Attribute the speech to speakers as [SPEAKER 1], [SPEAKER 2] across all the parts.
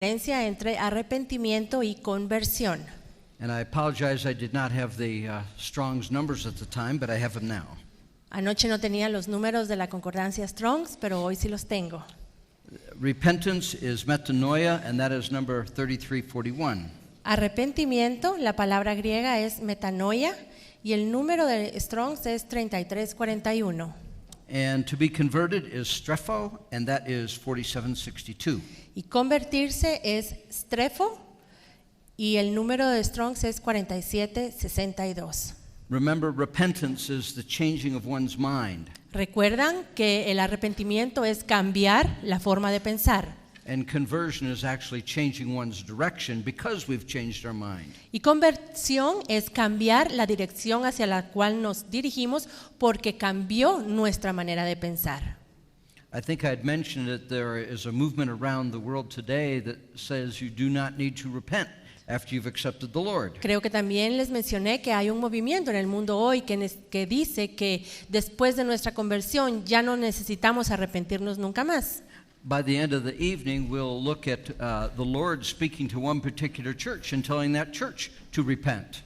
[SPEAKER 1] diferencia entre arrepentimiento y conversión.
[SPEAKER 2] And I apologize, I did not have the Strong's numbers at the time, but I have them now.
[SPEAKER 1] Anoche no tenía los números de la concordancia Strong's, pero hoy sí los tengo.
[SPEAKER 2] Repentance is metanoia, and that is number 3341.
[SPEAKER 1] Arrepentimiento, la palabra griega es metanoia y el número de Strong's es 3341.
[SPEAKER 2] And to be converted is strepho, and that is 4762.
[SPEAKER 1] Y convertirse es strefo y el número de Strong's es 4762.
[SPEAKER 2] Remember, repentance is the changing of one's mind.
[SPEAKER 1] Recuerdan que el arrepentimiento es cambiar la forma de pensar.
[SPEAKER 2] And conversion is actually changing one's direction because we've changed our mind.
[SPEAKER 1] Y conversión es cambiar la dirección hacia la cual nos dirigimos porque cambió nuestra manera de pensar.
[SPEAKER 2] I think I had mentioned that there is a movement around the world today that says you do not need to repent after you've accepted the Lord.
[SPEAKER 1] Creo que también les mencioné que hay un movimiento en el mundo hoy que dice que después de nuestra conversión ya no necesitamos arrepentirnos nunca más.
[SPEAKER 2] By the end of the evening, we'll look at the Lord speaking to one particular church and telling that church to repent.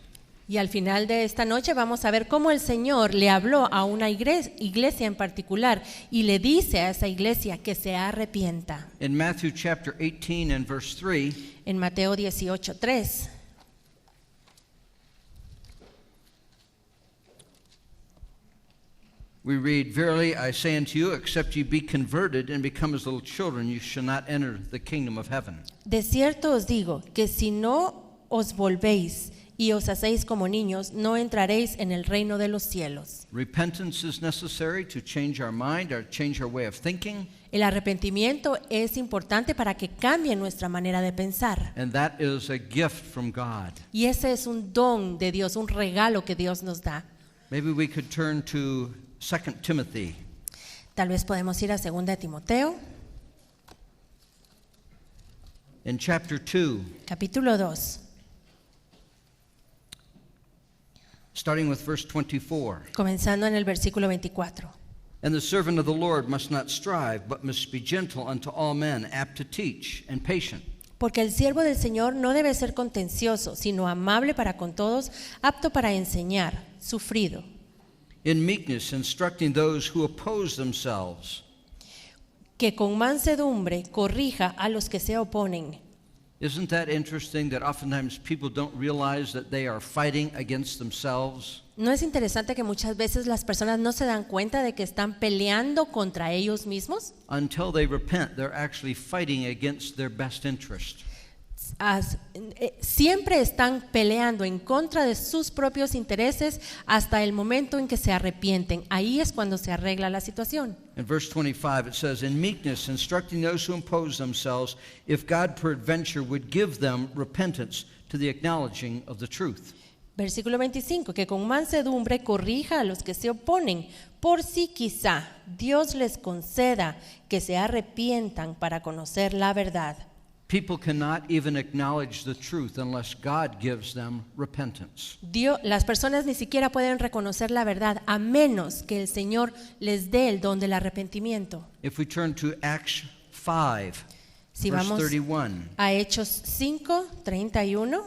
[SPEAKER 1] Y al final de esta noche vamos a ver cómo el Señor le habló a una iglesia en particular y le dice a esa iglesia que se arrepienta.
[SPEAKER 2] In Matthew chapter 18 and verse 3,
[SPEAKER 1] En Mateo 18:3.
[SPEAKER 2] we read, "Verily I say unto you, except ye be converted and become as little children, you shall not enter the kingdom of heaven."
[SPEAKER 1] De cierto os digo que si no os volvéis y os hacéis como niños, no entraréis en el reino de los cielos.
[SPEAKER 2] Repentance is necessary to change our mind, or change our way of thinking,
[SPEAKER 1] El arrepentimiento es importante para que cambie nuestra manera de pensar.
[SPEAKER 2] and that is a gift from God.
[SPEAKER 1] Y ese es un don de Dios, un regalo que Dios nos da.
[SPEAKER 2] Maybe we could turn to 2 Timothy.
[SPEAKER 1] Tal vez podemos ir a 2 de Timoteo,
[SPEAKER 2] In chapter 2,
[SPEAKER 1] capítulo 2,
[SPEAKER 2] starting with verse 24.
[SPEAKER 1] comenzando en el versículo 24.
[SPEAKER 2] "And the servant of the Lord must not strive, but must be gentle unto all men, apt to teach, and patient.
[SPEAKER 1] Porque el siervo del Señor no debe ser contencioso, sino amable para con todos, apto para enseñar, sufrido,
[SPEAKER 2] In meekness instructing those who oppose themselves."
[SPEAKER 1] que con mansedumbre corrija a los que se oponen.
[SPEAKER 2] Isn't that interesting that oftentimes people don't realize that they are fighting against themselves?
[SPEAKER 1] ¿No es interesante que muchas veces las personas no se dan cuenta de que están peleando contra ellos mismos?
[SPEAKER 2] Until they repent, they're actually fighting against their best interest.
[SPEAKER 1] Siempre están peleando en contra de sus propios intereses hasta el momento en que se arrepienten. Ahí es cuando se arregla la situación.
[SPEAKER 2] In verse 25 it says, "In meekness instructing those who oppose themselves, if God peradventure would give them repentance to the acknowledging of the truth."
[SPEAKER 1] Versículo 25, que con mansedumbre corrija a los que se oponen, por si quizá Dios les conceda que se arrepientan para conocer la verdad.
[SPEAKER 2] People cannot even acknowledge the truth unless God gives them repentance.
[SPEAKER 1] Las personas ni siquiera pueden reconocer la verdad a menos que el Señor les dé el don del arrepentimiento.
[SPEAKER 2] If we turn to Acts 5,
[SPEAKER 1] Si
[SPEAKER 2] verse
[SPEAKER 1] vamos
[SPEAKER 2] 31.
[SPEAKER 1] a Hechos 5, 31.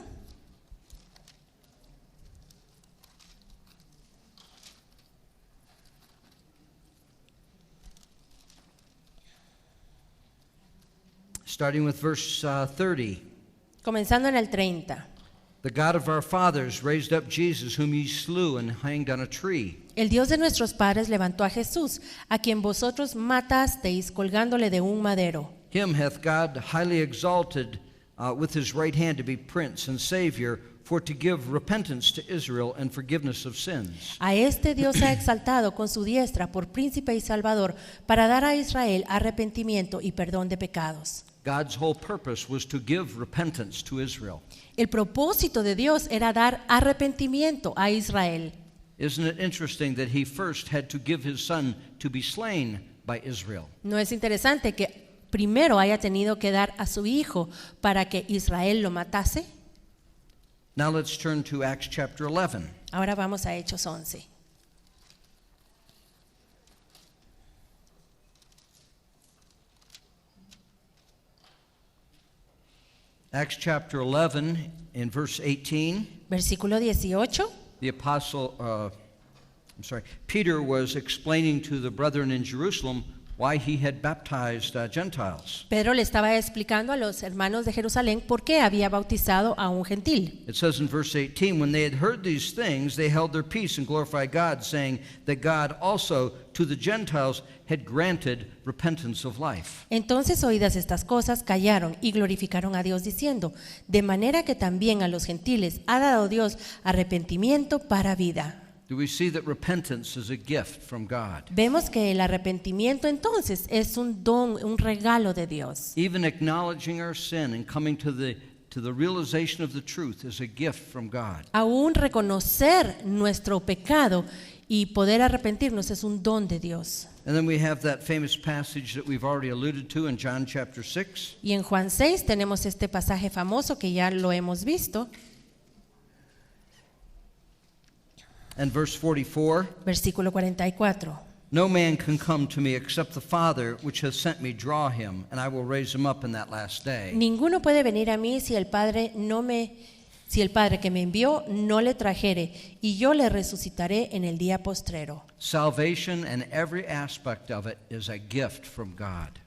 [SPEAKER 2] Starting with verse 30.
[SPEAKER 1] Comenzando en el 30.
[SPEAKER 2] "The God of our fathers raised up Jesus, whom ye slew and hanged on a tree.
[SPEAKER 1] El Dios de nuestros padres levantó a Jesús, a quien vosotros matasteis colgándole de un madero.
[SPEAKER 2] Him hath God highly exalted with his right hand to be Prince and Savior, for to give repentance to Israel and forgiveness of sins."
[SPEAKER 1] A este Dios ha exaltado con su diestra por príncipe y salvador, para dar a Israel arrepentimiento y perdón de pecados.
[SPEAKER 2] God's whole purpose was to give repentance to Israel.
[SPEAKER 1] El propósito de Dios era dar arrepentimiento a Israel.
[SPEAKER 2] Isn't it interesting that he first had to give his son to be slain by Israel?
[SPEAKER 1] ¿No es interesante que primero haya tenido que dar a su hijo para que Israel lo matase?
[SPEAKER 2] Now let's turn to Acts chapter 11.
[SPEAKER 1] Ahora vamos a Hechos 11.
[SPEAKER 2] Acts chapter 11 in verse 18,
[SPEAKER 1] Versículo 18.
[SPEAKER 2] the apostle, Peter was explaining to the brethren in Jerusalem why he had baptized Gentiles.
[SPEAKER 1] Pedro le estaba explicando a los hermanos de Jerusalén por qué había bautizado a un gentil.
[SPEAKER 2] It says in verse 18, when they had heard these things, they held their peace and glorified God, saying that God also to the Gentiles had granted repentance of life.
[SPEAKER 1] Entonces, oídas estas cosas, callaron y glorificaron a Dios diciendo, de manera que también a los gentiles ha dado Dios arrepentimiento para vida.
[SPEAKER 2] Do we see that repentance is a gift from God?
[SPEAKER 1] Vemos que el arrepentimiento entonces es un don, un regalo de Dios.
[SPEAKER 2] Even acknowledging our sin and coming to the realization of the truth is a gift from God.
[SPEAKER 1] Aún reconocer nuestro pecado y poder arrepentirnos es un don de Dios.
[SPEAKER 2] And then we have that famous passage that we've already alluded to in John chapter 6.
[SPEAKER 1] Y en Juan 6 tenemos este pasaje famoso que ya lo hemos visto.
[SPEAKER 2] And verse 44,
[SPEAKER 1] Versículo 44.
[SPEAKER 2] no man can come to me except the Father which has sent me draw him, and I will raise him up in that last day.
[SPEAKER 1] Ninguno puede venir a mí si el Padre que me envió no le trajere, y yo le resucitaré en el día postrero.
[SPEAKER 2] Salvation and every aspect of it is a gift from God.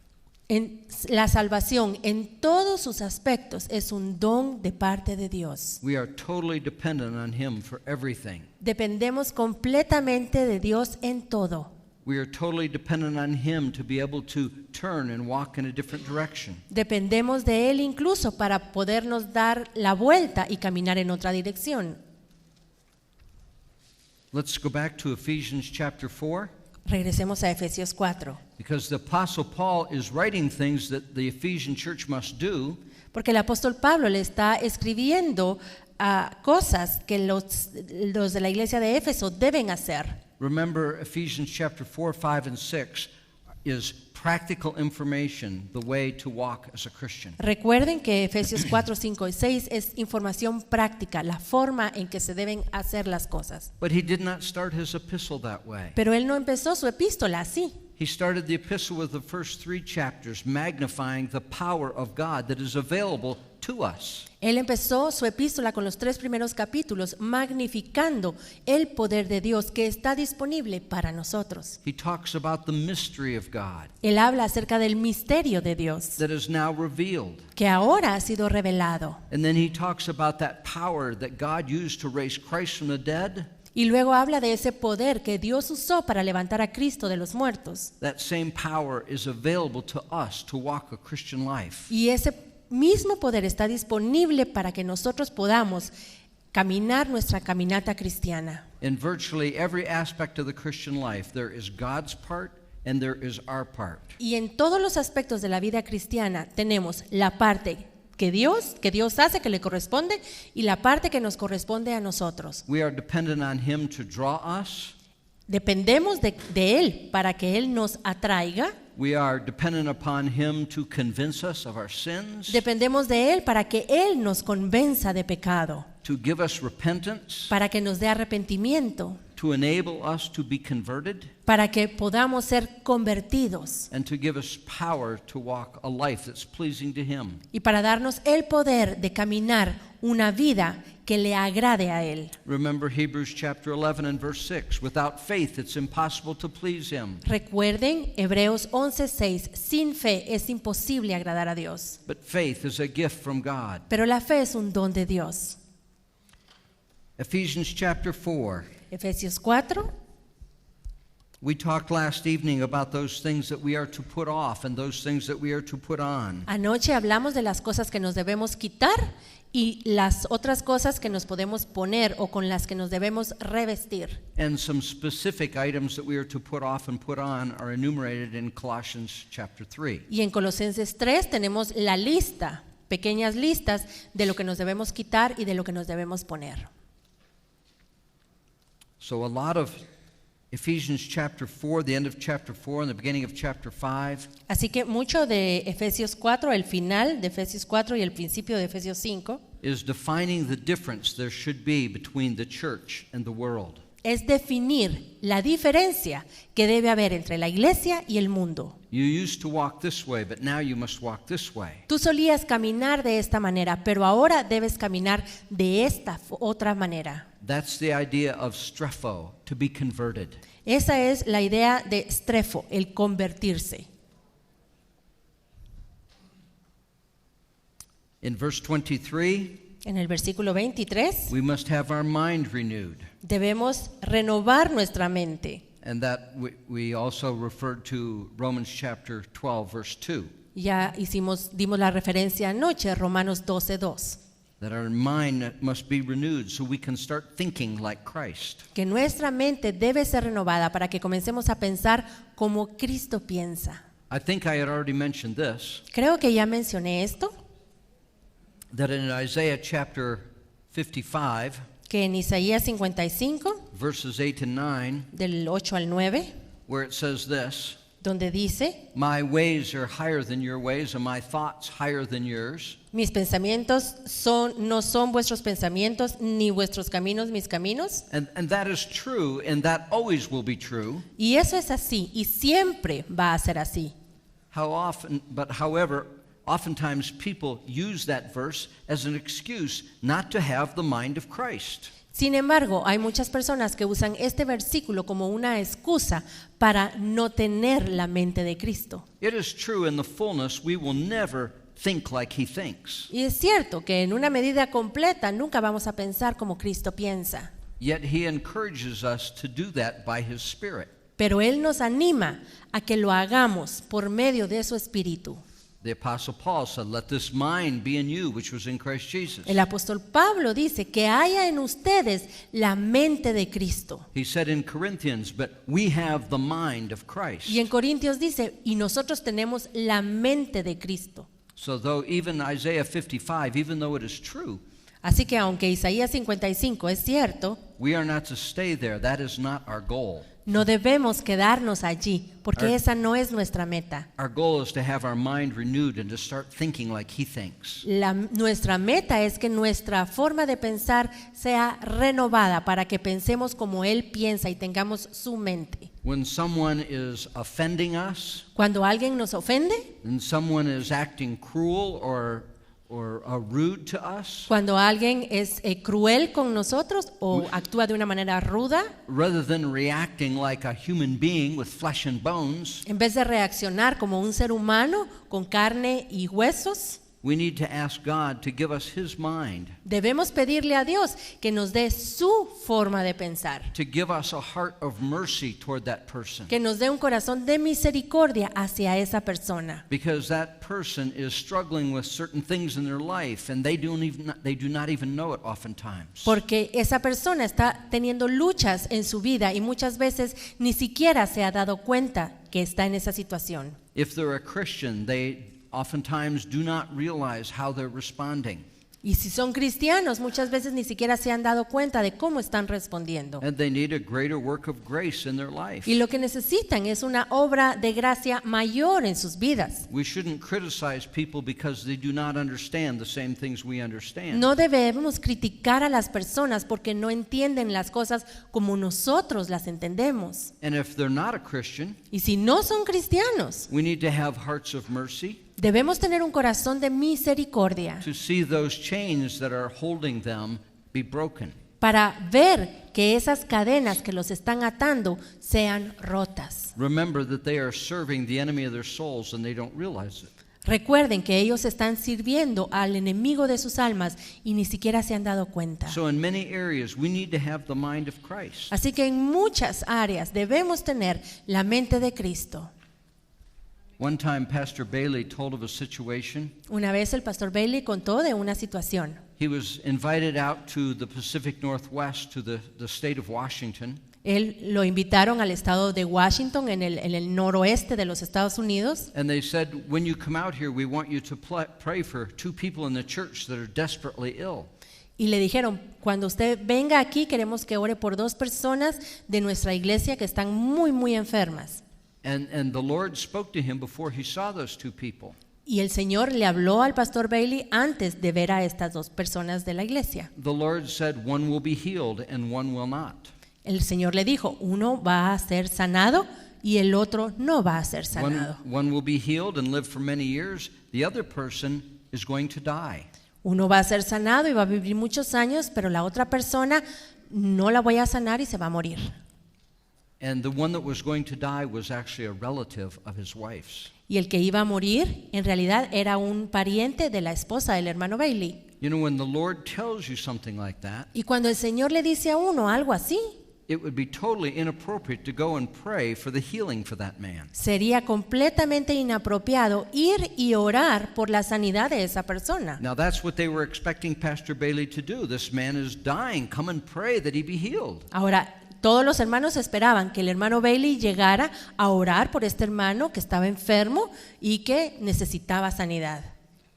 [SPEAKER 1] En la salvación en todos sus aspectos es un don de parte de Dios.
[SPEAKER 2] We are totally dependent on him for everything.
[SPEAKER 1] Dependemos completamente de Dios en todo.
[SPEAKER 2] We are totally dependent on him to be able to turn and walk in a different direction.
[SPEAKER 1] Dependemos de Él incluso para podernos dar la vuelta y caminar en otra dirección.
[SPEAKER 2] Let's go back to Ephesians chapter 4.
[SPEAKER 1] Regresemos a Efesios 4.
[SPEAKER 2] Because the Apostle Paul is writing things that the Ephesian church must do,
[SPEAKER 1] Porque el apóstol Pablo le está escribiendo a cosas que los de la iglesia de Éfeso deben hacer.
[SPEAKER 2] remember Ephesians chapter 4, 5, and 6 is practical information, the way to walk as a Christian.
[SPEAKER 1] Recuerden que Efesios 4, 5 y 6 es información práctica, la forma en que se deben hacer las cosas.
[SPEAKER 2] But he did not start his epistle that way.
[SPEAKER 1] Pero él no empezó su epístola así.
[SPEAKER 2] He started the epistle with the first 3 chapters, magnifying the power of God that is available to us.
[SPEAKER 1] Él empezó su epístola con los 3 primeros capítulos, magnificando el poder de Dios que está disponible para nosotros.
[SPEAKER 2] He talks about the mystery of God
[SPEAKER 1] Él habla acerca del misterio de Dios,
[SPEAKER 2] that is now revealed.
[SPEAKER 1] que ahora ha sido revelado.
[SPEAKER 2] And then he talks about that power that God used to raise Christ from the dead.
[SPEAKER 1] Y luego habla de ese poder que Dios usó para levantar a Cristo de los muertos.
[SPEAKER 2] That same power is available to us to walk a Christian life.
[SPEAKER 1] Y ese mismo poder está disponible para que nosotros podamos caminar nuestra caminata cristiana.
[SPEAKER 2] In virtually every aspect of the Christian life, there is God's part and there is our part.
[SPEAKER 1] Y en todos los aspectos de la vida cristiana tenemos la parte que Dios hace, que le corresponde, y la parte que nos corresponde a nosotros.
[SPEAKER 2] We are dependent on him to draw us.
[SPEAKER 1] Dependemos de Él para que Él nos atraiga.
[SPEAKER 2] We are dependent upon him to convince us of our sins,
[SPEAKER 1] Dependemos de Él para que Él nos convenza de pecado,
[SPEAKER 2] to give us repentance,
[SPEAKER 1] para que nos dé arrepentimiento,
[SPEAKER 2] to enable us to be converted,
[SPEAKER 1] para que podamos ser convertidos
[SPEAKER 2] and to give us power to walk a life that's pleasing to him.
[SPEAKER 1] y para darnos el poder de caminar una vida que le agrade a Él.
[SPEAKER 2] Remember Hebrews chapter 11 and verse 6. Without faith, it's impossible to please him.
[SPEAKER 1] Recuerden Hebreos 11:6, sin fe es imposible agradar a Dios,
[SPEAKER 2] But faith is a gift from God.
[SPEAKER 1] pero la fe es un don de Dios.
[SPEAKER 2] Ephesians chapter 4.
[SPEAKER 1] Efesios 4.
[SPEAKER 2] We talked last evening about those things that we are to put off and those things that we are to put on.
[SPEAKER 1] Anoche hablamos de las cosas que nos debemos quitar y las otras cosas que nos podemos poner o con las que nos debemos revestir.
[SPEAKER 2] And some specific items that we are to put off and put on are enumerated in Colossians chapter 3.
[SPEAKER 1] Y en Colosenses 3 tenemos la lista, pequeñas listas de lo que nos debemos quitar y de lo que nos debemos poner.
[SPEAKER 2] So a lot of Ephesians chapter 4, the end of chapter 4 and the beginning of chapter 5
[SPEAKER 1] Así que mucho de Efesios 4, el final de Efesios 4 y el principio de Efesios 5,
[SPEAKER 2] is defining the difference there should be between the church and the world.
[SPEAKER 1] es definir la diferencia que debe haber entre la iglesia y el mundo.
[SPEAKER 2] You used to walk this way, but now you must walk this way.
[SPEAKER 1] Tú solías caminar de esta manera, pero ahora debes caminar de esta otra manera.
[SPEAKER 2] That's the idea of strepho, to be converted.
[SPEAKER 1] Esa es la idea de strefo, el convertirse.
[SPEAKER 2] In verse 23,
[SPEAKER 1] En el versículo 23,
[SPEAKER 2] we must have our mind renewed.
[SPEAKER 1] debemos renovar nuestra mente.
[SPEAKER 2] And that we also referred to Romans chapter 12, verse 2.
[SPEAKER 1] Ya dimos la referencia anoche, Romanos 12:2.
[SPEAKER 2] That our mind must be renewed so we can start thinking like Christ.
[SPEAKER 1] Que nuestra mente debe ser renovada para que comencemos a pensar como Cristo piensa.
[SPEAKER 2] I think I had already mentioned this,
[SPEAKER 1] Creo que ya mencioné esto,
[SPEAKER 2] that in Isaiah chapter 55,
[SPEAKER 1] que en Isaías 55,
[SPEAKER 2] verses 8 and 9,
[SPEAKER 1] del 8 al 9,
[SPEAKER 2] where it says this,
[SPEAKER 1] donde dice:
[SPEAKER 2] My ways are higher than your ways, and my thoughts higher than yours.
[SPEAKER 1] mis pensamientos no son vuestros pensamientos, ni vuestros caminos mis caminos.
[SPEAKER 2] And that is true, and that always will be true.
[SPEAKER 1] Y eso es así, y siempre va a ser así.
[SPEAKER 2] However, oftentimes people use that verse as an excuse not to have the mind of Christ.
[SPEAKER 1] Sin embargo, hay muchas personas que usan este versículo como una excusa para no tener la mente de Cristo.
[SPEAKER 2] It is true, in the fullness we will never think like he thinks.
[SPEAKER 1] Y es cierto que en una medida completa nunca vamos a pensar como Cristo piensa.
[SPEAKER 2] Yet he encourages us to do that by his Spirit.
[SPEAKER 1] Pero Él nos anima a que lo hagamos por medio de su Espíritu.
[SPEAKER 2] The Apostle Paul said, Let this mind be in you, which was in Christ Jesus.
[SPEAKER 1] El apóstol Pablo dice que haya en ustedes la mente de Cristo.
[SPEAKER 2] He said in Corinthians, But we have the mind of Christ.
[SPEAKER 1] Y en Corintios dice, y nosotros tenemos la mente de Cristo.
[SPEAKER 2] So though even Isaiah 55, even though it is true,
[SPEAKER 1] Así que aunque Isaías 55 es cierto,
[SPEAKER 2] we are not to stay there. That is not our goal.
[SPEAKER 1] no debemos quedarnos allí, porque esa no es nuestra meta.
[SPEAKER 2] Our goal is to have our mind renewed and to start thinking like he thinks.
[SPEAKER 1] Nuestra meta es que nuestra forma de pensar sea renovada para que pensemos como Él piensa y tengamos su mente.
[SPEAKER 2] When someone is offending us,
[SPEAKER 1] Cuando alguien nos ofende,
[SPEAKER 2] and someone is acting cruel or rude to us,
[SPEAKER 1] cuando alguien es cruel con nosotros o actúa de una manera ruda,
[SPEAKER 2] rather than reacting like a human being with flesh and bones,
[SPEAKER 1] en vez de reaccionar como un ser humano con carne y huesos,
[SPEAKER 2] we need to ask God to give us his mind,
[SPEAKER 1] debemos pedirle a Dios que nos dé su forma de pensar,
[SPEAKER 2] to give us a heart of mercy toward that person.
[SPEAKER 1] que nos dé un corazón de misericordia hacia esa persona.
[SPEAKER 2] Because that person is struggling with certain things in their life and they do not even know it oftentimes.
[SPEAKER 1] Porque esa persona está teniendo luchas en su vida y muchas veces ni siquiera se ha dado cuenta que está en esa situación.
[SPEAKER 2] If they're a Christian, they oftentimes do not realize how they're responding.
[SPEAKER 1] Y si son cristianos, muchas veces ni siquiera se han dado cuenta de cómo están respondiendo.
[SPEAKER 2] And they need a greater work of grace in their life.
[SPEAKER 1] Y lo que necesitan es una obra de gracia mayor en sus vidas.
[SPEAKER 2] We shouldn't criticize people because they do not understand the same things we understand.
[SPEAKER 1] No debemos criticar a las personas porque no entienden las cosas como nosotros las entendemos.
[SPEAKER 2] And if they're not a Christian,
[SPEAKER 1] Y si no son cristianos,
[SPEAKER 2] we need to have hearts of mercy
[SPEAKER 1] debemos tener un corazón de misericordia
[SPEAKER 2] to see those chains that are holding them be broken.
[SPEAKER 1] para ver que esas cadenas que los están atando sean rotas.
[SPEAKER 2] Remember that they are serving the enemy of their souls and they don't realize it.
[SPEAKER 1] Recuerden que ellos están sirviendo al enemigo de sus almas y ni siquiera se han dado cuenta.
[SPEAKER 2] So in many areas we need to have the mind of Christ.
[SPEAKER 1] Así que en muchas áreas debemos tener la mente de Cristo.
[SPEAKER 2] One time Pastor Bailey told of a situation.
[SPEAKER 1] Una vez el pastor Bailey contó de una situación.
[SPEAKER 2] He was invited out to the Pacific Northwest, to the state of Washington.
[SPEAKER 1] Él lo invitaron al estado de Washington, en el noroeste de los Estados Unidos.
[SPEAKER 2] And they said, when you come out here, we want you to pray for 2 people in the church that are desperately ill.
[SPEAKER 1] Y le dijeron, cuando usted venga aquí, queremos que ore por 2 personas de nuestra iglesia que están muy, muy enfermas.
[SPEAKER 2] And the Lord spoke to him before he saw those 2 people.
[SPEAKER 1] Y el Señor le habló al pastor Bailey antes de ver a estas 2 personas de la iglesia.
[SPEAKER 2] The Lord said, one will be healed and one will not.
[SPEAKER 1] El Señor le dijo, uno va a ser sanado y el otro no va a ser
[SPEAKER 2] One,
[SPEAKER 1] sanado.
[SPEAKER 2] one will be healed and live for many years. The other person is going to die.
[SPEAKER 1] Uno va a ser sanado y va a vivir muchos años, pero la otra persona no la voy a sanar y se va a morir.
[SPEAKER 2] And the one that was going to die was actually a relative of his wife's.
[SPEAKER 1] Y el que iba a morir, en realidad, era un pariente de la esposa del hermano Bailey.
[SPEAKER 2] You know, when the Lord tells you something like that,
[SPEAKER 1] Y cuando el Señor le dice a uno algo así,
[SPEAKER 2] it would be totally inappropriate to go and pray for the healing for that man.
[SPEAKER 1] sería completamente inapropiado ir y orar por la sanidad de esa persona.
[SPEAKER 2] Now that's what they were expecting Pastor Bailey to do. This man is dying. Come and pray that he be healed.
[SPEAKER 1] Ahora, todos los hermanos esperaban que el hermano Bailey llegara a orar por este hermano que estaba enfermo y que necesitaba sanidad.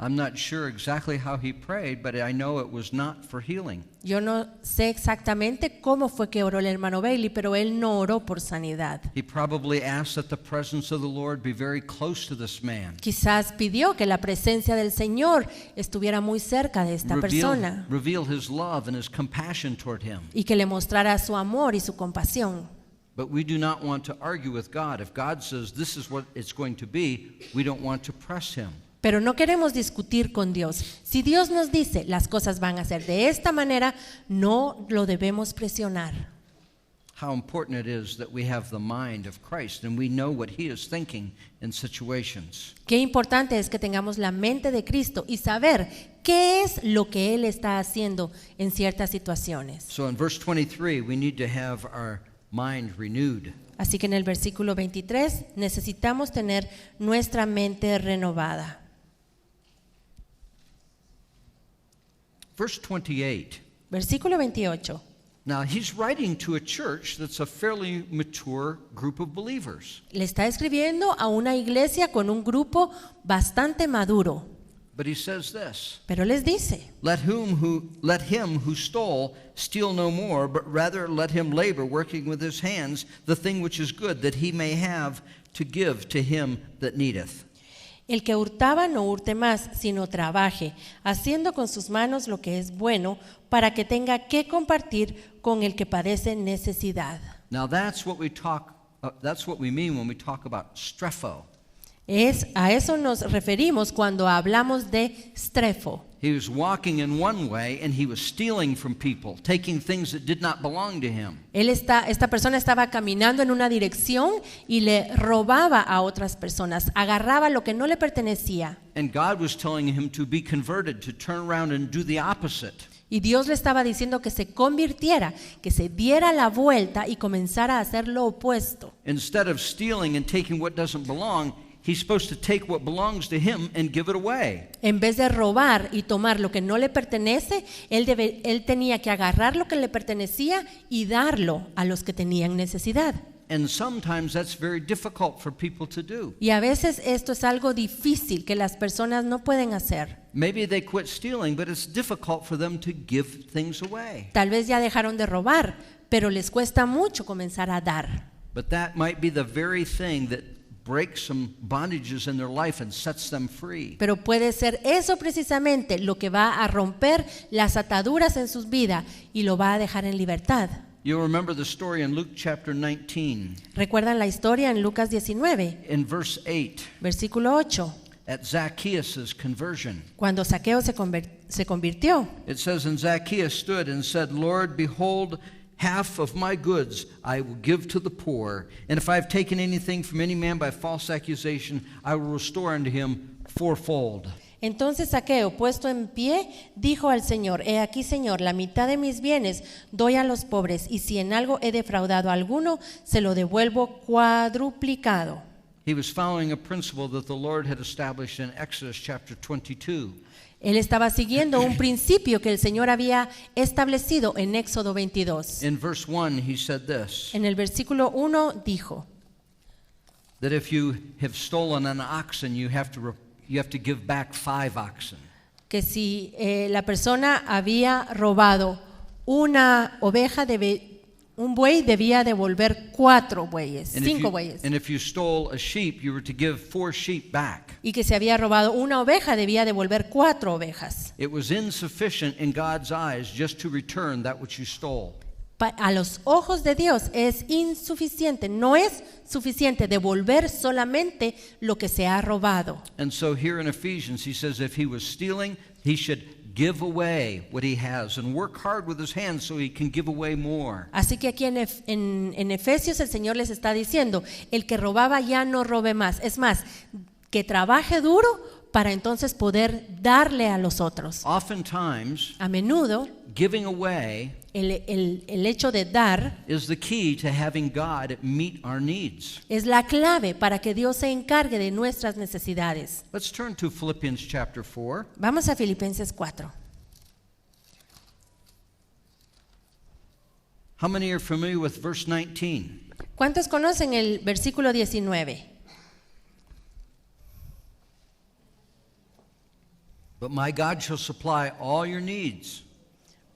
[SPEAKER 2] I'm not sure exactly how he prayed, but I know it was not for healing.
[SPEAKER 1] Yo no sé exactamente cómo fue que oró el hermano Bailey, pero él no oró por sanidad.
[SPEAKER 2] He probably asked that the presence of the Lord be very close to this man.
[SPEAKER 1] Quizás pidió que la presencia del Señor estuviera muy cerca de esta persona
[SPEAKER 2] Reveal his love and his compassion toward him.
[SPEAKER 1] y que le mostrara su amor y su compasión.
[SPEAKER 2] But we do not want to argue with God. If God says this is what it's going to be, we don't want to press him.
[SPEAKER 1] Pero no queremos discutir con Dios. Si Dios nos dice las cosas van a ser de esta manera, no lo debemos presionar.
[SPEAKER 2] How important it is that we have the mind of Christ and we know what he is thinking in situations.
[SPEAKER 1] Qué importante es que tengamos la mente de Cristo y saber qué es lo que Él está haciendo en ciertas situaciones.
[SPEAKER 2] So in verse 23, we need to have our mind renewed.
[SPEAKER 1] Así que en el versículo 23 necesitamos tener nuestra mente renovada.
[SPEAKER 2] Verse 28.
[SPEAKER 1] Versículo 28.
[SPEAKER 2] Now, he's writing to a church that's a fairly mature group of believers.
[SPEAKER 1] Le está escribiendo a una iglesia con un grupo bastante maduro,
[SPEAKER 2] But he says this,
[SPEAKER 1] pero les dice,
[SPEAKER 2] let him who stole steal no more, but rather let him labor, working with his hands the thing which is good, that he may have to give to him that needeth.
[SPEAKER 1] el que hurtaba no hurte más, sino trabaje, haciendo con sus manos lo que es bueno, para que tenga que compartir con el que padece necesidad.
[SPEAKER 2] Now that's what we mean when we talk about strepho.
[SPEAKER 1] A eso nos referimos cuando hablamos de strefo.
[SPEAKER 2] He was walking in one way and he was stealing from people, taking things that did not belong to him.
[SPEAKER 1] Esta persona estaba caminando en una dirección y le robaba a otras personas, agarraba lo que no le pertenecía.
[SPEAKER 2] And God was telling him to be converted, to turn around and do the opposite.
[SPEAKER 1] Y Dios le estaba diciendo que se convirtiera, que se diera la vuelta y comenzara a hacer lo opuesto.
[SPEAKER 2] Instead of stealing and taking what doesn't belong, he's supposed to take what belongs to him and give it away.
[SPEAKER 1] En vez de robar y tomar lo que no le pertenece, él tenía que agarrar lo que le pertenecía y darlo a los que tenían necesidad.
[SPEAKER 2] And sometimes that's very difficult for people to do.
[SPEAKER 1] Y a veces esto es algo difícil que las personas no pueden hacer.
[SPEAKER 2] Maybe they quit stealing, but it's difficult for them to give things away.
[SPEAKER 1] Tal vez ya dejaron de robar, pero les cuesta mucho comenzar a dar.
[SPEAKER 2] But that might be the very thing that breaks some bondages in their life and sets them free.
[SPEAKER 1] Pero puede ser eso precisamente lo que va a romper las ataduras en sus vidas y lo va a dejar en libertad.
[SPEAKER 2] You'll remember the story in Luke chapter 19.
[SPEAKER 1] ¿Recuerdan la historia en Lucas 19,
[SPEAKER 2] In verse 8,
[SPEAKER 1] versículo 8?
[SPEAKER 2] at Zacchaeus' conversion.
[SPEAKER 1] Cuando Zaqueo se convirtió.
[SPEAKER 2] It says, and Zacchaeus stood and said, Lord, behold, half of my goods I will give to the poor, and if I have taken anything from any man by false accusation, I will restore unto him fourfold.
[SPEAKER 1] Entonces Zaqueo, puesto en pie, dijo al Señor, he aquí, Señor, la mitad de mis bienes doy a los pobres, y si en algo he defraudado a alguno, se lo devuelvo cuadruplicado.
[SPEAKER 2] He was following a principle that the Lord had established in Exodus chapter 22.
[SPEAKER 1] Él estaba siguiendo un principio que el Señor había establecido en Éxodo 22.
[SPEAKER 2] In verse 1, he said this,
[SPEAKER 1] En el versículo 1 dijo,
[SPEAKER 2] that if you have stolen an oxen, you have to give back 5 oxen.
[SPEAKER 1] que si la persona había robado una oveja, un buey, debía devolver 4 bueyes, 5 bueyes.
[SPEAKER 2] And if you stole a sheep, you were to give 4 sheep back.
[SPEAKER 1] Y que si había robado una oveja, debía devolver 4 ovejas.
[SPEAKER 2] It was insufficient in God's eyes just to return that which you stole.
[SPEAKER 1] A los ojos de Dios es insuficiente, no es suficiente devolver solamente lo que se ha robado.
[SPEAKER 2] And so here in Ephesians, he says if he was stealing, he should give away what he has and work hard with his hands so he can give away more.
[SPEAKER 1] Así que aquí en Efesios el Señor les está diciendo, el que robaba ya no robe más. Es más, que trabaje duro para entonces poder darle a los otros.
[SPEAKER 2] Oftentimes,
[SPEAKER 1] A menudo,
[SPEAKER 2] giving away
[SPEAKER 1] el hecho de dar
[SPEAKER 2] is the key to having God meet our needs.
[SPEAKER 1] es la clave para que Dios se encargue de nuestras necesidades.
[SPEAKER 2] Let's turn to Philippians chapter 4.
[SPEAKER 1] Vamos a Filipenses 4.
[SPEAKER 2] How many are familiar with verse 19?
[SPEAKER 1] ¿Cuántos conocen el versículo 19?
[SPEAKER 2] But my God shall supply all your needs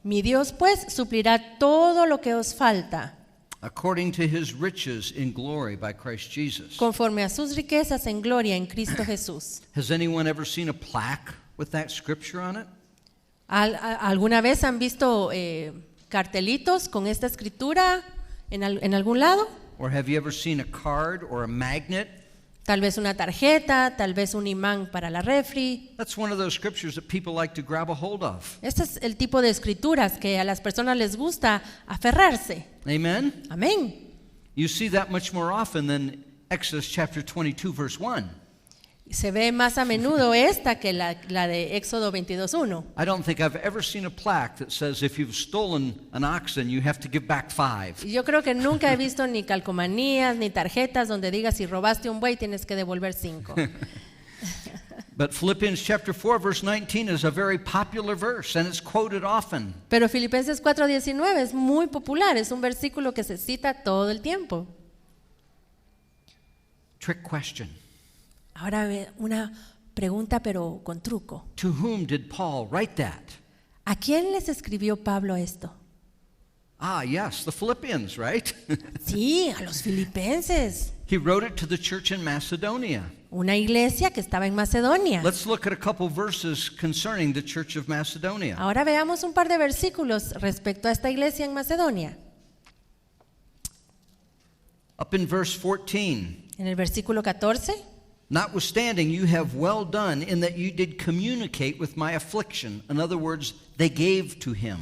[SPEAKER 1] Mi Dios pues suplirá todo lo que os falta,
[SPEAKER 2] according to his riches in glory by Christ Jesus.
[SPEAKER 1] conforme a sus riquezas en gloria en Cristo Jesús.
[SPEAKER 2] Has anyone ever seen a plaque with that scripture on it?
[SPEAKER 1] ¿Alguna vez han visto cartelitos con esta escritura en algún lado?
[SPEAKER 2] Or have you ever seen a card or a magnet?
[SPEAKER 1] Tal vez una tarjeta, tal vez un imán para la refri.
[SPEAKER 2] That's one of those scriptures that people like to grab a hold of.
[SPEAKER 1] Este es el tipo de escrituras que a las personas les gusta aferrarse.
[SPEAKER 2] Amen?
[SPEAKER 1] Amén.
[SPEAKER 2] You see that much more often than Exodus chapter 22 verse 1.
[SPEAKER 1] Se ve más a menudo esta que la de Éxodo 22:1.
[SPEAKER 2] I don't think I've ever seen a plaque that says if you've stolen an oxen, you have to give back 5.
[SPEAKER 1] Y yo creo que nunca he visto ni calcomanías ni tarjetas donde diga si robaste un buey tienes que devolver 5.
[SPEAKER 2] But Philippians chapter 4 verse 19 is a very popular verse and it's quoted often.
[SPEAKER 1] Pero Filipenses 4:19 es muy popular, es un versículo que se cita todo el tiempo.
[SPEAKER 2] Trick question.
[SPEAKER 1] Ahora una pregunta pero con truco.
[SPEAKER 2] To whom did Paul write that?
[SPEAKER 1] ¿A quién les escribió Pablo esto?
[SPEAKER 2] Ah, yes, the Philippians, right?
[SPEAKER 1] Sí, a los filipenses,
[SPEAKER 2] He wrote it to the church in Macedonia.
[SPEAKER 1] una iglesia que estaba en Macedonia.
[SPEAKER 2] Let's look at a couple verses concerning the church of Macedonia.
[SPEAKER 1] Ahora veamos un par de versículos respecto a esta iglesia en Macedonia.
[SPEAKER 2] Up in verse 14.
[SPEAKER 1] En el versículo 14.
[SPEAKER 2] Notwithstanding, you have well done in that you did communicate with my affliction. In other words, they gave to him.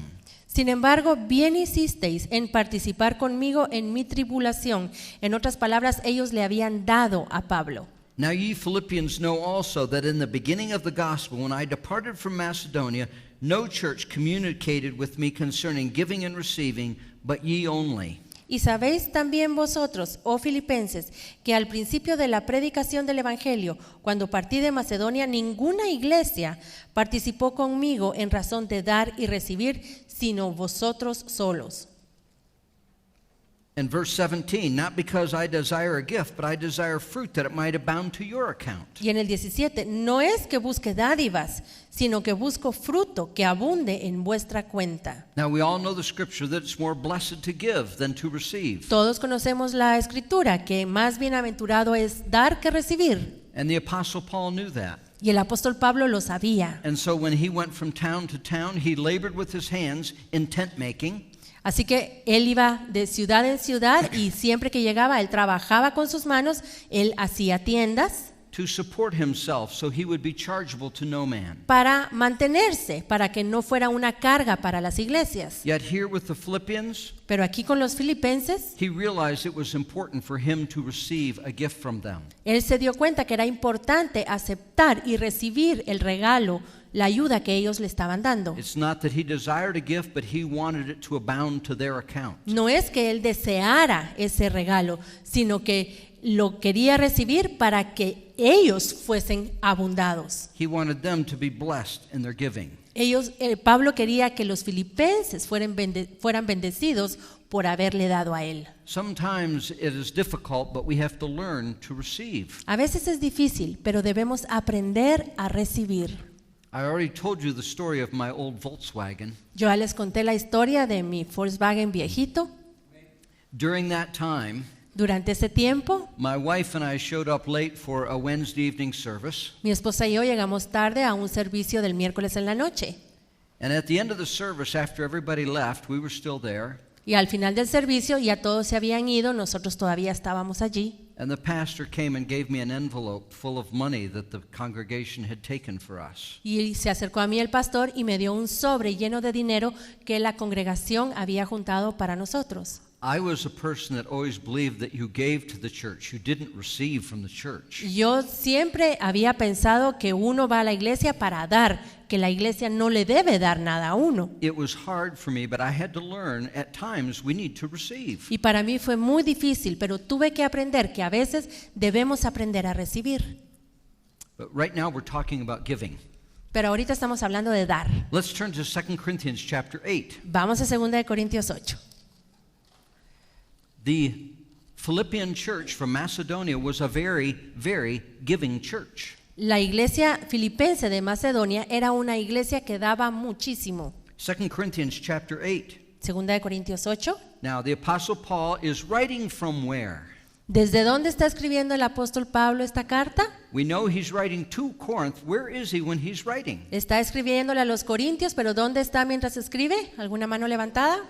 [SPEAKER 1] Sin embargo, bien hicisteis en participar conmigo en mi tribulación. En otras palabras, ellos le habían dado a Pablo.
[SPEAKER 2] Now ye Philippians know also that in the beginning of the gospel, when I departed from Macedonia, no church communicated with me concerning giving and receiving, but ye only.
[SPEAKER 1] Y sabéis también vosotros, oh filipenses, que al principio de la predicación del Evangelio, cuando partí de Macedonia, ninguna iglesia participó conmigo en razón de dar y recibir, sino vosotros solos.
[SPEAKER 2] In verse 17, not because I desire a gift, but I desire fruit that it might abound to your account.
[SPEAKER 1] Y en el 17, no es que busque dádivas, sino que busco fruto que abunde en vuestra cuenta.
[SPEAKER 2] Now we all know the scripture that it's more blessed to give than to receive.
[SPEAKER 1] Todos conocemos la escritura, que más bienaventurado es dar que recibir.
[SPEAKER 2] And the apostle Paul knew that.
[SPEAKER 1] Y el apóstol Pablo lo sabía.
[SPEAKER 2] And so when he went from town to town, he labored with his hands in tent making.
[SPEAKER 1] Así que él iba de ciudad en ciudad y siempre que llegaba él trabajaba con sus manos, él hacía tiendas
[SPEAKER 2] to support himself so he would be chargeable to no man.
[SPEAKER 1] para mantenerse, para que no fuera una carga para las iglesias.
[SPEAKER 2] Yet here with the Philippians,
[SPEAKER 1] Pero aquí con los filipenses,
[SPEAKER 2] he realized it was important for him to receive a gift from them.
[SPEAKER 1] él se dio cuenta que era importante aceptar y recibir el regalo, la ayuda que ellos le estaban dando.
[SPEAKER 2] It's not that he desired a gift, but he wanted it to abound to their account.
[SPEAKER 1] No es que él deseara ese regalo, sino que lo quería recibir para que ellos fuesen abundados.
[SPEAKER 2] He wanted them to be blessed in their giving.
[SPEAKER 1] Pablo quería que los filipenses fueran bendecidos por haberle dado a él.
[SPEAKER 2] Sometimes it is difficult, but we have to learn to receive.
[SPEAKER 1] A veces es difícil, pero debemos aprender a recibir.
[SPEAKER 2] I already told you the story of my old Volkswagen.
[SPEAKER 1] Yo ya les conté la historia de mi Volkswagen viejito.
[SPEAKER 2] During that time,
[SPEAKER 1] Durante ese tiempo,
[SPEAKER 2] my wife and I showed up late for a Wednesday evening service.
[SPEAKER 1] mi esposa y yo llegamos tarde a un servicio del miércoles en la noche.
[SPEAKER 2] And at the end of the service, after everybody left, we were still there.
[SPEAKER 1] Y al final del servicio ya todos se habían ido, nosotros todavía estábamos allí.
[SPEAKER 2] And the pastor came and gave me an envelope full of money that the congregation had taken for us.
[SPEAKER 1] Y se acercó a mí el pastor y me dio un sobre lleno de dinero que la congregación había juntado para nosotros.
[SPEAKER 2] I was a person that always believed that you gave to the church. You didn't receive from the church.
[SPEAKER 1] Yo siempre había pensado que uno va a la iglesia para dar, que la iglesia no le debe dar nada a uno.
[SPEAKER 2] It was hard for me, but I had to learn at times we need to receive.
[SPEAKER 1] Y para mí fue muy difícil, pero tuve que aprender que a veces debemos aprender a recibir.
[SPEAKER 2] But right now we're talking about giving.
[SPEAKER 1] Pero ahorita estamos hablando de dar.
[SPEAKER 2] Let's turn to 2 Corinthians chapter 8.
[SPEAKER 1] Vamos a 2 Corintios 8.
[SPEAKER 2] The Philippian church from Macedonia was a very, very giving church.
[SPEAKER 1] La iglesia filipense de Macedonia era una iglesia que daba muchísimo.
[SPEAKER 2] 2 Corinthians chapter 8.
[SPEAKER 1] 2 Corintios 8.
[SPEAKER 2] Now, the Apostle Paul is writing from where?
[SPEAKER 1] ¿Desde dónde está escribiendo el apóstol Pablo esta carta?
[SPEAKER 2] We know he's writing to Corinth. Where is he when he's writing?
[SPEAKER 1] Está escribiéndole a los corintios, pero ¿dónde está mientras escribe? ¿Alguna mano levantada?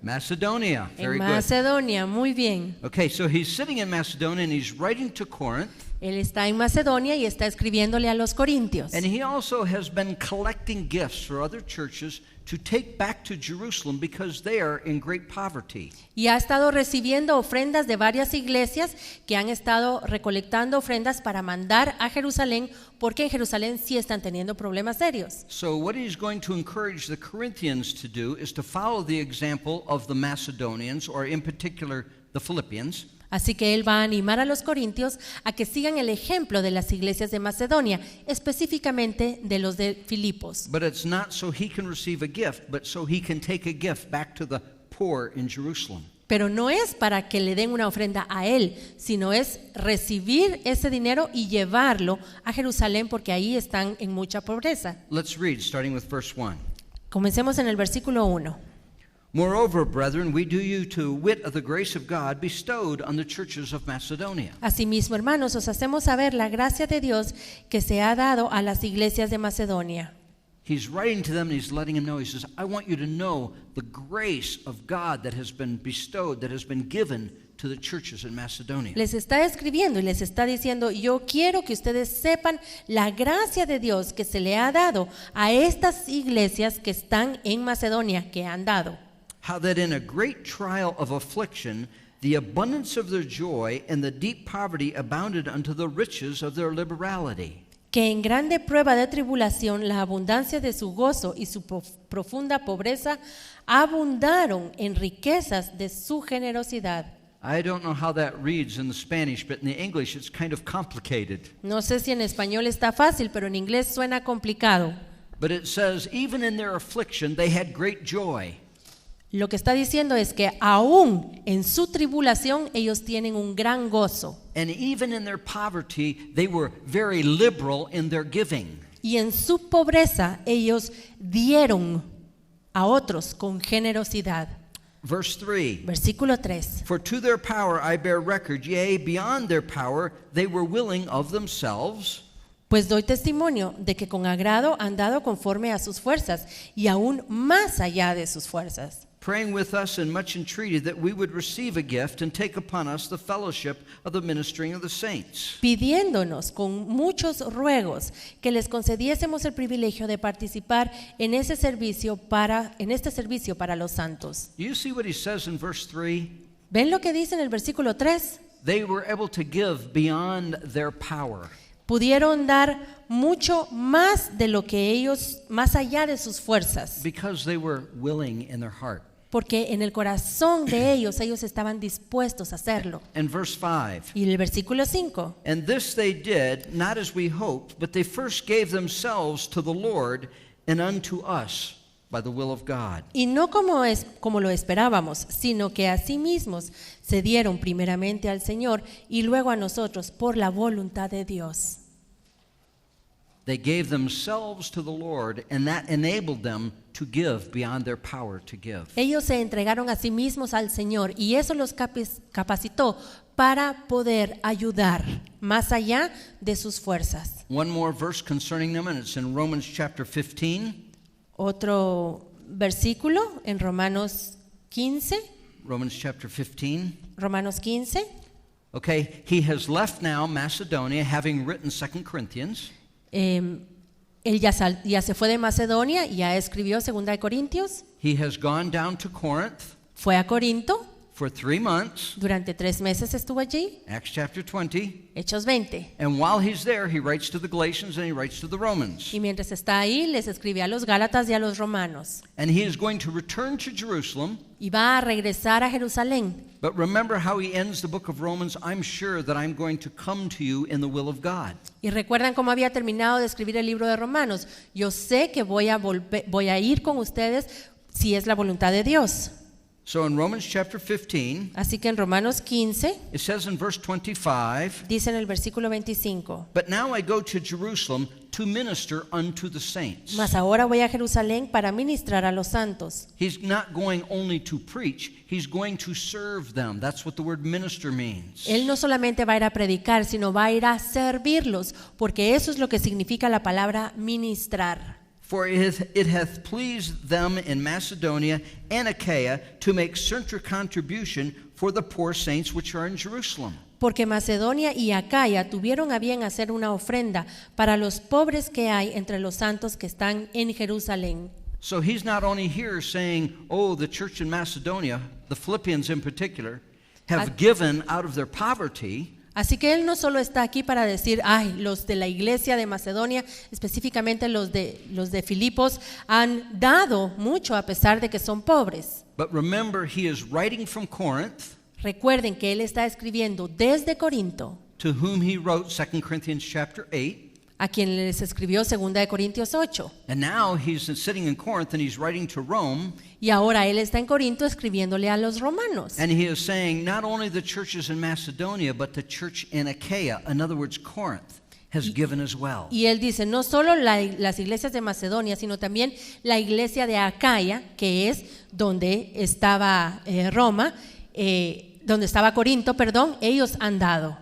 [SPEAKER 2] Macedonia. Very
[SPEAKER 1] En
[SPEAKER 2] good.
[SPEAKER 1] Macedonia, muy bien.
[SPEAKER 2] Okay, so he's sitting in Macedonia and he's writing to Corinth.
[SPEAKER 1] Él está en Macedonia y está escribiéndole a los corintios.
[SPEAKER 2] And he also has been collecting gifts for other churches to take back to Jerusalem because they are in great poverty.
[SPEAKER 1] Y ha estado recibiendo ofrendas de varias iglesias que han estado recolectando ofrendas para mandar a Jerusalén, porque en Jerusalén sí están teniendo problemas serios.
[SPEAKER 2] So what he's going to encourage the Corinthians to do is to follow the example of the Macedonians, or in particular the Philippians.
[SPEAKER 1] Así que él va a animar a los corintios a que sigan el ejemplo de las iglesias de Macedonia, específicamente de los de Filipos.
[SPEAKER 2] But it's not so he can receive a gift, but so he can take a gift back to the poor in Jerusalem.
[SPEAKER 1] Pero no es para que le den una ofrenda a él, sino es recibir ese dinero y llevarlo a Jerusalén, porque ahí están en mucha pobreza.
[SPEAKER 2] Let's read, starting with verse 1.
[SPEAKER 1] Comencemos en el versículo 1.
[SPEAKER 2] Moreover, brethren, we do you to wit of the grace of God bestowed on the churches of Macedonia.
[SPEAKER 1] Asimismo, hermanos, os hacemos saber la gracia de Dios que se ha dado a las iglesias de Macedonia.
[SPEAKER 2] He's writing to them and he's letting them know. He says, I want you to know the grace of God that has been bestowed, that has been given to the churches in Macedonia.
[SPEAKER 1] Les está escribiendo y les está diciendo, yo quiero que ustedes sepan la gracia de Dios que se le ha dado a estas iglesias que están en Macedonia, que han dado.
[SPEAKER 2] How that in a great trial of affliction, the abundance of their joy and the deep poverty abounded unto the riches of their liberality.
[SPEAKER 1] Que en grande prueba de tribulación la abundancia de su gozo y su profunda pobreza abundaron en riquezas de su generosidad.
[SPEAKER 2] I don't know how that reads in the Spanish, but in the English it's kind of complicated.
[SPEAKER 1] No sé si en español está fácil, pero en inglés suena complicado.
[SPEAKER 2] But it says, even in their affliction, they had great joy.
[SPEAKER 1] Lo que está diciendo es que aún en su tribulación ellos tienen un gran gozo.
[SPEAKER 2] And even in their poverty, they were very liberal in their giving.
[SPEAKER 1] Y en su pobreza ellos dieron a otros con generosidad.
[SPEAKER 2] Verse 3.
[SPEAKER 1] Versículo 3.
[SPEAKER 2] For to their power I bear record, yea, beyond their power, they were willing of themselves.
[SPEAKER 1] Pues doy testimonio de que con agrado han dado conforme a sus fuerzas y aún más allá de sus fuerzas.
[SPEAKER 2] Praying with us in much entreaty that we would receive a gift and take upon us the fellowship of the ministering of the saints.
[SPEAKER 1] Pidiéndonos con muchos ruegos que les concediésemos el privilegio de participar en este servicio para los santos.
[SPEAKER 2] Do you see what he says in verse 3?
[SPEAKER 1] ¿Ven lo que dice en el versículo 3?
[SPEAKER 2] They were able to give beyond their power.
[SPEAKER 1] Pudieron dar mucho más de lo que ellos, más allá de sus fuerzas,
[SPEAKER 2] Because they were willing in their heart.
[SPEAKER 1] porque en el corazón de ellos estaban dispuestos a hacerlo.
[SPEAKER 2] And verse 5.
[SPEAKER 1] Y el versículo 5.
[SPEAKER 2] And this they did, not as we hoped, but they first gave themselves to the Lord and unto us by the will of God.
[SPEAKER 1] Y no como lo esperábamos, sino que a sí mismos se dieron primeramente al Señor y luego a nosotros por la voluntad de Dios.
[SPEAKER 2] They gave themselves to the Lord, and that enabled them to give beyond their power to give.
[SPEAKER 1] Ellos se entregaron a sí mismos al Señor y eso los capacitó para poder ayudar más allá de sus fuerzas.
[SPEAKER 2] One more verse concerning them, and it's in Romans chapter 15.
[SPEAKER 1] Otro versículo en Romanos 15.
[SPEAKER 2] Romans chapter 15.
[SPEAKER 1] Romanos 15.
[SPEAKER 2] Okay, he has left now Macedonia, having written 2 Corinthians.
[SPEAKER 1] Él ya se fue de Macedonia y ya escribió 2 de Corintios.
[SPEAKER 2] He has gone down to Corinth
[SPEAKER 1] Fue a Corinto.
[SPEAKER 2] for 3 months,
[SPEAKER 1] Durante 3 meses estuvo allí.
[SPEAKER 2] Acts chapter 20.
[SPEAKER 1] Hechos 20.
[SPEAKER 2] And while he's there, he writes to the Galatians and he writes to the Romans.
[SPEAKER 1] Y mientras está ahí, les escribe a los Gálatas y a los Romanos.
[SPEAKER 2] And he is going to return to Jerusalem.
[SPEAKER 1] Y va a regresar a Jerusalén.
[SPEAKER 2] But remember how he ends the book of Romans, I'm sure that I'm going to come to you in the will of God.
[SPEAKER 1] Y recuerdan cómo había terminado de escribir el libro de Romanos. Yo sé que voy a ir con ustedes si es la voluntad de Dios.
[SPEAKER 2] So in Romans chapter 15,
[SPEAKER 1] Así que en Romanos 15
[SPEAKER 2] it says in verse 25,
[SPEAKER 1] dice en el versículo 25:
[SPEAKER 2] But now I go to Jerusalem to minister unto the saints.
[SPEAKER 1] Mas ahora voy a Jerusalén para ministrar a los santos.
[SPEAKER 2] He's not going only to preach, he's going to serve them. That's what the word minister means.
[SPEAKER 1] Él no solamente va a ir a predicar, sino va a ir a servirlos, porque eso es lo que significa la palabra ministrar.
[SPEAKER 2] For it hath pleased them in Macedonia and Achaia to make certain contribution for the poor saints which are in Jerusalem.
[SPEAKER 1] Porque Macedonia y Acaya tuvieron a bien hacer una ofrenda para los pobres que hay entre los santos que están en Jerusalén.
[SPEAKER 2] So he's not only here saying, oh, the church in Macedonia, the Philippians in particular, have given out of their poverty.
[SPEAKER 1] Así que él no solo está aquí para decir, ay, los de la iglesia de Macedonia, específicamente los de Filipos, han dado mucho a pesar de que son pobres.
[SPEAKER 2] But remember, he is writing from Corinth.
[SPEAKER 1] Recuerden que él está escribiendo desde Corinto,
[SPEAKER 2] To whom he wrote 2 Corinthians chapter 8.
[SPEAKER 1] a quien les escribió 2 de Corintios 8.
[SPEAKER 2] And now he's sitting in Corinth and he's writing to Rome.
[SPEAKER 1] Y ahora él está en Corinto escribiéndole a los romanos.
[SPEAKER 2] And he is saying not only the churches in Macedonia, but the church in Achaia, in other words, Corinth, has given as well.
[SPEAKER 1] Y él dice, no solo las iglesias de Macedonia, sino también la iglesia de Acaya, que es donde estaba Roma, donde estaba Corinto, perdón, ellos han dado.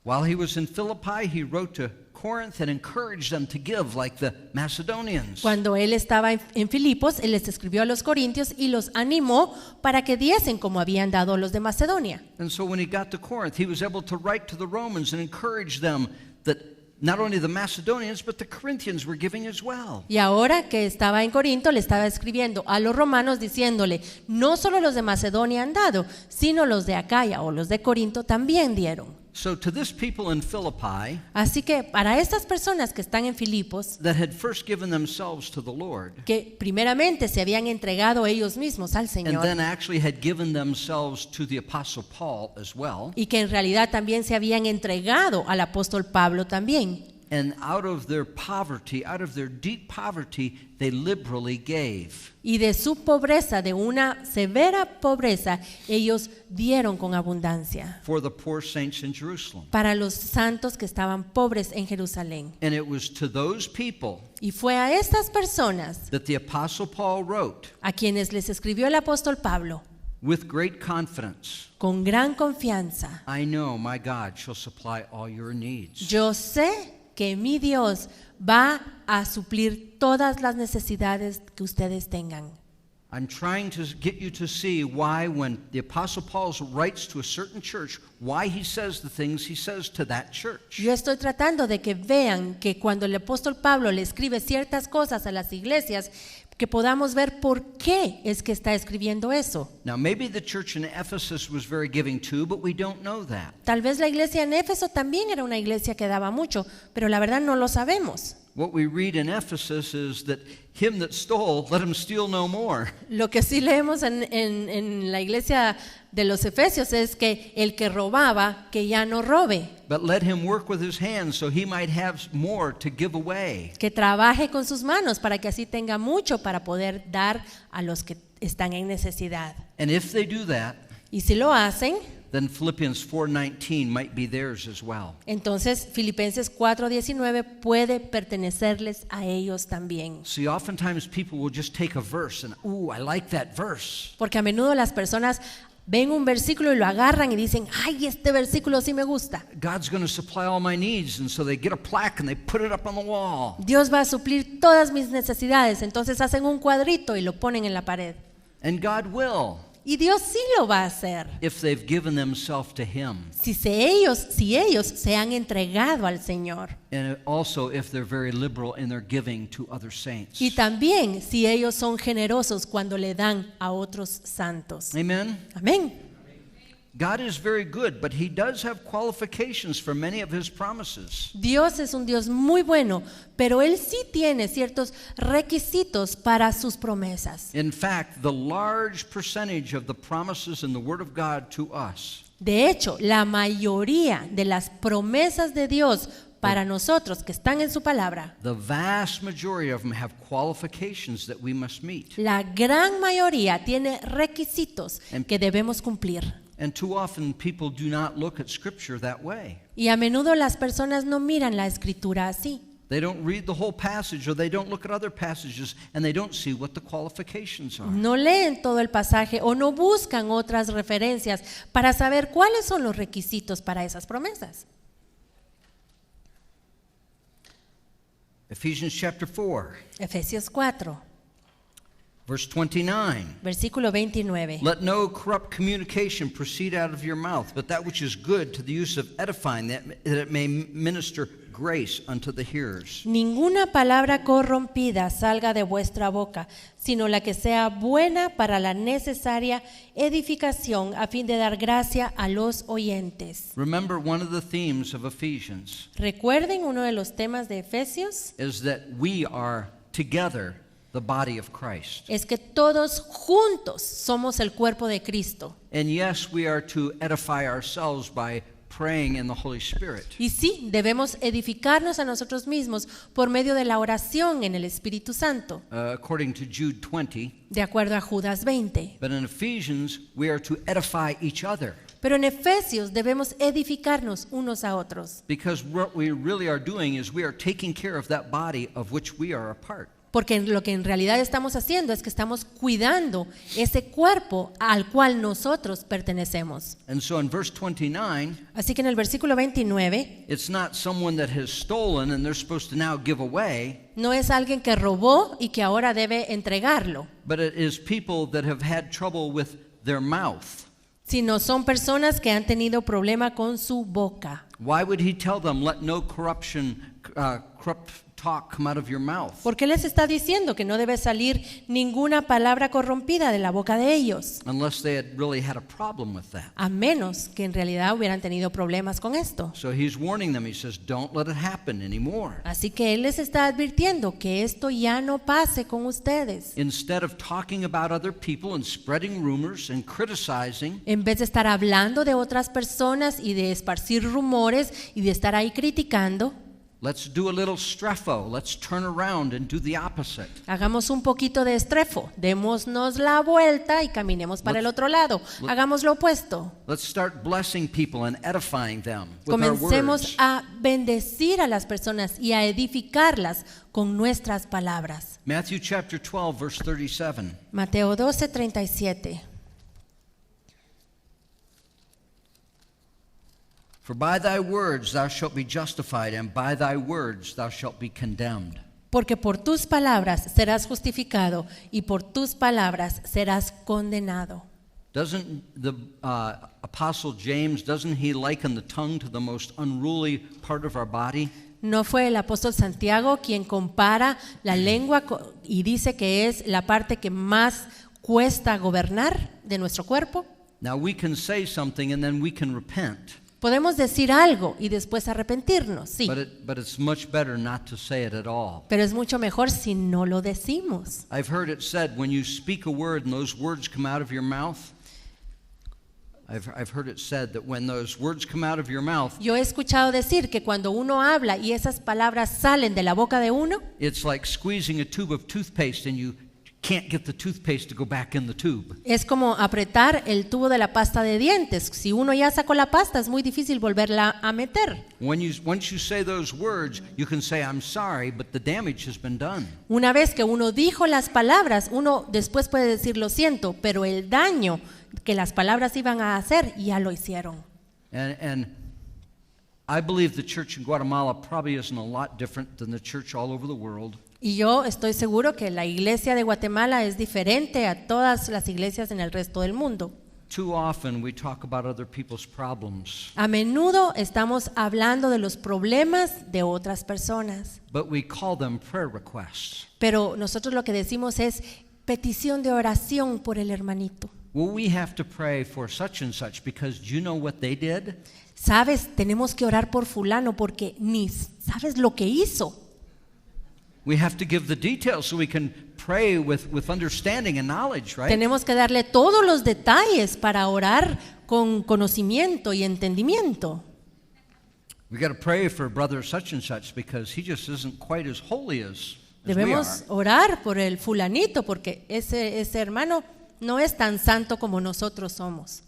[SPEAKER 2] While he was in Philippi, he wrote to Corinth and encouraged them to give like the Macedonians.
[SPEAKER 1] Cuando él estaba en Filipos, él les escribió a los corintios y los animó para que diesen como habían dado los de Macedonia.
[SPEAKER 2] And so when he got to Corinth, he was able to write to the Romans and encourage them that not only the Macedonians, but the Corinthians were giving as well.
[SPEAKER 1] Y ahora que estaba en Corinto, le estaba escribiendo a los romanos diciéndole, no solo los de Macedonia han dado, sino los de Acaya o los de Corinto también dieron.
[SPEAKER 2] So to this people in Philippi
[SPEAKER 1] Así que para estas personas que están en Filipos,
[SPEAKER 2] that had first given themselves to the Lord,
[SPEAKER 1] que primeramente se habían entregado ellos mismos al
[SPEAKER 2] and
[SPEAKER 1] Señor,
[SPEAKER 2] then actually had given themselves to the Apostle Paul as well,
[SPEAKER 1] y que en realidad también se habían entregado al apóstol Pablo también.
[SPEAKER 2] and out of their poverty, out of their deep poverty, they liberally gave.
[SPEAKER 1] Y de su pobreza, de una severa pobreza, ellos dieron con abundancia
[SPEAKER 2] For the poor saints in Jerusalem.
[SPEAKER 1] para los santos que estaban pobres en Jerusalén.
[SPEAKER 2] And it was to those people
[SPEAKER 1] Y fue a estas personas
[SPEAKER 2] that the Apostle Paul wrote
[SPEAKER 1] a quienes les escribió el apóstol Pablo
[SPEAKER 2] with great confidence,
[SPEAKER 1] con gran confianza:
[SPEAKER 2] I know my God shall supply all your needs.
[SPEAKER 1] yo sé que mi Dios va a suplir todas las necesidades que ustedes tengan.
[SPEAKER 2] I'm trying to get you to see why when the Apostle Paul writes to a certain church, why he says the things he says to that church.
[SPEAKER 1] Yo estoy tratando de que vean que cuando el apóstol Pablo le escribe ciertas cosas a las iglesias, que podamos ver por qué es que está escribiendo eso.
[SPEAKER 2] Now maybe the church in Ephesus was very giving too, but we don't know that.
[SPEAKER 1] Tal vez la iglesia en Éfeso también era una iglesia que daba mucho, pero la verdad no lo sabemos.
[SPEAKER 2] What we read in Ephesus is that him that stole, let him steal no more.
[SPEAKER 1] Lo que sí leemos en la iglesia de los Efesios es que el que robaba, que ya no robe,
[SPEAKER 2] But let him work with his hands so he might have more to give away.
[SPEAKER 1] que trabaje con sus manos para que así tenga mucho para poder dar a los que están en necesidad.
[SPEAKER 2] And if they do that,
[SPEAKER 1] Y si lo hacen,
[SPEAKER 2] then Philippians 4:19 might be theirs as well.
[SPEAKER 1] entonces Filipenses 4:19 puede pertenecerles a ellos también.
[SPEAKER 2] See, oftentimes people will just take a verse and, ooh, I like that verse.
[SPEAKER 1] Porque a menudo las personas ven un versículo y lo agarran y dicen, ay, este versículo sí me gusta.
[SPEAKER 2] God's going to supply all my needs. And so they get a plaque and they put it up on the wall.
[SPEAKER 1] Dios va a suplir todas mis necesidades. Entonces hacen un cuadrito y lo ponen en la pared.
[SPEAKER 2] And God will,
[SPEAKER 1] Y Dios sí lo va a hacer.
[SPEAKER 2] if they've given themselves to Him.
[SPEAKER 1] Si ellos se han entregado al Señor.
[SPEAKER 2] And also if they're very liberal in their giving to other saints.
[SPEAKER 1] Y también si ellos son generosos cuando le dan a otros santos.
[SPEAKER 2] Amen?
[SPEAKER 1] Amén.
[SPEAKER 2] God is very good, but He does have qualifications for many of His promises.
[SPEAKER 1] Dios es un Dios muy bueno, pero Él sí tiene ciertos requisitos para sus promesas.
[SPEAKER 2] In fact, the large percentage of the promises in the Word of God to us
[SPEAKER 1] De hecho, la mayoría de las promesas de Dios para nosotros que están en su palabra,
[SPEAKER 2] the vast majority of them have qualifications that we must meet.
[SPEAKER 1] la gran mayoría tiene requisitos que debemos cumplir.
[SPEAKER 2] And too often people do not look at Scripture that way.
[SPEAKER 1] Y a menudo las personas no miran la escritura así.
[SPEAKER 2] They don't read the whole passage, or they don't look at other passages, and they don't see what the qualifications are.
[SPEAKER 1] No leen todo el pasaje o no buscan otras referencias para saber cuáles son los requisitos para esas promesas.
[SPEAKER 2] Ephesians chapter 4,
[SPEAKER 1] Efesios 4,
[SPEAKER 2] verse 29.
[SPEAKER 1] versículo 29.
[SPEAKER 2] Let no corrupt communication proceed out of your mouth, but that which is good to the use of edifying, that it may minister grace unto the hearers.
[SPEAKER 1] Ninguna palabra corrompida salga de vuestra boca, sino la que sea buena para la necesaria edificación a fin de dar gracia a los oyentes.
[SPEAKER 2] Remember, one of the themes of Ephesians
[SPEAKER 1] Recuerden, uno de los temas de Efesios
[SPEAKER 2] is that we are together the body of Christ.
[SPEAKER 1] es que todos juntos somos el cuerpo de Cristo.
[SPEAKER 2] And yes, we are to edify ourselves by praying in the Holy Spirit.
[SPEAKER 1] Y sí, debemos edificarnos a nosotros mismos por medio de la oración en el Espíritu Santo,
[SPEAKER 2] According to Jude 20.
[SPEAKER 1] de acuerdo a Judas 20.
[SPEAKER 2] But in Ephesians, we are to edify each other.
[SPEAKER 1] Pero en Efesios debemos edificarnos unos a otros,
[SPEAKER 2] Because what we really are doing is we are taking care of that body of which we are a part.
[SPEAKER 1] porque lo que en realidad estamos haciendo es que estamos cuidando ese cuerpo al cual nosotros pertenecemos.
[SPEAKER 2] And so in verse 29,
[SPEAKER 1] Así que en el versículo 29
[SPEAKER 2] it's not someone that has stolen and they're supposed to now give away,
[SPEAKER 1] no es alguien que robó y que ahora debe entregarlo,
[SPEAKER 2] but it is people that have had trouble with their mouth.
[SPEAKER 1] sino son personas que han tenido problema con su boca.
[SPEAKER 2] Why would he tell them, let no corrupt talk come out of your mouth?
[SPEAKER 1] ¿Por qué les está diciendo que no debe salir ninguna palabra corrompida de la boca de ellos?
[SPEAKER 2] Unless they had really had a problem with that.
[SPEAKER 1] A menos que en realidad hubieran tenido problemas con esto.
[SPEAKER 2] So he's warning them. He says, don't let it happen anymore.
[SPEAKER 1] Así que Él les está advirtiendo que esto ya no pase con ustedes.
[SPEAKER 2] Instead of talking about other people and spreading rumors and criticizing,
[SPEAKER 1] En vez de estar hablando de otras personas y de esparcir rumores y de estar ahí criticando,
[SPEAKER 2] let's do a little strepho. Let's turn around and do the opposite.
[SPEAKER 1] hagamos un poquito de estrefo, démonos la vuelta y caminemos para el otro lado. Hagamos lo opuesto.
[SPEAKER 2] Let's start blessing people and edifying them with our
[SPEAKER 1] Comencemos
[SPEAKER 2] words.
[SPEAKER 1] a bendecir a las personas y a edificarlas con nuestras palabras.
[SPEAKER 2] Matthew chapter 12, verse 37.
[SPEAKER 1] Mateo 12:37.
[SPEAKER 2] For by thy words thou shalt be justified, and by thy words thou shalt be condemned.
[SPEAKER 1] Porque por tus palabras serás justificado y por tus palabras serás condenado.
[SPEAKER 2] Doesn't the Apostle James, doesn't he liken the tongue to the most unruly part of our body?
[SPEAKER 1] ¿No fue el apóstol Santiago quien compara la lengua y dice que es la parte que más cuesta gobernar de nuestro cuerpo?
[SPEAKER 2] Now we can say something and then we can repent.
[SPEAKER 1] Podemos decir algo y después arrepentirnos, sí.
[SPEAKER 2] But it's much better not to say it at all.
[SPEAKER 1] Pero es mucho mejor si no lo decimos.
[SPEAKER 2] I've heard it said, when you speak a word and those words come out of your mouth, I've heard it said that when those words come out of your mouth,
[SPEAKER 1] Yo he escuchado decir que cuando uno habla y esas palabras salen de la boca de uno,
[SPEAKER 2] it's like squeezing a tube of toothpaste and you can't get the toothpaste to go back in the tube.
[SPEAKER 1] es como apretar el tubo de la pasta de dientes. Si uno ya sacó la pasta, es muy difícil volverla a meter.
[SPEAKER 2] Once you say those words, you can say, I'm sorry, but the damage has been done.
[SPEAKER 1] Una vez que uno dijo las palabras, uno después puede decir lo siento, pero el daño que las palabras iban a hacer ya lo hicieron.
[SPEAKER 2] And I believe the church in Guatemala probably isn't a lot different than the church all over the world.
[SPEAKER 1] Y yo estoy seguro que la iglesia de Guatemala es diferente a todas las iglesias en el resto del mundo.
[SPEAKER 2] Too often we talk about other people's problems,
[SPEAKER 1] A menudo estamos hablando de los problemas de otras personas,
[SPEAKER 2] but we call them prayer requests.
[SPEAKER 1] pero nosotros lo que decimos es petición de oración por el hermanito.
[SPEAKER 2] Well, we have to pray for such and such because you know what they did?
[SPEAKER 1] Sabes, tenemos que orar por fulano porque ni sabes lo que hizo.
[SPEAKER 2] We have to give the details so we can pray with understanding and knowledge, right?
[SPEAKER 1] Tenemos que darle todos los detalles para orar con conocimiento y entendimiento.
[SPEAKER 2] We got to pray for brother such and such because he just isn't quite as holy as we
[SPEAKER 1] Debemos
[SPEAKER 2] are.
[SPEAKER 1] orar por el fulanito porque ese hermano no es tan santo como nosotros somos.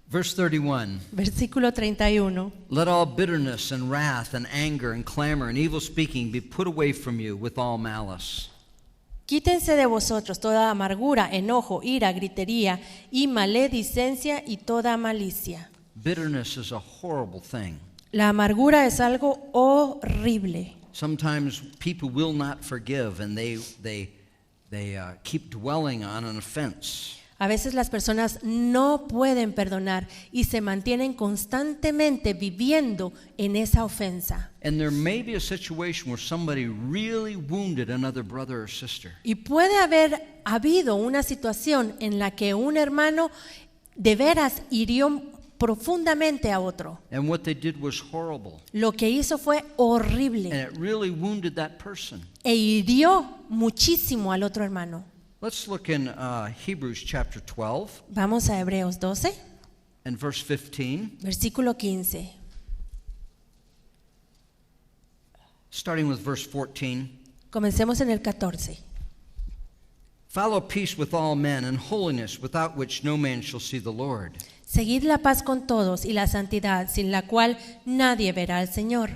[SPEAKER 2] Verse 31.
[SPEAKER 1] Versículo 31.
[SPEAKER 2] Let all bitterness and wrath and anger and clamor and evil speaking be put away from you with all malice.
[SPEAKER 1] Quítense de vosotros toda amargura, enojo, ira, gritería y maledicencia y toda malicia.
[SPEAKER 2] Bitterness is a horrible thing.
[SPEAKER 1] La amargura es algo horrible.
[SPEAKER 2] Sometimes people will not forgive and they keep dwelling on an offense.
[SPEAKER 1] A veces las personas no pueden perdonar y se mantienen constantemente viviendo en esa ofensa.
[SPEAKER 2] And there may be a situation where somebody really wounded another brother or sister.
[SPEAKER 1] Y puede haber habido una situación en la que un hermano de veras hirió profundamente a otro.
[SPEAKER 2] And what they did was horrible.
[SPEAKER 1] Lo que hizo fue
[SPEAKER 2] And
[SPEAKER 1] horrible
[SPEAKER 2] it really wounded that person.
[SPEAKER 1] e hirió muchísimo al otro hermano.
[SPEAKER 2] Let's look in Hebrews chapter 12
[SPEAKER 1] Vamos a Hebreos 12,
[SPEAKER 2] and verse 15,
[SPEAKER 1] versículo 15.
[SPEAKER 2] starting with verse 14.
[SPEAKER 1] Comencemos en el 14.
[SPEAKER 2] Follow peace with all men and holiness, without which no man shall see the Lord.
[SPEAKER 1] Seguid la paz con todos y la santidad, sin la cual nadie verá al Señor.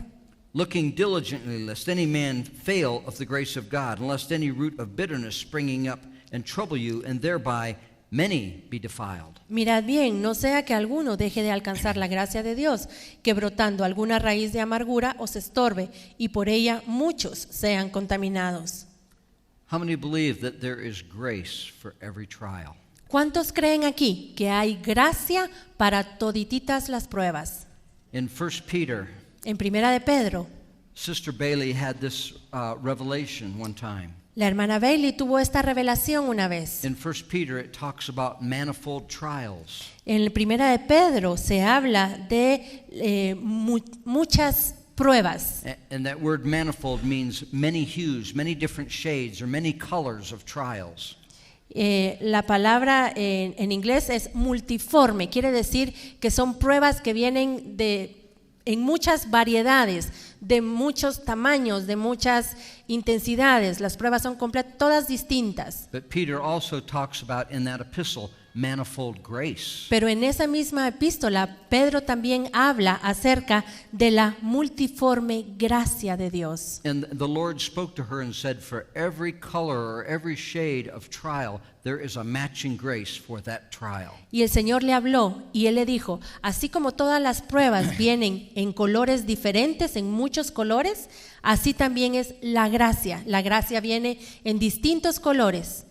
[SPEAKER 2] Looking diligently, lest any man fail of the grace of God, and lest any root of bitterness springing up and trouble you, and thereby many be defiled.
[SPEAKER 1] Mirad bien, no sea que alguno deje de alcanzar la gracia de Dios, que brotando alguna raíz de amargura os estorbe, y por ella muchos sean contaminados.
[SPEAKER 2] How many believe that there is grace for every trial?
[SPEAKER 1] ¿Cuántos creen aquí que hay gracia para todititas las pruebas?
[SPEAKER 2] In 1 Peter,
[SPEAKER 1] En Primera de Pedro,
[SPEAKER 2] Sister Bailey had this revelation one time.
[SPEAKER 1] la hermana Bailey tuvo esta revelación una vez.
[SPEAKER 2] In 1 Peter, it talks about manifold trials.
[SPEAKER 1] En Primera de Pedro se habla de muchas pruebas.
[SPEAKER 2] And that word manifold means many hues, many different shades, or many colors of trials.
[SPEAKER 1] La palabra en inglés es multiforme, quiere decir que son pruebas que vienen en muchas variedades, de muchos tamaños, de muchas intensidades. Las pruebas son todas distintas.
[SPEAKER 2] But Peter also talks about in that epistle manifold grace.
[SPEAKER 1] Pero en esa misma epístola, Pedro también habla acerca de la multiforme gracia de Dios.
[SPEAKER 2] And the Lord spoke to her and said, for every color or every shade of trial, there is a matching grace for that trial.
[SPEAKER 1] Y el Señor le habló y Él le dijo, así como todas las pruebas vienen en colores diferentes, en muchos colores, así también es la gracia. La gracia viene en distintos colores.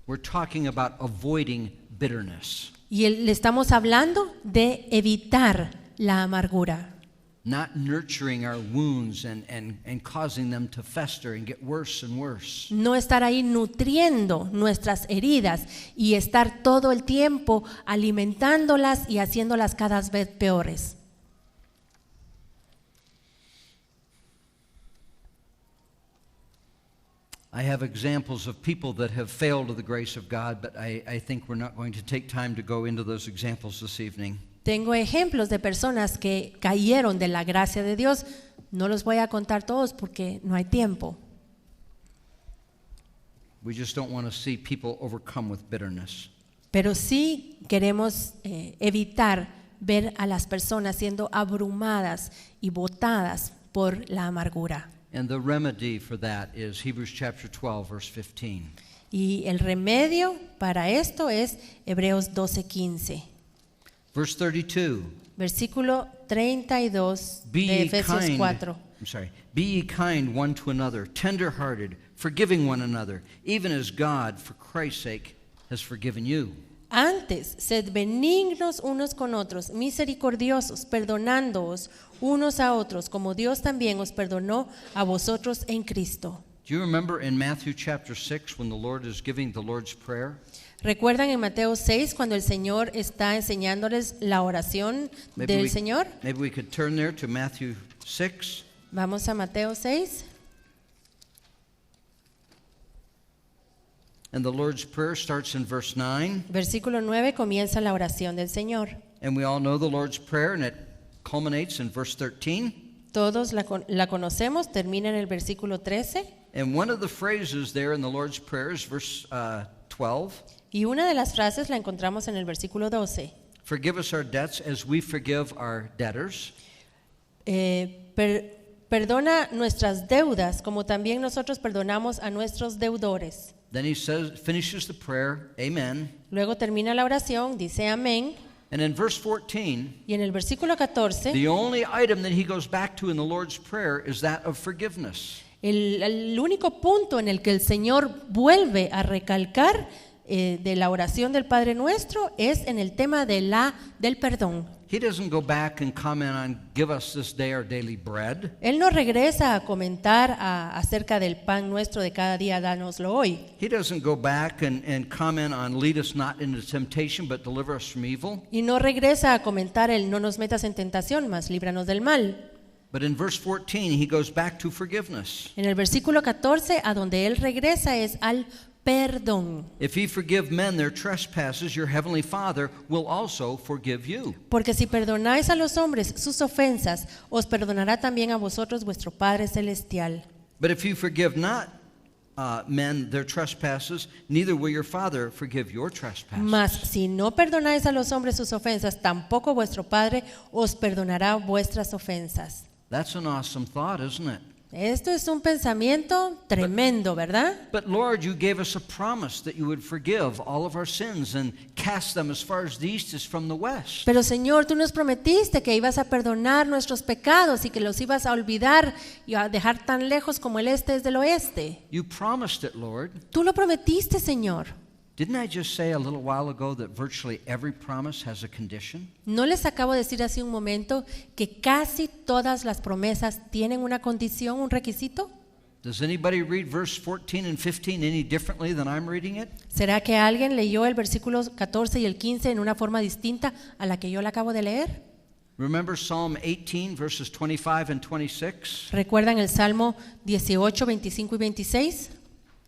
[SPEAKER 2] We're talking about avoiding bitterness,
[SPEAKER 1] Y le estamos hablando de evitar la amargura.
[SPEAKER 2] not nurturing our wounds and causing them to fester and get worse and worse.
[SPEAKER 1] No estar ahí nutriendo nuestras heridas y estar todo el tiempo alimentándolas y haciéndolas cada vez peores.
[SPEAKER 2] I have examples of people that have failed of the grace of God, but I think we're not going to take time to go into those examples this evening.
[SPEAKER 1] Tengo ejemplos de personas que cayeron de la gracia de Dios. No los voy a contar todos porque no hay tiempo.
[SPEAKER 2] We just don't want to see people overcome with bitterness.
[SPEAKER 1] Pero sí queremos evitar ver a las personas siendo abrumadas y botadas por la amargura.
[SPEAKER 2] And the remedy for that is Hebrews chapter 12, verse 15.
[SPEAKER 1] Y el remedio para esto es Hebreos 12:15.
[SPEAKER 2] Verse 32.
[SPEAKER 1] Versículo 32
[SPEAKER 2] Be
[SPEAKER 1] de
[SPEAKER 2] ye
[SPEAKER 1] Efesios
[SPEAKER 2] kind
[SPEAKER 1] 4.
[SPEAKER 2] Be ye kind one to another, tender-hearted, forgiving one another, even as God, for Christ's sake, has forgiven you.
[SPEAKER 1] Antes, sed benignos unos con otros, misericordiosos, perdonándoos unos a otros, como Dios también os perdonó a vosotros en Cristo.
[SPEAKER 2] Do you remember in Matthew chapter 6 when the Lord is giving the Lord's Prayer?
[SPEAKER 1] ¿Recuerdan en Mateo 6 cuando el Señor está enseñándoles la oración del Señor?
[SPEAKER 2] Maybe we could turn there to Matthew 6.
[SPEAKER 1] Vamos a Mateo 6.
[SPEAKER 2] And the Lord's Prayer starts in verse 9.
[SPEAKER 1] Versículo 9 comienza la oración del Señor.
[SPEAKER 2] And we all know the Lord's Prayer, and it culminates in verse 13.
[SPEAKER 1] Todos la conocemos, termina en el versículo 13.
[SPEAKER 2] And one of the phrases there in the Lord's Prayer is verse 12.
[SPEAKER 1] Y una de las frases la encontramos en el versículo 12.
[SPEAKER 2] Forgive us our debts as we forgive our debtors.
[SPEAKER 1] Perdona nuestras deudas como también nosotros perdonamos a nuestros deudores.
[SPEAKER 2] Then he finishes the prayer, Amen.
[SPEAKER 1] Luego termina la oración, dice amén.
[SPEAKER 2] And in verse 14,
[SPEAKER 1] y en el versículo 14,
[SPEAKER 2] the only item that he goes back to in the Lord's Prayer is that of forgiveness.
[SPEAKER 1] El único punto en el que el Señor vuelve a recalcar de la oración del Padre Nuestro es en el tema del perdón.
[SPEAKER 2] He doesn't go back and comment on, give us this day our daily bread.
[SPEAKER 1] Él no regresa a comentar acerca del pan nuestro de cada día, dánoslo hoy.
[SPEAKER 2] He doesn't go back and comment on, lead us not into temptation, but deliver us from evil.
[SPEAKER 1] Y no regresa a comentar el no nos metas en tentación, mas líbranos del mal.
[SPEAKER 2] But in verse 14, he goes back to forgiveness.
[SPEAKER 1] En el versículo 14, a donde él regresa es al perdón.
[SPEAKER 2] If ye forgive men their trespasses, your heavenly Father will also forgive you.
[SPEAKER 1] Porque si perdonáis a los hombres sus ofensas, os perdonará también a vosotros vuestro Padre celestial.
[SPEAKER 2] But if you forgive not men their trespasses, neither will your Father forgive your trespasses.
[SPEAKER 1] Mas si no perdonáis a los hombres sus ofensas, tampoco vuestro Padre os perdonará vuestras ofensas.
[SPEAKER 2] That's an awesome thought, isn't it?
[SPEAKER 1] Esto es un pensamiento tremendo, ¿verdad?
[SPEAKER 2] But Lord, you gave us a promise that you would forgive all of our sins and cast them as far as the east is from the west.
[SPEAKER 1] Pero Señor, tú nos prometiste que ibas a perdonar nuestros pecados y que los ibas a olvidar y a dejar tan lejos como el este es del oeste.
[SPEAKER 2] You promised it, Lord.
[SPEAKER 1] Tú lo prometiste, Señor.
[SPEAKER 2] Didn't I just say a little while ago that virtually every promise has a condition?
[SPEAKER 1] ¿No les acabo de decir hace un momento que casi todas las promesas tienen una condición, un requisito?
[SPEAKER 2] Does anybody read verse 14 and 15 any differently than I'm reading it?
[SPEAKER 1] ¿Será que alguien leyó el versículo 14 y el 15 en una forma distinta a la que yo la acabo de leer?
[SPEAKER 2] Remember Psalm 18 verses 25 and 26?
[SPEAKER 1] ¿Recuerdan el Salmo 18, 25 y 26?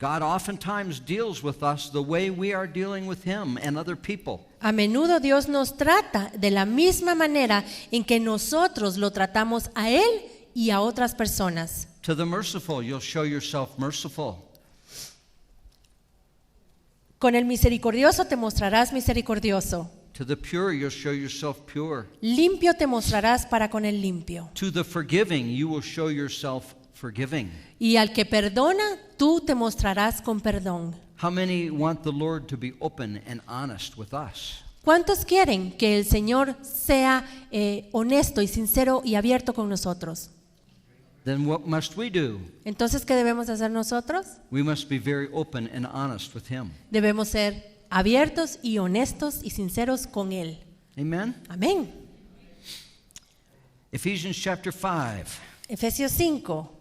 [SPEAKER 2] God oftentimes deals with us the way we are dealing with him and other people.
[SPEAKER 1] A menudo Dios nos trata de la misma manera en que nosotros lo tratamos a Él y a otras personas.
[SPEAKER 2] To the merciful, you'll show yourself merciful.
[SPEAKER 1] Con el misericordioso te mostrarás misericordioso.
[SPEAKER 2] To the pure, you'll show yourself pure.
[SPEAKER 1] Limpio te mostrarás para con el limpio.
[SPEAKER 2] To the forgiving, you will show yourself forgiving.
[SPEAKER 1] Y al que perdona, tú te mostrarás con perdón.
[SPEAKER 2] How many want the Lord to be open and honest with us?
[SPEAKER 1] ¿Cuántos quieren que el Señor sea honesto y sincero y abierto con nosotros?
[SPEAKER 2] Then what must we do?
[SPEAKER 1] Entonces, ¿qué debemos hacer nosotros?
[SPEAKER 2] We must be very open and honest with him.
[SPEAKER 1] Debemos ser abiertos y honestos y sinceros con Él.
[SPEAKER 2] Amen?
[SPEAKER 1] Amén.
[SPEAKER 2] Ephesians chapter 5.
[SPEAKER 1] Efesios 5.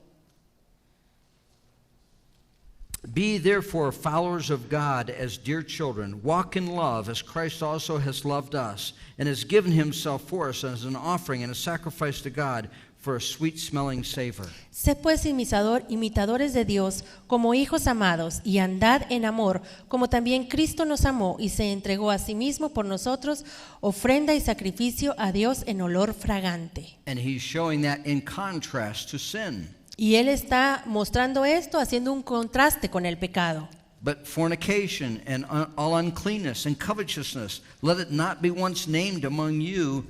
[SPEAKER 2] Be therefore followers of God as dear children. Walk in love as Christ also has loved us and has given himself for us as an offering and a sacrifice to God for a sweet-smelling savor.
[SPEAKER 1] Sé pues imitadores de Dios como hijos amados y andad en amor, como también Cristo nos amó y se entregó a sí mismo por nosotros, ofrenda y sacrificio a Dios en olor fragante.
[SPEAKER 2] And he's showing that in contrast to sin.
[SPEAKER 1] Y él está mostrando esto haciendo un contraste con el pecado.
[SPEAKER 2] But fornication and all uncleanness and covetousness, let it not be once named among you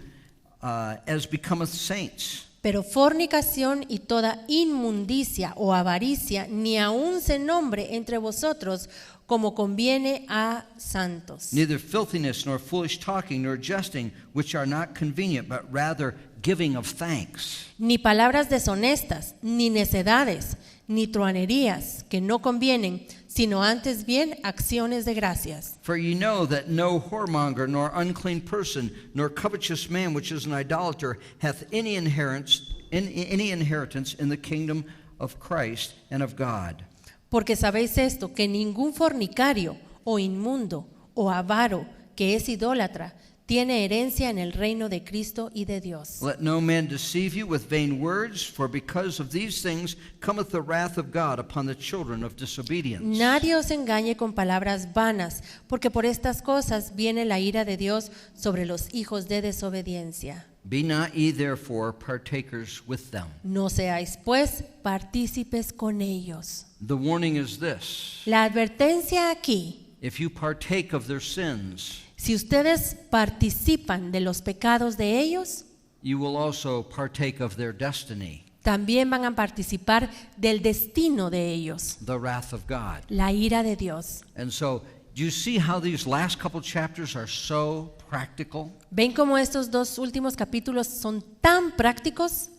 [SPEAKER 2] as becometh saints.
[SPEAKER 1] Pero fornicación y toda inmundicia o avaricia ni aun se nombre entre vosotros como conviene a santos.
[SPEAKER 2] Neither filthiness nor foolish talking nor jesting, which are not convenient, but rather giving of thanks.
[SPEAKER 1] Ni palabras deshonestas, ni necedades, ni truanerías que no convienen, sino antes bien acciones de gracias.
[SPEAKER 2] For ye know that no whoremonger, nor unclean person, nor covetous man which is an idolater, hath any inheritance in the kingdom of Christ and of God.
[SPEAKER 1] Porque sabéis esto, que ningún fornicario, o inmundo, o avaro, que es idólatra, tiene herencia en el reino de Cristo y de Dios.
[SPEAKER 2] Let no man deceive you with vain words, for because of these things cometh the wrath of God upon the children of disobedience.
[SPEAKER 1] Nadie os engañe con palabras vanas, porque por estas cosas viene la ira de Dios sobre los hijos de desobediencia.
[SPEAKER 2] Be not ye therefore partakers with them.
[SPEAKER 1] No seáis pues partícipes con ellos.
[SPEAKER 2] The warning is this:
[SPEAKER 1] La advertencia aquí:
[SPEAKER 2] if you partake of their sins,
[SPEAKER 1] si ustedes participan de los pecados de ellos,
[SPEAKER 2] you will also partake of their destiny,
[SPEAKER 1] también van a participar del destino de ellos,
[SPEAKER 2] the wrath of God.
[SPEAKER 1] la ira de Dios.
[SPEAKER 2] And so, do you see how these last couple chapters are so practical?
[SPEAKER 1] ¿Ven cómo estos dos últimos capítulos son tan prácticos?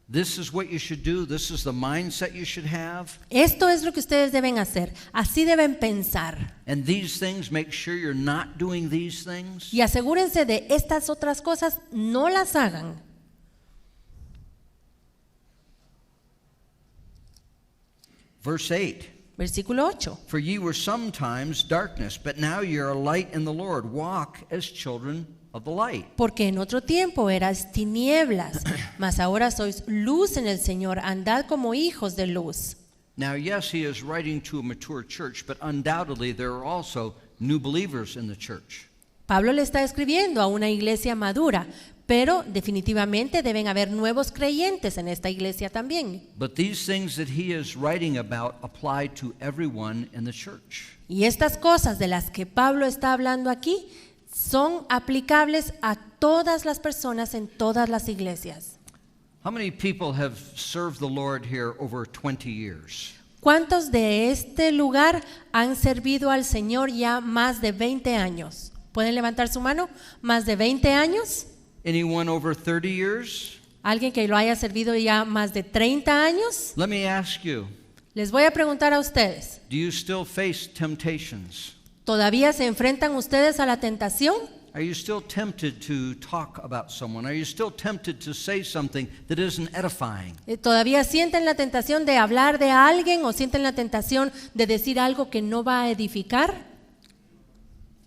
[SPEAKER 2] This is what you should do. This is the mindset you should have.
[SPEAKER 1] Esto es lo que ustedes deben hacer. Así deben pensar.
[SPEAKER 2] And these things, make sure you're not doing these things.
[SPEAKER 1] Y asegúrense de estas otras cosas, no las hagan.
[SPEAKER 2] Verse 8.
[SPEAKER 1] Versículo 8.
[SPEAKER 2] For ye were sometimes darkness, but now ye are a light in the Lord. Walk as children of the light.
[SPEAKER 1] Porque en otro tiempo eras tinieblas, mas ahora sois luz en el Señor. Andad como hijos de luz.
[SPEAKER 2] Now, yes, he is writing to a mature church, but undoubtedly there are also new believers in the church.
[SPEAKER 1] Pablo le está escribiendo a una iglesia madura, pero definitivamente deben haber nuevos creyentes en esta iglesia también.
[SPEAKER 2] But these things that he is writing about apply to everyone in the church.
[SPEAKER 1] Y estas cosas de las que Pablo está hablando aquí son aplicables a todas las personas en todas las iglesias.
[SPEAKER 2] How many people have served the Lord here over 20 years?
[SPEAKER 1] ¿Cuántos de este lugar han servido al Señor ya más de 20 años? ¿Pueden levantar su mano? ¿Más de 20 años?
[SPEAKER 2] Anyone over 30 years?
[SPEAKER 1] ¿Alguien que lo haya servido ya más de 30 años?
[SPEAKER 2] Let me ask you,
[SPEAKER 1] Les voy a preguntar a ustedes,
[SPEAKER 2] do you still face temptations?
[SPEAKER 1] ¿todavía se enfrentan ustedes a la tentación?
[SPEAKER 2] Are you still tempted to talk about someone? Are you still tempted to say something that isn't edifying?
[SPEAKER 1] ¿Todavía sienten la tentación de hablar de alguien o sienten la tentación de decir algo que no va a edificar?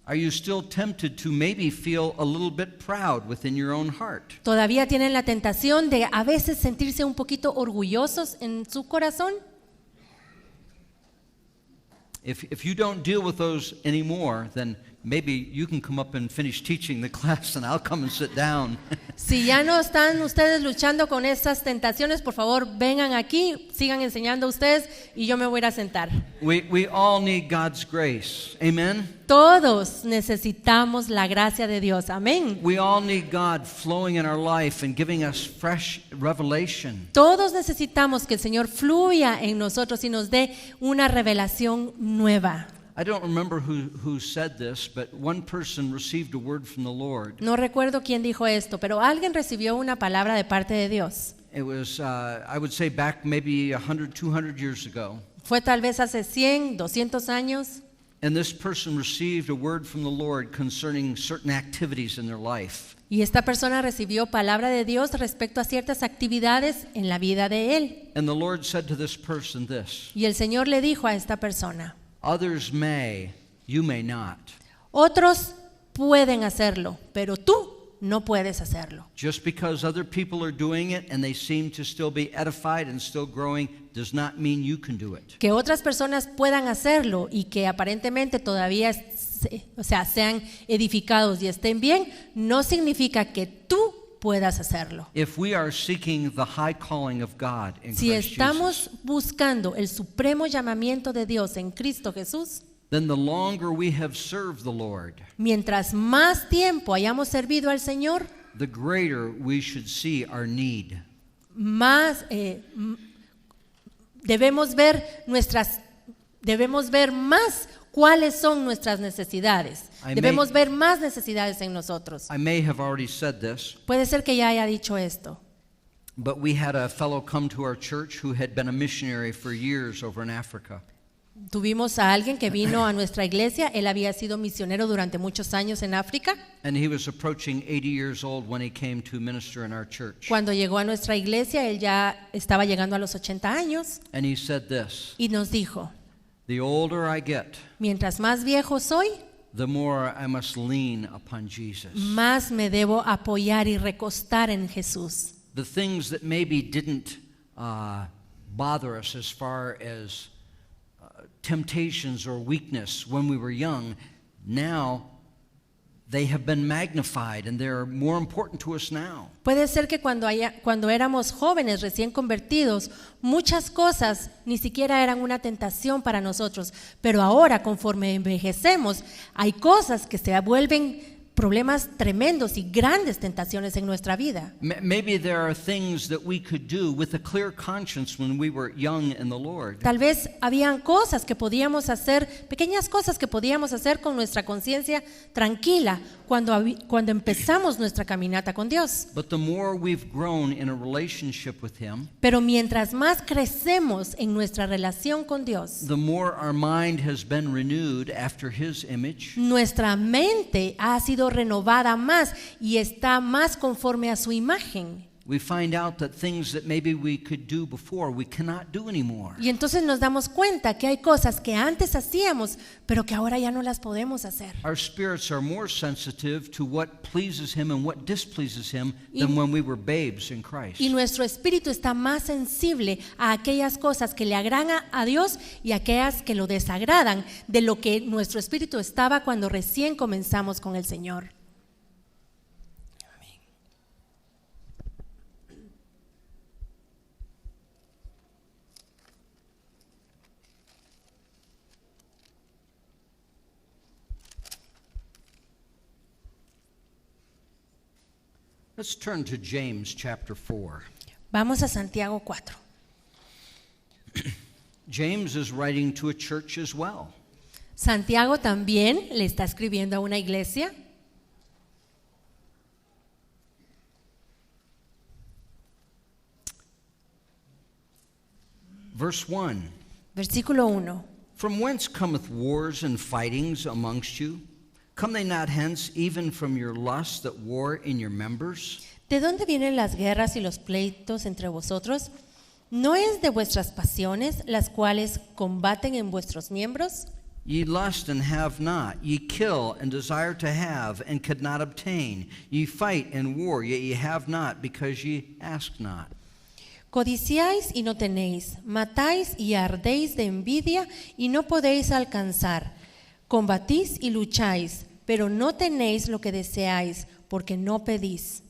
[SPEAKER 2] Are you still tempted to maybe feel a little bit proud within your own heart?
[SPEAKER 1] ¿Todavía tienen la tentación de a veces sentirse un poquito orgullosos en su corazón?
[SPEAKER 2] If you don't deal with those anymore, then maybe you can come up and finish teaching the class and I'll come and sit down.
[SPEAKER 1] Si ya no están ustedes luchando con esas tentaciones, por favor vengan aquí, sigan enseñando ustedes y yo me voy a ir a sentar.
[SPEAKER 2] We all need God's grace. Amen?
[SPEAKER 1] Todos necesitamos la gracia de Dios. Amén.
[SPEAKER 2] We all need God flowing in our life and giving us fresh revelation.
[SPEAKER 1] Todos necesitamos que el Señor fluya en nosotros y nos dé una revelación nueva.
[SPEAKER 2] I don't remember who said this, but one person received a word from the Lord.
[SPEAKER 1] No recuerdo quién dijo esto, pero alguien recibió una palabra de parte de Dios.
[SPEAKER 2] It was, I would say, back maybe 100, 200 years ago.
[SPEAKER 1] Fue tal vez hace 100, 200 años.
[SPEAKER 2] And this person received a word from the Lord concerning certain activities in their life.
[SPEAKER 1] Y esta persona recibió palabra de Dios respecto a ciertas actividades en la vida de él.
[SPEAKER 2] And the Lord said to this person this:
[SPEAKER 1] Y el Señor le dijo a esta persona:
[SPEAKER 2] others may, you may not.
[SPEAKER 1] otros pueden hacerlo, pero tú no puedes hacerlo.
[SPEAKER 2] Just because other people are doing it and they seem to still be edified and still growing does not mean you can do it.
[SPEAKER 1] Que otras personas puedan hacerlo y que aparentemente todavía sean edificados y estén bien, no significa que tú puedas hacerlo.
[SPEAKER 2] If we are seeking the high calling of God in
[SPEAKER 1] Si
[SPEAKER 2] Christ
[SPEAKER 1] estamos
[SPEAKER 2] Jesus,
[SPEAKER 1] buscando el supremo llamamiento de Dios en Cristo Jesús,
[SPEAKER 2] then the longer we have served the Lord,
[SPEAKER 1] mientras más tiempo hayamos servido al Señor,
[SPEAKER 2] the greater we should see our need.
[SPEAKER 1] más debemos ver más cuáles son nuestras necesidades. Debemos ver más necesidades en nosotros.
[SPEAKER 2] I may have already said this,
[SPEAKER 1] Puede ser que ya haya dicho esto,
[SPEAKER 2] but we had a fellow come to our church who had been a missionary for years over in Africa.
[SPEAKER 1] tuvimos a alguien que vino a nuestra iglesia. Él había sido misionero durante muchos años en África.
[SPEAKER 2] And he was approaching 80 years old when he came to minister in our church.
[SPEAKER 1] Cuando llegó a nuestra iglesia, él ya estaba llegando a los 80 años
[SPEAKER 2] And he said this,
[SPEAKER 1] y nos dijo,
[SPEAKER 2] the older I get,
[SPEAKER 1] mientras más viejo soy,
[SPEAKER 2] the more I must lean upon Jesus.
[SPEAKER 1] más me debo apoyar y recostar en Jesús.
[SPEAKER 2] The things that maybe didn't bother us as far as temptations or weakness when we were young, now they have been magnified and they're more important to us now.
[SPEAKER 1] Puede ser que cuando éramos jóvenes recién convertidos, muchas cosas ni siquiera eran una tentación para nosotros, pero ahora conforme envejecemos, hay cosas que se vuelven problemas tremendos y grandes tentaciones en nuestra vida.
[SPEAKER 2] Maybe there are things that we could do with a clear conscience when we were young in the Lord.
[SPEAKER 1] Tal vez habían cosas que podíamos hacer, pequeñas cosas que podíamos hacer con nuestra conciencia tranquila cuando empezamos nuestra caminata con Dios.
[SPEAKER 2] But the more we've grown in a relationship with Him,
[SPEAKER 1] Pero mientras más crecemos en nuestra relación con Dios,
[SPEAKER 2] the more our mind has been renewed after His image,
[SPEAKER 1] nuestra mente ha sido renovada más y está más conforme a su imagen.
[SPEAKER 2] we find out that things that maybe we could do before, we cannot do anymore.
[SPEAKER 1] Y entonces nos damos cuenta que hay cosas que antes hacíamos, pero que ahora ya no las podemos hacer.
[SPEAKER 2] Our spirits are more sensitive to what pleases Him and what displeases Him than when we were babes in Christ.
[SPEAKER 1] Y nuestro espíritu está más sensible a aquellas cosas que le agradan a Dios y a aquellas que lo desagradan de lo que nuestro espíritu estaba cuando recién comenzamos con el Señor.
[SPEAKER 2] Let's turn to James chapter 4.
[SPEAKER 1] Vamos a Santiago 4.
[SPEAKER 2] James is writing to a church as well.
[SPEAKER 1] Santiago también le está escribiendo a una iglesia.
[SPEAKER 2] Verse 1.
[SPEAKER 1] Versículo 1.
[SPEAKER 2] From whence cometh wars and fightings amongst you? Come they not hence even from your lusts that war in your members?
[SPEAKER 1] ¿De dónde vienen las guerras y los pleitos entre vosotros? ¿No es de vuestras pasiones las cuales combaten en vuestros miembros?
[SPEAKER 2] Ye lust and have not, ye kill and desire to have and could not obtain. Ye fight and war, yet ye have not, because ye ask not.
[SPEAKER 1] Codiciáis y no tenéis, matáis y ardéis de envidia y no podéis alcanzar. Combatís y lucháis, pero no tenéis lo que deseáis, porque no pedís.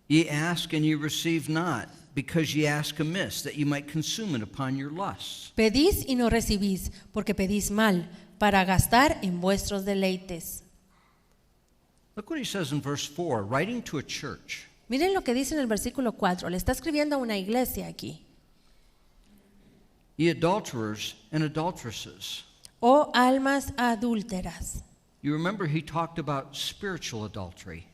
[SPEAKER 2] Ye ask and ye receive not, because ye ask amiss, that ye might consume it upon your lusts.
[SPEAKER 1] Pedís y no recibís, porque pedís mal, para gastar en vuestros deleites.
[SPEAKER 2] Look what he says in verse 4, writing to a church.
[SPEAKER 1] Miren lo que dice en el versículo 4, le está escribiendo a una iglesia aquí.
[SPEAKER 2] Ye adulterers and adulteresses.
[SPEAKER 1] Oh almas adúlteras.
[SPEAKER 2] You remember he talked about spiritual adultery.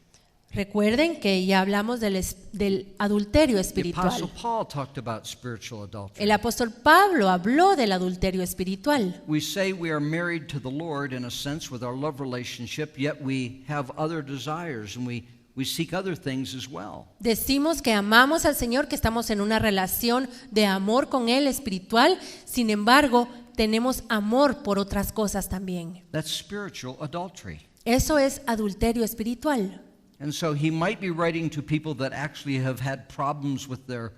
[SPEAKER 1] Recuerden que ya hablamos del adulterio
[SPEAKER 2] The
[SPEAKER 1] espiritual.
[SPEAKER 2] Apostle Paul talked about spiritual adultery.
[SPEAKER 1] El apóstol Pablo habló del adulterio espiritual.
[SPEAKER 2] We say we are married to the Lord in a sense with our love relationship, yet we have other desires and we seek other things as well.
[SPEAKER 1] Decimos que amamos al Señor, que estamos en una relación de amor con Él espiritual, sin embargo, tenemos amor por otras cosas también.
[SPEAKER 2] That's spiritual adultery.
[SPEAKER 1] Eso es adulterio espiritual.
[SPEAKER 2] And so he might be writing to people that actually have had problems with their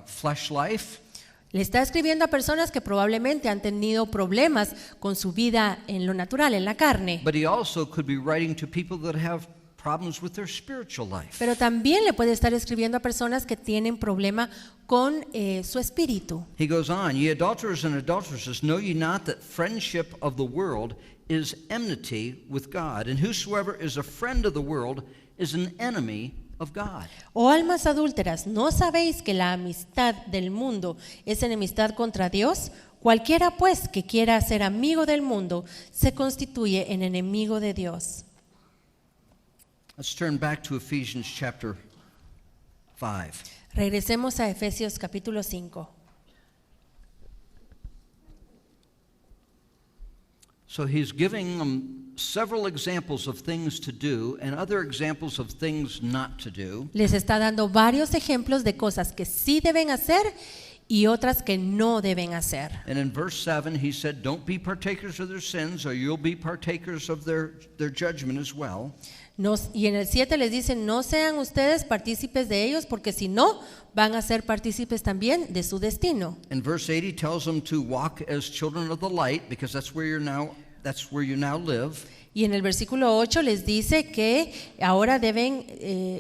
[SPEAKER 2] flesh life.
[SPEAKER 1] Le está escribiendo a personas que probablemente han tenido problemas con su vida en lo natural, en la carne.
[SPEAKER 2] But he also could be writing to people that have problems with their spiritual life.
[SPEAKER 1] Pero también le puede estar escribiendo a personas que tienen problema con su espíritu.
[SPEAKER 2] He goes on, ye adulterers and adulteresses, know ye not that friendship of the world is enmity with God, and whosoever is a friend of the world is an enemy of God.
[SPEAKER 1] Oh almas adúlteras, ¿no sabéis que la amistad del mundo es enemistad contra Dios? Cualquiera pues que quiera ser amigo del mundo se constituye en enemigo de Dios.
[SPEAKER 2] Let's turn back to Ephesians chapter 5.
[SPEAKER 1] Regresemos a Efesios capítulo 5.
[SPEAKER 2] So he's giving them several examples of things to do and other examples of things not to do.
[SPEAKER 1] Les está dando varios ejemplos de cosas que sí deben hacer y otras que no deben hacer.
[SPEAKER 2] And in verse 7 he said, don't be partakers of their sins or you'll be partakers of their judgment as well.
[SPEAKER 1] Y en el 7 les dice, no sean ustedes partícipes de ellos, porque si no, van a ser partícipes también de su destino.
[SPEAKER 2] In verse 8 he tells them to walk as children of the light because that's where you now live.
[SPEAKER 1] Y en el versículo 8 les dice que ahora deben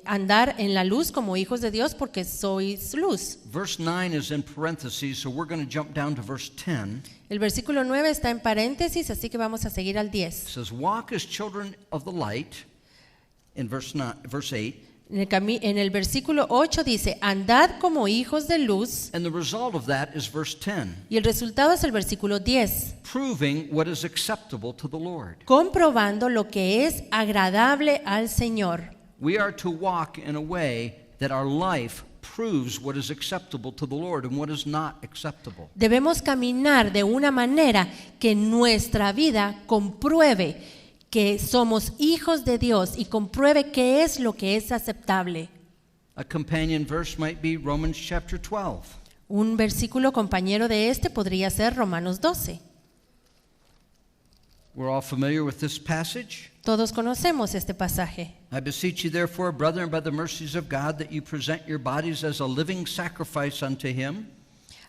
[SPEAKER 1] andar en la luz como hijos de Dios porque sois luz.
[SPEAKER 2] Verse 9 is in parentheses, so we're going to jump down to verse 10.
[SPEAKER 1] El versículo 9 está en paréntesis, así que vamos a seguir al 10.
[SPEAKER 2] It says, walk as children of the light. In verse 8.
[SPEAKER 1] En el versículo 8 dice, andad como hijos de luz.
[SPEAKER 2] And the result of that is verse 10.
[SPEAKER 1] Y el resultado es el versículo 10.
[SPEAKER 2] Proving what is acceptable to the Lord.
[SPEAKER 1] Comprobando lo que es agradable al Señor.
[SPEAKER 2] We are to walk in a way that our life proves what is acceptable to the Lord and what is not acceptable.
[SPEAKER 1] Debemos caminar de una manera que nuestra vida compruebe que somos hijos de Dios y compruebe qué es lo que es aceptable.
[SPEAKER 2] A companion verse might be Romans chapter 12.
[SPEAKER 1] Un versículo compañero de este podría ser Romanos 12.
[SPEAKER 2] We're all familiar with this passage.
[SPEAKER 1] Todos conocemos este pasaje.
[SPEAKER 2] I beseech you therefore, brethren, by the mercies of God, that you present your bodies as a living sacrifice unto him.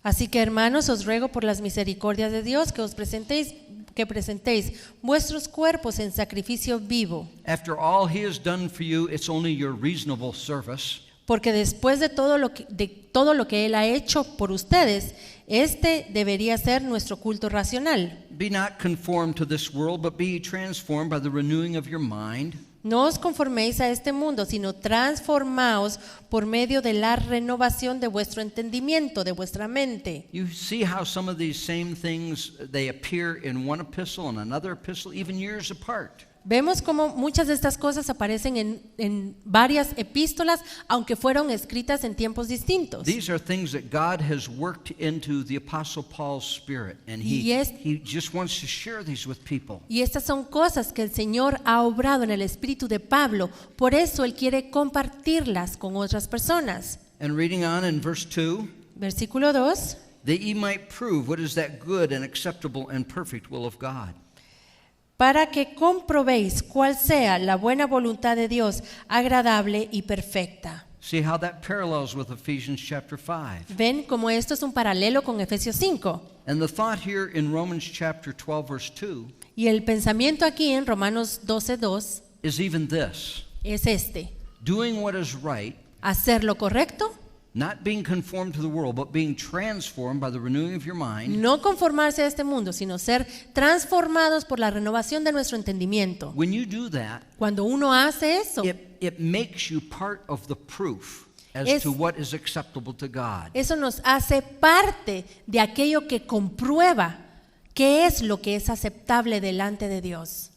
[SPEAKER 1] Así que, hermanos, os ruego por las misericordias de Dios que presentéis vuestros cuerpos en sacrificio vivo.
[SPEAKER 2] After all he has done for you, it's only your reasonable service.
[SPEAKER 1] Porque después de todo lo que él ha hecho por ustedes, este debería ser nuestro culto racional.
[SPEAKER 2] Be not conformed to this world, but be transformed by the renewing of your mind.
[SPEAKER 1] No os conforméis a este mundo, sino transformaos por medio de la renovación de vuestro entendimiento, de vuestra mente.
[SPEAKER 2] You see how some of these same things, they appear in one epistle and another epistle, even years apart.
[SPEAKER 1] Vemos cómo muchas de estas cosas aparecen en varias epístolas, aunque fueron escritas en tiempos distintos.
[SPEAKER 2] These are things that God has worked into the Apostle Paul's spirit, and he just wants to share these with people.
[SPEAKER 1] Y estas son cosas que el Señor ha obrado en el espíritu de Pablo, por eso él quiere compartirlas con otras personas.
[SPEAKER 2] And reading on in verse 2,
[SPEAKER 1] versículo 2,
[SPEAKER 2] that ye might prove what is that good and acceptable and perfect will of God.
[SPEAKER 1] Para que comprobéis cuál sea la buena voluntad de Dios, agradable y perfecta.
[SPEAKER 2] See how that parallels with Ephesians chapter 5.
[SPEAKER 1] Ven cómo esto es un paralelo con Efesios 5.
[SPEAKER 2] And the thought here in Romans chapter 12 verse 2
[SPEAKER 1] Y el pensamiento aquí en Romanos 12:2
[SPEAKER 2] is even this.
[SPEAKER 1] es este:
[SPEAKER 2] Doing what is right,
[SPEAKER 1] hacer lo correcto,
[SPEAKER 2] not being conformed to the world, but being transformed by the renewing of your mind.
[SPEAKER 1] no conformarse a este mundo, sino ser transformados por la renovación de nuestro entendimiento.
[SPEAKER 2] When you do that,
[SPEAKER 1] Cuando uno hace eso,
[SPEAKER 2] it makes you part of the proof as to what is acceptable to God.
[SPEAKER 1] Eso nos hace parte de aquello que comprueba qué es lo que es aceptable delante de Dios.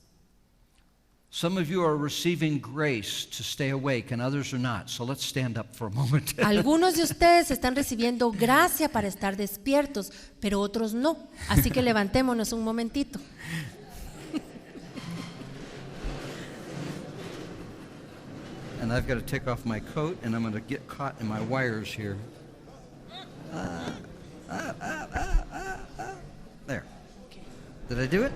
[SPEAKER 2] Some of you are receiving grace to stay awake and others are not. So let's stand up for a moment.
[SPEAKER 1] Algunos de ustedes están recibiendo gracia para estar despiertos, pero otros no. Así que levantémonos un momentito.
[SPEAKER 2] And I've got to take off my coat and I'm going to get caught in my wires here. There. Did I do it?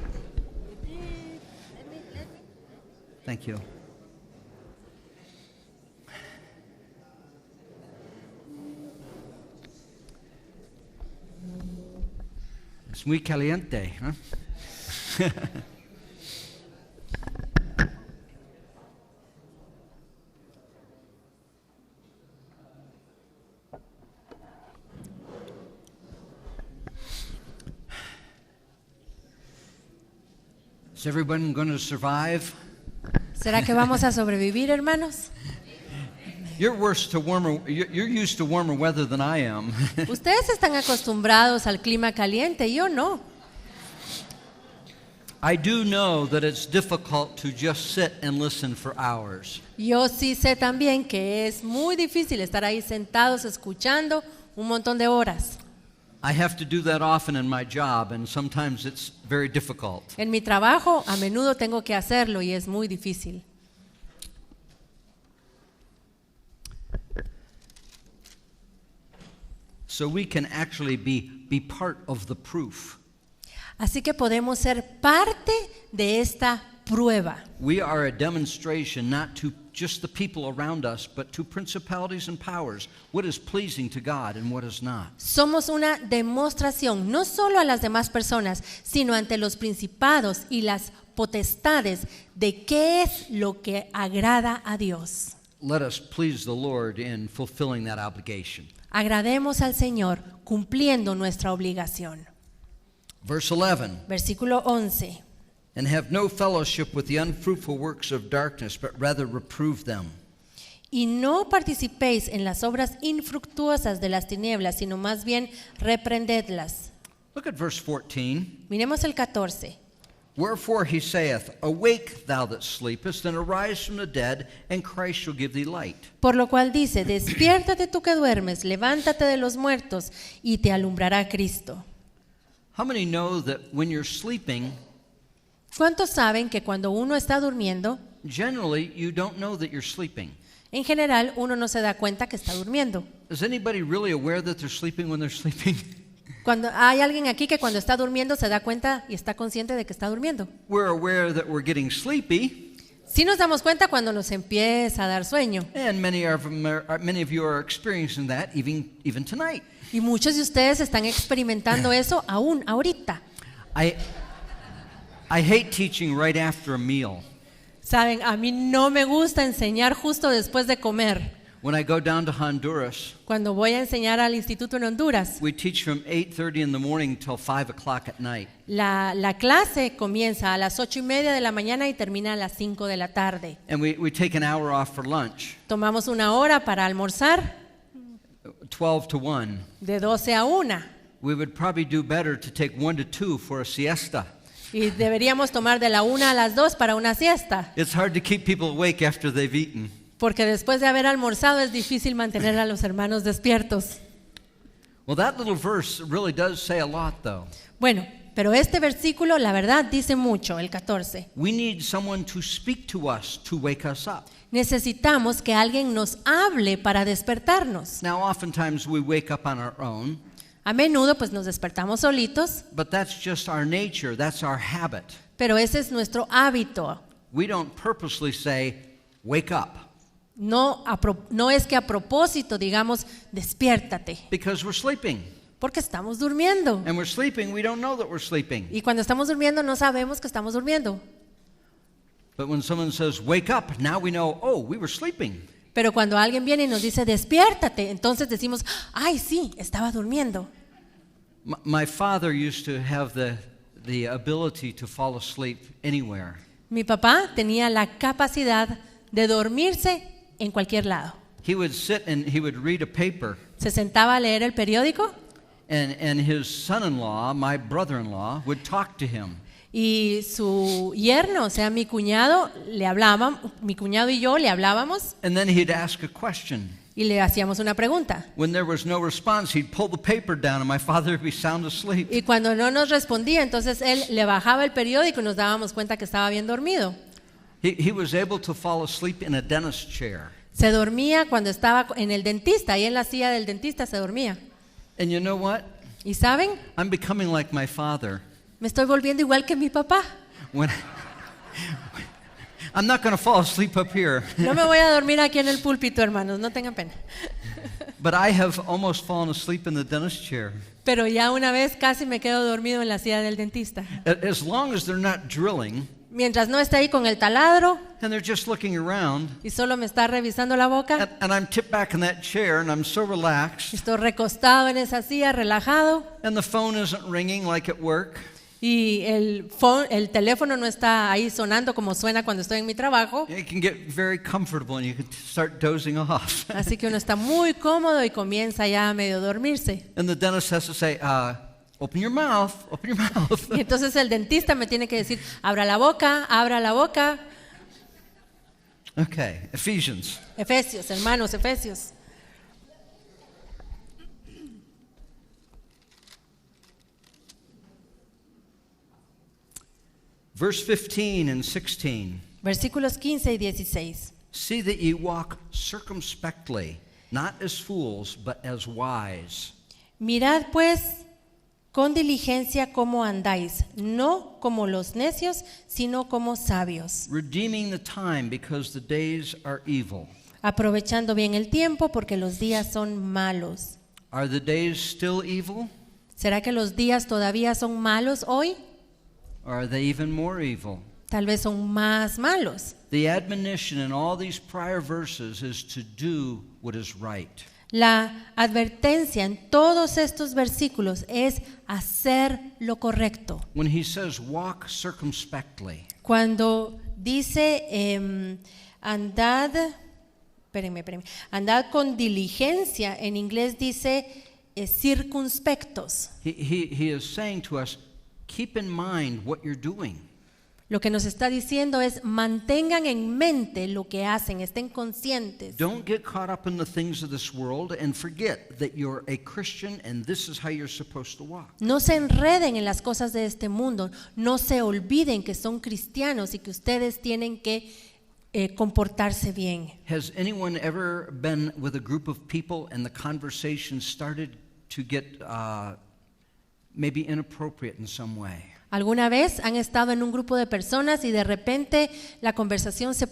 [SPEAKER 2] Thank you. Es muy caliente, huh? Is everyone going to survive?
[SPEAKER 1] ¿Será que vamos a sobrevivir, hermanos?
[SPEAKER 2] You're used to warmer weather than I am.
[SPEAKER 1] Ustedes están acostumbrados al clima caliente, yo no.
[SPEAKER 2] I do know that it's difficult to just sit and listen for hours.
[SPEAKER 1] Yo sí sé también que es muy difícil estar ahí sentados escuchando un montón de horas.
[SPEAKER 2] I have to do that often in my job, and sometimes it's very difficult.
[SPEAKER 1] En mi trabajo a menudo tengo que hacerlo y es muy difícil.
[SPEAKER 2] So we can actually be part of the proof.
[SPEAKER 1] Así que podemos ser parte de esta prueba.
[SPEAKER 2] We are a demonstration not to just the people around us, but to principalities and powers, what is pleasing to God and what is not.
[SPEAKER 1] Somos una demostración no solo a las demás personas, sino ante los principados y las potestades de qué es lo que agrada a Dios.
[SPEAKER 2] Let us please the Lord in fulfilling that obligation.
[SPEAKER 1] Agrademos al Señor cumpliendo nuestra obligación.
[SPEAKER 2] Verse 11.
[SPEAKER 1] Versículo 11.
[SPEAKER 2] And have no fellowship with the unfruitful works of darkness, but rather reprove them.
[SPEAKER 1] Y no participéis en las obras infructuosas de las tinieblas, sino más bien reprendedlas.
[SPEAKER 2] Look at verse 14.
[SPEAKER 1] Miremos el 14.
[SPEAKER 2] Wherefore he saith, Awake, thou that sleepest, and arise from the dead, and Christ shall give thee light.
[SPEAKER 1] Por lo cual dice, despiértate tú que duermes, levántate de los muertos, y te alumbrará Cristo.
[SPEAKER 2] How many know that when you're sleeping,
[SPEAKER 1] ¿Cuántos saben que cuando uno está durmiendo,
[SPEAKER 2] generally you don't know that you're sleeping?
[SPEAKER 1] en general uno no se da cuenta que está durmiendo?
[SPEAKER 2] Is anybody really aware that they're sleeping when they're sleeping?
[SPEAKER 1] Cuando hay alguien aquí que cuando está durmiendo se da cuenta y está consciente de que está durmiendo.
[SPEAKER 2] We're aware that we're getting sleepy,
[SPEAKER 1] Sí nos damos cuenta cuando nos empieza a dar sueño.
[SPEAKER 2] and many of you are experiencing that even tonight.
[SPEAKER 1] Y muchos de ustedes están experimentando eso aún ahorita.
[SPEAKER 2] I hate teaching right after a meal.
[SPEAKER 1] Saben, a mí no me gusta enseñar justo después de comer.
[SPEAKER 2] When I go down to Honduras,
[SPEAKER 1] Cuando voy a enseñar al instituto en Honduras,
[SPEAKER 2] we teach from 8:30 in the morning till 5 o'clock at night.
[SPEAKER 1] la clase comienza a las 8:30 de la mañana y termina a las 5 de la tarde.
[SPEAKER 2] And we take an hour off for lunch,
[SPEAKER 1] Tomamos una hora para almorzar
[SPEAKER 2] 12 to 1.
[SPEAKER 1] de 12 a 1
[SPEAKER 2] We would probably do better to take 1 to 2 for a siesta.
[SPEAKER 1] y deberíamos tomar de la 1 a las 2 para una siesta,
[SPEAKER 2] It's hard to keep people awake after they've eaten.
[SPEAKER 1] porque después de haber almorzado es difícil mantener a los hermanos despiertos.
[SPEAKER 2] Well, that little verse really does say a lot, though.
[SPEAKER 1] Bueno, pero este versículo la verdad dice mucho, el 14.
[SPEAKER 2] We need someone to speak to us to wake us up.
[SPEAKER 1] Necesitamos que alguien nos hable para despertarnos.
[SPEAKER 2] Now, oftentimes we wake up on our own,
[SPEAKER 1] A menudo pues nos despertamos solitos,
[SPEAKER 2] but that's just our nature, that's our habit.
[SPEAKER 1] pero ese es nuestro hábito.
[SPEAKER 2] We don't purposely say, wake up,
[SPEAKER 1] No es que a propósito digamos despiértate,
[SPEAKER 2] because we're sleeping.
[SPEAKER 1] porque estamos durmiendo.
[SPEAKER 2] And we're sleeping, we don't know that we're sleeping.
[SPEAKER 1] Y cuando estamos durmiendo no sabemos que estamos durmiendo.
[SPEAKER 2] But when someone says, wake up, now we know, oh, we were sleeping.
[SPEAKER 1] Pero cuando alguien viene y nos dice despiértate, entonces decimos, ay sí, estaba durmiendo.
[SPEAKER 2] My father used to have the ability to fall asleep anywhere.
[SPEAKER 1] Mi papá tenía la capacidad de dormirse en cualquier lado.
[SPEAKER 2] He would sit and he would read a paper,
[SPEAKER 1] Se sentaba a leer el periódico
[SPEAKER 2] and his son-in-law, my brother-in-law, would talk to him.
[SPEAKER 1] y su yerno, o sea, mi cuñado y yo le hablábamos
[SPEAKER 2] And then he'd ask a question.
[SPEAKER 1] y le hacíamos una pregunta.
[SPEAKER 2] When there was no response, he'd pull the paper down and my father would be sound asleep.
[SPEAKER 1] Y cuando no nos respondía, entonces él le bajaba el periódico y nos dábamos cuenta que estaba bien dormido.
[SPEAKER 2] He was able to fall asleep in a dentist chair.
[SPEAKER 1] Se dormía cuando estaba en el dentista, ahí en la silla del dentista se dormía.
[SPEAKER 2] And you know what?
[SPEAKER 1] ¿Y saben?
[SPEAKER 2] I'm becoming like my father.
[SPEAKER 1] Me estoy volviendo igual que mi papá.
[SPEAKER 2] When I'm not going to fall asleep up here,
[SPEAKER 1] No me voy a dormir aquí en el púlpito, hermanos, no tengan pena.
[SPEAKER 2] but I have almost fallen asleep in the dentist chair.
[SPEAKER 1] Pero ya una vez casi me quedo dormido en la silla del dentista.
[SPEAKER 2] As long as they're not drilling
[SPEAKER 1] Mientras no esté ahí con el taladro
[SPEAKER 2] and they're just looking around,
[SPEAKER 1] y solo me está revisando la boca,
[SPEAKER 2] and I'm tipped back in that chair and I'm so relaxed,
[SPEAKER 1] estoy recostado en esa silla, relajado,
[SPEAKER 2] and the phone isn't ringing like at work,
[SPEAKER 1] y el teléfono no está ahí sonando como suena cuando estoy en mi trabajo.
[SPEAKER 2] It can get very comfortable and you can start dozing off.
[SPEAKER 1] Así que uno está muy cómodo y comienza ya a medio dormirse.
[SPEAKER 2] And the dentist has to say, open your mouth, open your mouth.
[SPEAKER 1] Y entonces el dentista me tiene que decir, abra la boca, abra la boca.
[SPEAKER 2] Okay, Ephesians.
[SPEAKER 1] Efesios, hermanos, Efesios.
[SPEAKER 2] Verse 15 and 16.
[SPEAKER 1] Versículos 15 y 16.
[SPEAKER 2] See that ye walk circumspectly, not as fools, but as wise.
[SPEAKER 1] Mirad pues con diligencia cómo andáis, no como los necios, sino como sabios,
[SPEAKER 2] Redeeming the time because the days are evil.
[SPEAKER 1] aprovechando bien el tiempo porque los días son malos.
[SPEAKER 2] Are the days still evil?
[SPEAKER 1] ¿Será que los días todavía son malos hoy?
[SPEAKER 2] Or are they even more evil?
[SPEAKER 1] Tal vez son más malos.
[SPEAKER 2] The admonition in all these prior verses is to do what is right.
[SPEAKER 1] La advertencia en todos estos versículos es hacer lo correcto.
[SPEAKER 2] When he says walk circumspectly,
[SPEAKER 1] Cuando dice andad con diligencia, en inglés dice circunspectos.
[SPEAKER 2] he is saying to us, keep in mind what you're doing.
[SPEAKER 1] Lo que nos está diciendo es mantengan en mente lo que hacen, estén conscientes.
[SPEAKER 2] Don't get caught up in the things of this world and forget that you're a Christian and this is how you're supposed to walk.
[SPEAKER 1] No se enreden en las cosas de este mundo, no se olviden que son cristianos y que ustedes tienen que comportarse bien.
[SPEAKER 2] Has anyone ever been with a group of people and the conversation started to get maybe inappropriate in some way?
[SPEAKER 1] ¿Alguna vez han estado en un grupo de personas y de repente la conversación se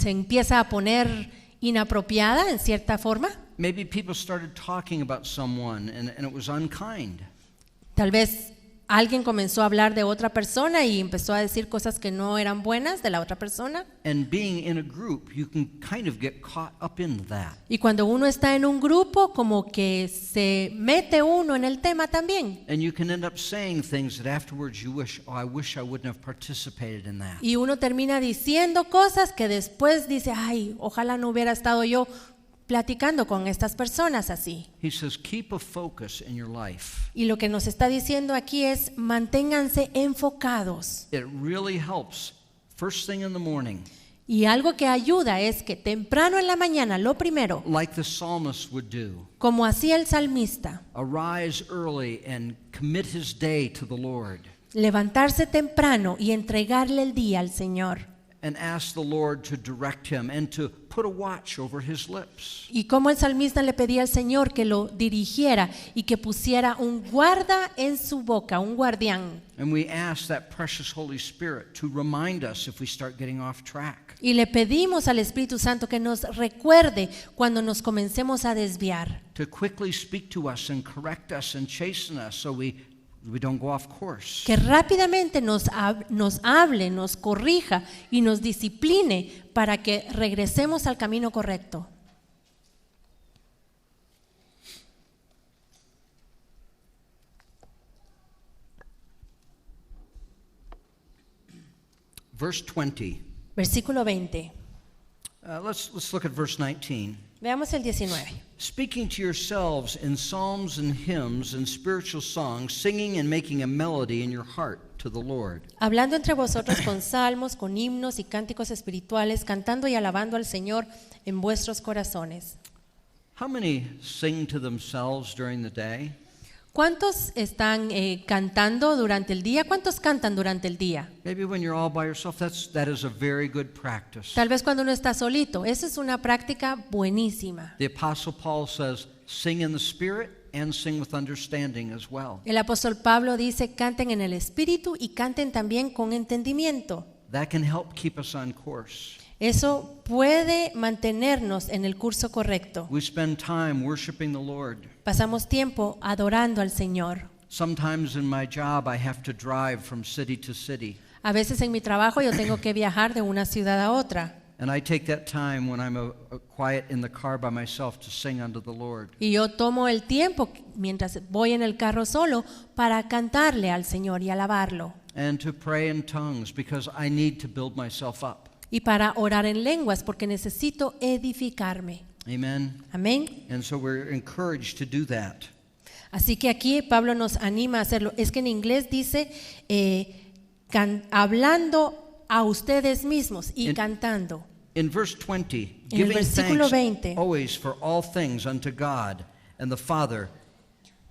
[SPEAKER 1] empieza a poner inapropiada en cierta forma?
[SPEAKER 2] Maybe people started talking about someone and it was unkind.
[SPEAKER 1] Tal vez alguien comenzó a hablar de otra persona y empezó a decir cosas que no eran buenas de la otra persona.
[SPEAKER 2] And being in a group, you can kind of get caught up in that.
[SPEAKER 1] Y cuando uno está en un grupo, como que se mete uno en el tema también.
[SPEAKER 2] And you can end up saying things that afterwards you wish, oh, I wish I wouldn't have participated in that.
[SPEAKER 1] Y uno termina diciendo cosas que después dice, ay, ojalá no hubiera estado yo platicando con estas personas así.
[SPEAKER 2] He says, keep a focus in your life.
[SPEAKER 1] Y lo que nos está diciendo aquí es, manténganse enfocados.
[SPEAKER 2] It really helps first thing in the morning,
[SPEAKER 1] Y algo que ayuda es que temprano en la mañana, lo primero,
[SPEAKER 2] like the psalmist would do,
[SPEAKER 1] como hacía el salmista,
[SPEAKER 2] arise early and commit his day to the Lord
[SPEAKER 1] levantarse temprano y entregarle el día al Señor.
[SPEAKER 2] and ask the Lord to direct him and to put a watch over his lips.
[SPEAKER 1] Y como el salmista le pedía al Señor que lo dirigiera y que pusiera un guarda en su boca, un guardián.
[SPEAKER 2] And we ask that precious Holy Spirit to remind us if we start getting off track.
[SPEAKER 1] Y le pedimos al Espíritu Santo que nos recuerde cuando nos comencemos a desviar.
[SPEAKER 2] To quickly speak to us and correct us and chasten us so we don't go off course.
[SPEAKER 1] Que rápidamente nos hable, nos corrija y nos discipline para que regresemos al camino correcto.
[SPEAKER 2] Verse 20.
[SPEAKER 1] Versículo 20.
[SPEAKER 2] Let's look at verse 19.
[SPEAKER 1] Veamos el 19.
[SPEAKER 2] Speaking to yourselves in psalms and hymns and spiritual songs, singing and making a melody in your heart to the Lord.
[SPEAKER 1] Hablando entre vosotros con salmos, con himnos y cánticos espirituales, cantando y alabando al Señor en vuestros corazones.
[SPEAKER 2] How many sing to themselves during the day?
[SPEAKER 1] ¿Cuántos están cantando durante el día? ¿Cuántos cantan durante el día?
[SPEAKER 2] Maybe when you're all by yourself, that is a very good practice.
[SPEAKER 1] Tal vez cuando uno está solito. Esa es una práctica buenísima.
[SPEAKER 2] The Apostle Paul says, sing in the Spirit and sing with understanding as well.
[SPEAKER 1] El apóstol Pablo dice, canten en el Espíritu y canten también con entendimiento.
[SPEAKER 2] That can help keep us on course.
[SPEAKER 1] Eso puede mantenernos en el curso correcto.
[SPEAKER 2] We spend time worshiping the Lord.
[SPEAKER 1] Pasamos tiempo adorando al Señor.
[SPEAKER 2] Sometimes in my job I have to drive from city to city.
[SPEAKER 1] A veces en mi trabajo yo tengo que viajar de una ciudad a otra.
[SPEAKER 2] And I take that time when I'm quiet in the car by myself to sing unto the Lord.
[SPEAKER 1] Y yo tomo el tiempo mientras voy en el carro solo para cantarle al Señor y alabarlo.
[SPEAKER 2] And to pray in tongues because I need to build myself up.
[SPEAKER 1] Y para orar en lenguas porque necesito edificarme.
[SPEAKER 2] Amen.
[SPEAKER 1] Amén.
[SPEAKER 2] And so we're encouraged to do that.
[SPEAKER 1] Así que aquí Pablo nos anima a hacerlo. Es que en inglés dice hablando a ustedes mismos y cantando.
[SPEAKER 2] In verse 20,
[SPEAKER 1] En el
[SPEAKER 2] giving
[SPEAKER 1] versículo
[SPEAKER 2] thanks
[SPEAKER 1] 20.
[SPEAKER 2] always for all things unto God and the Father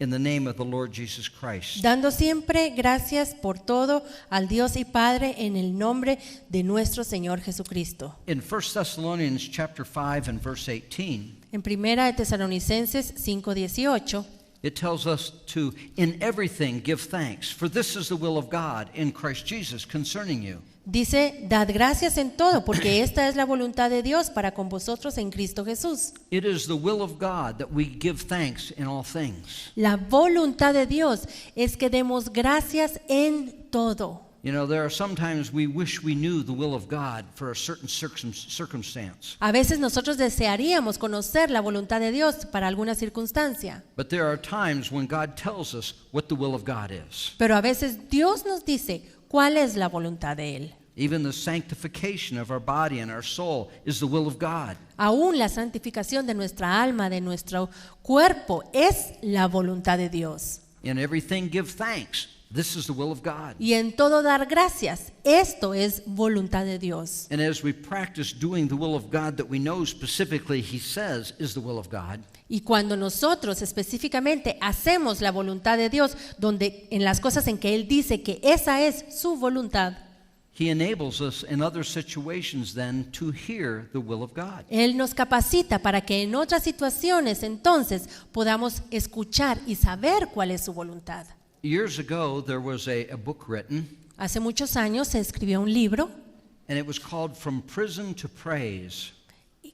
[SPEAKER 2] in the name of the Lord Jesus Christ.
[SPEAKER 1] Dando siempre gracias por todo al Dios y Padre en el nombre de nuestro Señor Jesucristo.
[SPEAKER 2] In 1 Thessalonians chapter 5 and verse 18,
[SPEAKER 1] En primera de Tesalonicenses 5:18
[SPEAKER 2] it tells us to in everything give thanks, for this is the will of God in Christ Jesus concerning you.
[SPEAKER 1] dice, dad gracias en todo, porque esta es la voluntad de Dios para con vosotros en Cristo Jesús.
[SPEAKER 2] It is the will of God that we give thanks in all things.
[SPEAKER 1] La voluntad de Dios es que demos gracias en todo.
[SPEAKER 2] You know, there are sometimes we wish we knew the will of God for a certain circumstance.
[SPEAKER 1] A veces nosotros desearíamos conocer la voluntad de Dios para alguna circunstancia,
[SPEAKER 2] But there are times when God tells us what the will of God is.
[SPEAKER 1] pero a veces Dios nos dice cuál es la voluntad de Él.
[SPEAKER 2] Even the sanctification of our body and our soul is the will of God.
[SPEAKER 1] Aún la santificación de nuestra alma, de nuestro cuerpo, es la voluntad de Dios.
[SPEAKER 2] In everything give thanks. This is the will of God.
[SPEAKER 1] Y en todo dar gracias, esto es voluntad de Dios.
[SPEAKER 2] And as we practice doing the will of God that we know specifically He says is the will of God,
[SPEAKER 1] Y cuando nosotros específicamente hacemos la voluntad de Dios, donde en las cosas en que Él dice que esa es su voluntad,
[SPEAKER 2] He enables us in other situations then to hear the will of God.
[SPEAKER 1] Él nos capacita para que en otras situaciones entonces podamos escuchar y saber cuál es su voluntad.
[SPEAKER 2] Years ago, there was a book written,
[SPEAKER 1] Hace muchos años se escribió un libro
[SPEAKER 2] and it was called From Prison to Praise.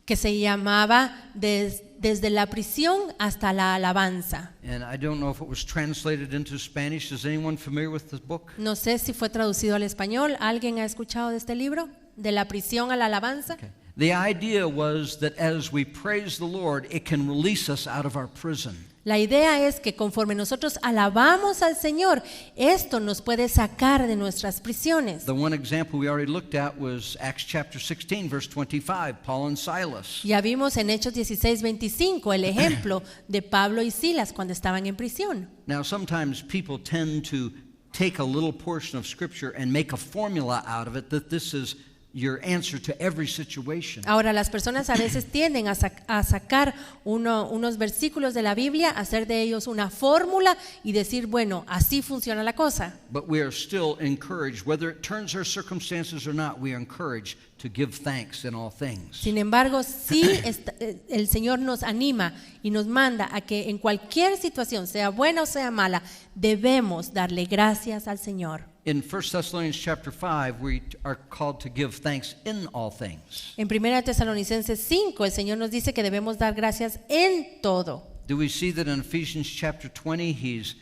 [SPEAKER 1] que se llamaba Desde la prisión hasta la alabanza.
[SPEAKER 2] And I don't know if it was translated into Spanish. Is anyone familiar with this book?
[SPEAKER 1] No sé si fue traducido al español. ¿Alguien ha escuchado de este libro? De la prisión a la alabanza.
[SPEAKER 2] Okay. The idea was that as we praise the Lord, it can release us out of our prison.
[SPEAKER 1] La idea es que conforme nosotros alabamos al Señor, esto nos puede sacar de nuestras prisiones.
[SPEAKER 2] The one example we already looked at was Acts chapter 16, verse 25, Paul and Silas.
[SPEAKER 1] Ya vimos en Hechos 16:25 el ejemplo de Pablo y Silas cuando estaban en prisión.
[SPEAKER 2] Now, sometimes people tend to take a little portion of Scripture and make a formula out of it that this is your answer to every situation.
[SPEAKER 1] Ahora, las personas a veces tienden a sacar unos versículos de la Biblia, hacer de ellos una fórmula y decir, bueno, así funciona la cosa.
[SPEAKER 2] But we are still encouraged, whether it turns our circumstances or not, we are encouraged to give thanks in all things.
[SPEAKER 1] Sin embargo, sí el Señor nos anima y nos manda a que en cualquier situación, sea buena o sea mala, debemos darle gracias al Señor.
[SPEAKER 2] In 1 Thessalonians chapter 5, we are called to give thanks in all things.
[SPEAKER 1] En 1 Tesalonicenses 5, el Señor nos dice que debemos dar gracias en todo.
[SPEAKER 2] Do we see that in Ephesians chapter 20, he's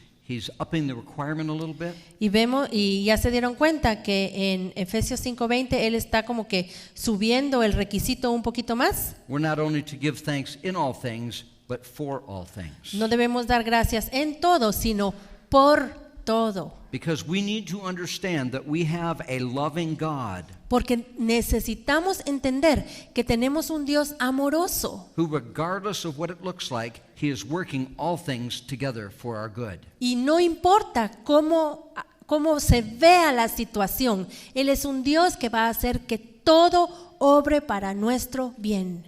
[SPEAKER 2] upping the requirement a little bit?
[SPEAKER 1] Y vemos, y ya se dieron cuenta que en Efesios 5:20 Él está como que subiendo el requisito un poquito más.
[SPEAKER 2] We're not only to give thanks in all things, but for all things.
[SPEAKER 1] No debemos dar gracias en todo, sino por todo.
[SPEAKER 2] Because we need to understand that we have a loving God
[SPEAKER 1] Porque necesitamos entender que tenemos un Dios amoroso
[SPEAKER 2] who, regardless of what it looks like, He is working all things together for our good.
[SPEAKER 1] y no importa cómo se vea la situación, Él es un Dios que va a hacer que todo obre para nuestro bien.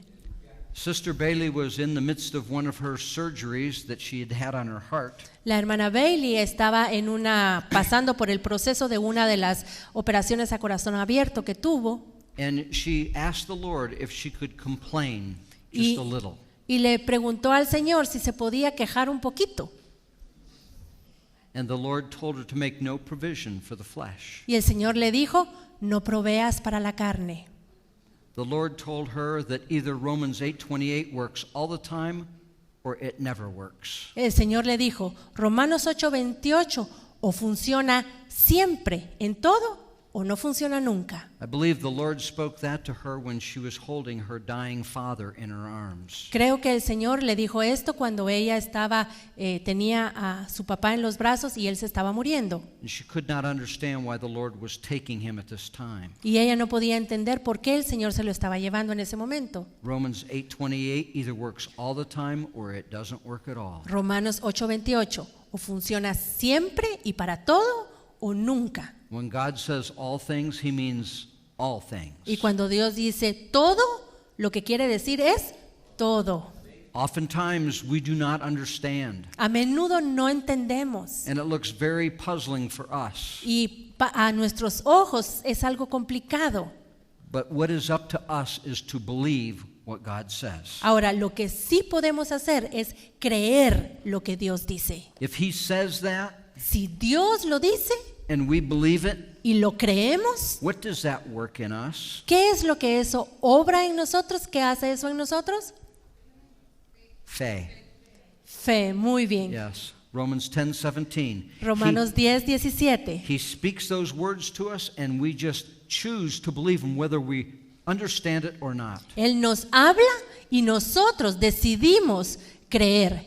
[SPEAKER 2] Sister Bailey was in the midst of one of her surgeries that she had on her heart.
[SPEAKER 1] La hermana Bailey estaba pasando por el proceso de una de las operaciones a corazón abierto que tuvo
[SPEAKER 2] And she asked the Lord if she could complain just a little.
[SPEAKER 1] y le preguntó al Señor si se podía quejar un poquito.
[SPEAKER 2] And the Lord told her to make no provision for the flesh.
[SPEAKER 1] Y el Señor le dijo, no proveas para la carne.
[SPEAKER 2] The Lord told her that either Romans 8:28 works all the time or it never works.
[SPEAKER 1] El Señor le dijo, Romanos 8:28, o funciona siempre, en todo, o no funciona nunca.
[SPEAKER 2] I believe the Lord spoke that to her when she was holding her dying father in her arms.
[SPEAKER 1] Creo que el Señor le dijo esto cuando ella tenía a su papá en los brazos y él se estaba muriendo.
[SPEAKER 2] And she could not understand why the Lord was taking him at this time.
[SPEAKER 1] Y ella no podía entender por qué el Señor se lo estaba llevando en ese momento.
[SPEAKER 2] Romans 8:28 either works all the time or it doesn't work at all.
[SPEAKER 1] Romanos 8:28, o funciona siempre y para todo o nunca.
[SPEAKER 2] When God says all things, he means all things.
[SPEAKER 1] Y cuando Dios dice todo, lo que quiere decir es todo.
[SPEAKER 2] Oftentimes we do not understand,
[SPEAKER 1] A menudo no entendemos
[SPEAKER 2] and it looks very puzzling for us.
[SPEAKER 1] y a nuestros ojos es algo complicado.
[SPEAKER 2] But what is up to us is to believe what God says.
[SPEAKER 1] Ahora, lo que sí podemos hacer es creer lo que Dios dice.
[SPEAKER 2] If he says that
[SPEAKER 1] Si Dios lo dice
[SPEAKER 2] and we believe it,
[SPEAKER 1] y lo creemos,
[SPEAKER 2] what does that work in us?
[SPEAKER 1] ¿qué es lo que eso obra en nosotros? ¿Qué hace eso en nosotros?
[SPEAKER 2] Faith.
[SPEAKER 1] Fe, muy bien.
[SPEAKER 2] Yes. Romans 10:17.
[SPEAKER 1] Romanos 10:17.
[SPEAKER 2] He speaks those words to us and we just choose to believe them whether we understand it or not.
[SPEAKER 1] Él nos habla y nosotros decidimos creer,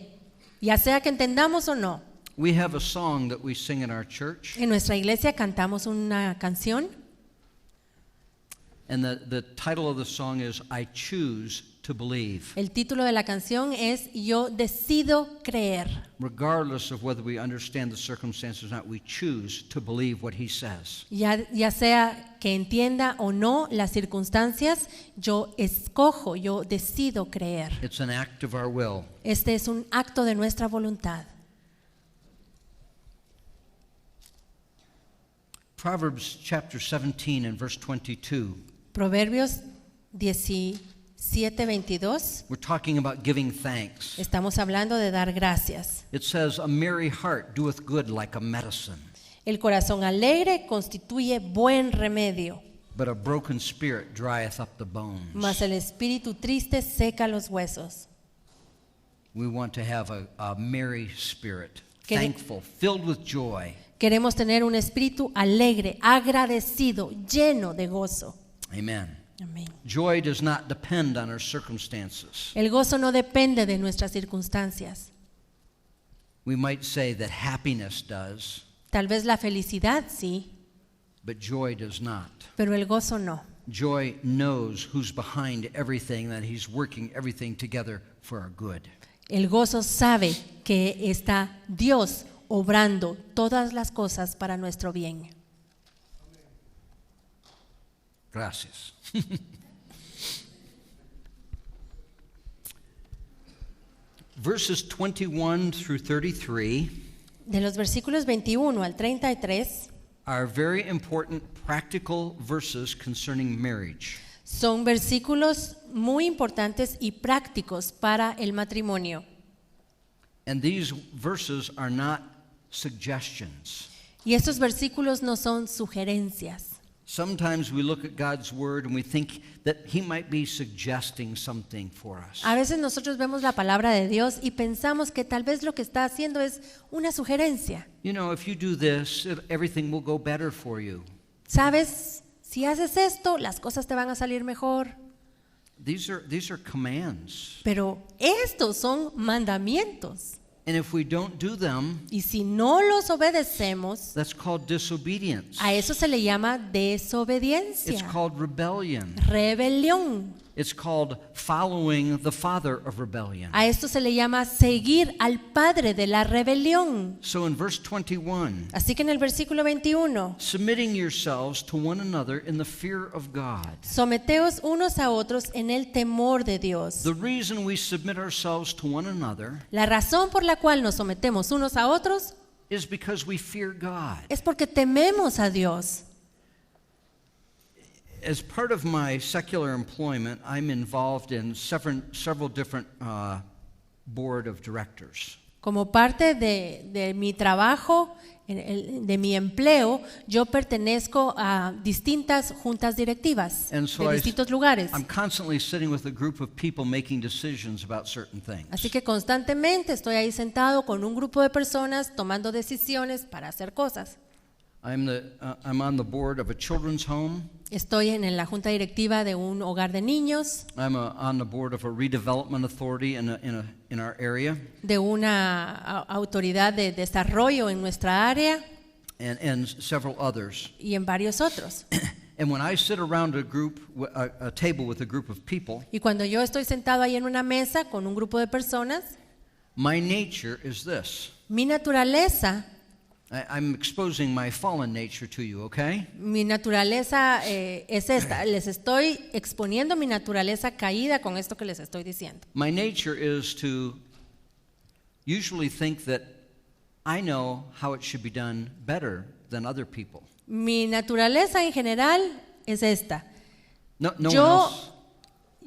[SPEAKER 1] ya sea que entendamos o no.
[SPEAKER 2] We have a song that we sing in our church,
[SPEAKER 1] En nuestra iglesia cantamos una canción
[SPEAKER 2] and the title of the song is I Choose to Believe.
[SPEAKER 1] El título de la canción es Yo decido creer.
[SPEAKER 2] Regardless of whether we understand the circumstances or not, we choose to believe what he says.
[SPEAKER 1] Ya sea que entienda o no las circunstancias, yo escojo, yo decido creer.
[SPEAKER 2] It's an act of our will.
[SPEAKER 1] Este es un acto de nuestra voluntad.
[SPEAKER 2] Proverbs chapter 17 and verse 22.
[SPEAKER 1] Proverbios 17:22.
[SPEAKER 2] We're talking about giving thanks.
[SPEAKER 1] Estamos hablando de dar gracias.
[SPEAKER 2] It says, a merry heart doeth good like a medicine,
[SPEAKER 1] El corazón alegre constituye buen remedio,
[SPEAKER 2] but a broken spirit drieth up the bones.
[SPEAKER 1] mas el espíritu triste seca los huesos.
[SPEAKER 2] We want to have a merry spirit,
[SPEAKER 1] Quere-
[SPEAKER 2] thankful, filled with joy.
[SPEAKER 1] Queremos tener un espíritu alegre, agradecido, lleno de gozo.
[SPEAKER 2] Amen.
[SPEAKER 1] Amén.
[SPEAKER 2] Joy does not depend on our circumstances.
[SPEAKER 1] El gozo no depende de nuestras circunstancias.
[SPEAKER 2] We might say that happiness does,
[SPEAKER 1] Tal vez la felicidad sí,
[SPEAKER 2] but joy does not.
[SPEAKER 1] pero el gozo no.
[SPEAKER 2] Joy knows who's behind everything, that he's working everything together for our good.
[SPEAKER 1] El gozo sabe que está Dios obrando todas las cosas para nuestro bien.
[SPEAKER 2] Gracias. Verses 21 through 33
[SPEAKER 1] De los versículos 21 al 33
[SPEAKER 2] are very important practical verses concerning marriage.
[SPEAKER 1] son versículos muy importantes y prácticos para el matrimonio.
[SPEAKER 2] And these verses are not suggestions.
[SPEAKER 1] Y estos versículos no son sugerencias.
[SPEAKER 2] Sometimes we look at God's word and we think that he might be suggesting something for us.
[SPEAKER 1] A veces nosotros vemos la palabra de Dios y pensamos que tal vez lo que está haciendo es una sugerencia.
[SPEAKER 2] You know, if you do this, everything will go better for you.
[SPEAKER 1] ¿Sabes? Si haces esto, las cosas te van a salir mejor.
[SPEAKER 2] These are commands.
[SPEAKER 1] Pero estos son mandamientos.
[SPEAKER 2] And if we don't do them,
[SPEAKER 1] Y si no los obedecemos,
[SPEAKER 2] that's called disobedience.
[SPEAKER 1] a eso se le llama
[SPEAKER 2] It's
[SPEAKER 1] desobediencia,
[SPEAKER 2] called rebellion.
[SPEAKER 1] rebelión.
[SPEAKER 2] It's called following the father of rebellion.
[SPEAKER 1] A esto se le llama seguir al padre de la rebelión.
[SPEAKER 2] So in verse 21,
[SPEAKER 1] Así que en el versículo 21,
[SPEAKER 2] submitting yourselves to one another in the fear of God.
[SPEAKER 1] someteos unos a otros en el temor de Dios.
[SPEAKER 2] The reason we submit ourselves to one another
[SPEAKER 1] La razón por la cual nos sometemos unos a otros
[SPEAKER 2] is because we fear God.
[SPEAKER 1] es porque tememos a Dios.
[SPEAKER 2] As part of my secular employment, I'm involved in several different board of directors.
[SPEAKER 1] Como parte de mi trabajo, de mi empleo, yo pertenezco a distintas juntas directivas
[SPEAKER 2] And so
[SPEAKER 1] de distintos lugares.
[SPEAKER 2] I'm constantly sitting with a group of people making decisions about certain things.
[SPEAKER 1] Así que constantemente estoy ahí sentado con un grupo de personas tomando decisiones para hacer cosas.
[SPEAKER 2] I'm on the board of a children's home.
[SPEAKER 1] Estoy en la junta directiva de un hogar de niños,
[SPEAKER 2] I'm on the board of a redevelopment authority in our area,
[SPEAKER 1] de una autoridad de desarrollo en nuestra área
[SPEAKER 2] and several others.
[SPEAKER 1] y en varios otros.
[SPEAKER 2] And when I sit around a table with a group of people,
[SPEAKER 1] Y cuando yo estoy sentado ahí en una mesa con un grupo de personas,
[SPEAKER 2] my nature is this.
[SPEAKER 1] mi naturaleza
[SPEAKER 2] I'm exposing my fallen nature to you, okay?
[SPEAKER 1] es esta. Les estoy exponiendo mi naturaleza caída con esto que les estoy diciendo.
[SPEAKER 2] My nature is to usually think that I know how it should be done better than other people.
[SPEAKER 1] Mi naturaleza en general es esta.
[SPEAKER 2] No one else.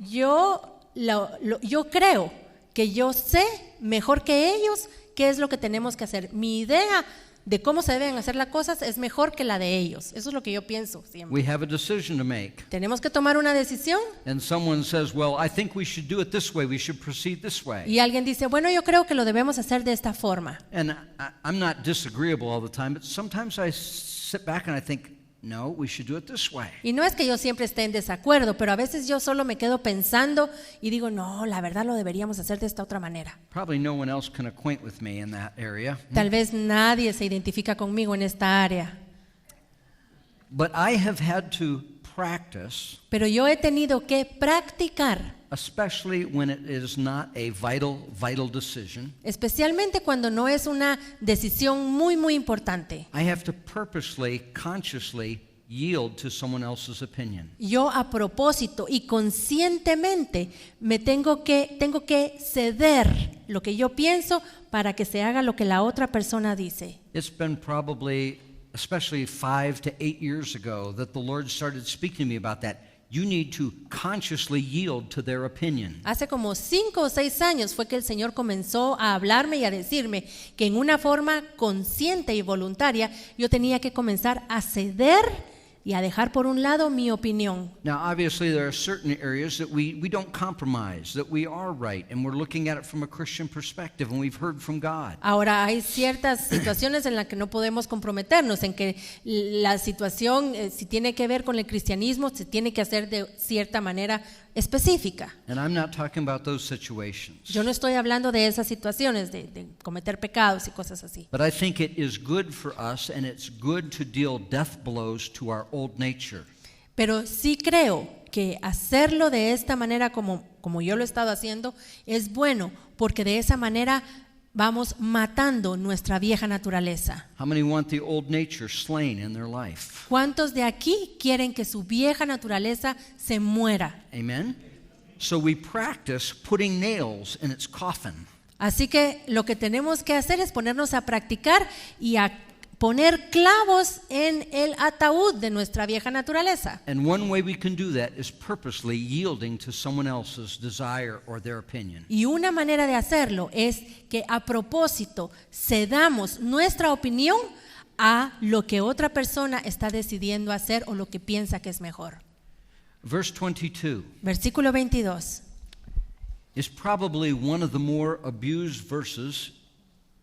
[SPEAKER 1] Yo creo que yo sé mejor que ellos qué es lo que tenemos que hacer. Mi idea de cómo se deben hacer las cosas es mejor que la de ellos. Eso es lo que yo pienso siempre.
[SPEAKER 2] We have a decision to make.
[SPEAKER 1] Tenemos que tomar una decisión.
[SPEAKER 2] And someone says, well, I think we should do it this way. We should proceed this way.
[SPEAKER 1] Y alguien dice, bueno, yo creo que lo debemos hacer de esta forma.
[SPEAKER 2] And I'm not disagreeable all the time, but sometimes I sit back and I think, no, we should do it this way.
[SPEAKER 1] Y no es que yo siempre esté en desacuerdo, pero a veces yo solo me quedo pensando y digo, no, la verdad lo deberíamos hacer de esta otra manera.
[SPEAKER 2] Probably no one else can acquaint with me in that area.
[SPEAKER 1] Tal vez nadie se identifica conmigo en esta área.
[SPEAKER 2] But I have had to practice,
[SPEAKER 1] Pero yo he tenido que practicar,
[SPEAKER 2] especially when it is not a vital decision.
[SPEAKER 1] especialmente cuando no es una decisión muy, muy importante.
[SPEAKER 2] I have to purposely, consciously yield to someone else's opinion.
[SPEAKER 1] Yo a propósito y conscientemente tengo que ceder lo que yo pienso para que se haga lo que la otra persona dice.
[SPEAKER 2] It's been probably, especially 5 to 8 years ago, that the Lord started speaking to me about that. You need to consciously yield to their opinion.
[SPEAKER 1] Hace como 5 o 6 años fue que el Señor comenzó a hablarme y a decirme que en una forma consciente y voluntaria yo tenía que comenzar a ceder y a dejar por un lado mi opinión.
[SPEAKER 2] Now, obviously, there are certain areas that we don't compromise, that we are right, and we're looking at it from a Christian perspective, and we've heard from God.
[SPEAKER 1] Ahora hay ciertas situaciones en las que no podemos comprometernos, en que la situación, si tiene que ver con el cristianismo, se tiene que hacer de cierta manera específica.
[SPEAKER 2] And I'm not talking about those situations.
[SPEAKER 1] Yo no estoy hablando de esas situaciones, de cometer pecados y cosas así.
[SPEAKER 2] But I think it is good for us, and it's good to deal death blows to our old nature.
[SPEAKER 1] Pero sí creo que hacerlo de esta manera como yo lo he estado haciendo es bueno, porque de esa manera vamos matando nuestra vieja naturaleza.
[SPEAKER 2] How many want the old nature slain in their life?
[SPEAKER 1] ¿Cuántos de aquí quieren que su vieja naturaleza se muera?
[SPEAKER 2] Amen? So we practice putting nails in its coffin.
[SPEAKER 1] Así que lo que tenemos que hacer es ponernos a practicar y a poner clavos en el ataúd de nuestra vieja naturaleza.
[SPEAKER 2] And one way we can do that is purposely yielding to someone else's desire or their opinion.
[SPEAKER 1] Y una manera de hacerlo es que a propósito cedamos nuestra opinión a lo que otra persona está decidiendo hacer o lo que piensa que es mejor.
[SPEAKER 2] Verse 22
[SPEAKER 1] Versículo 22.
[SPEAKER 2] is probably one of the more abused verses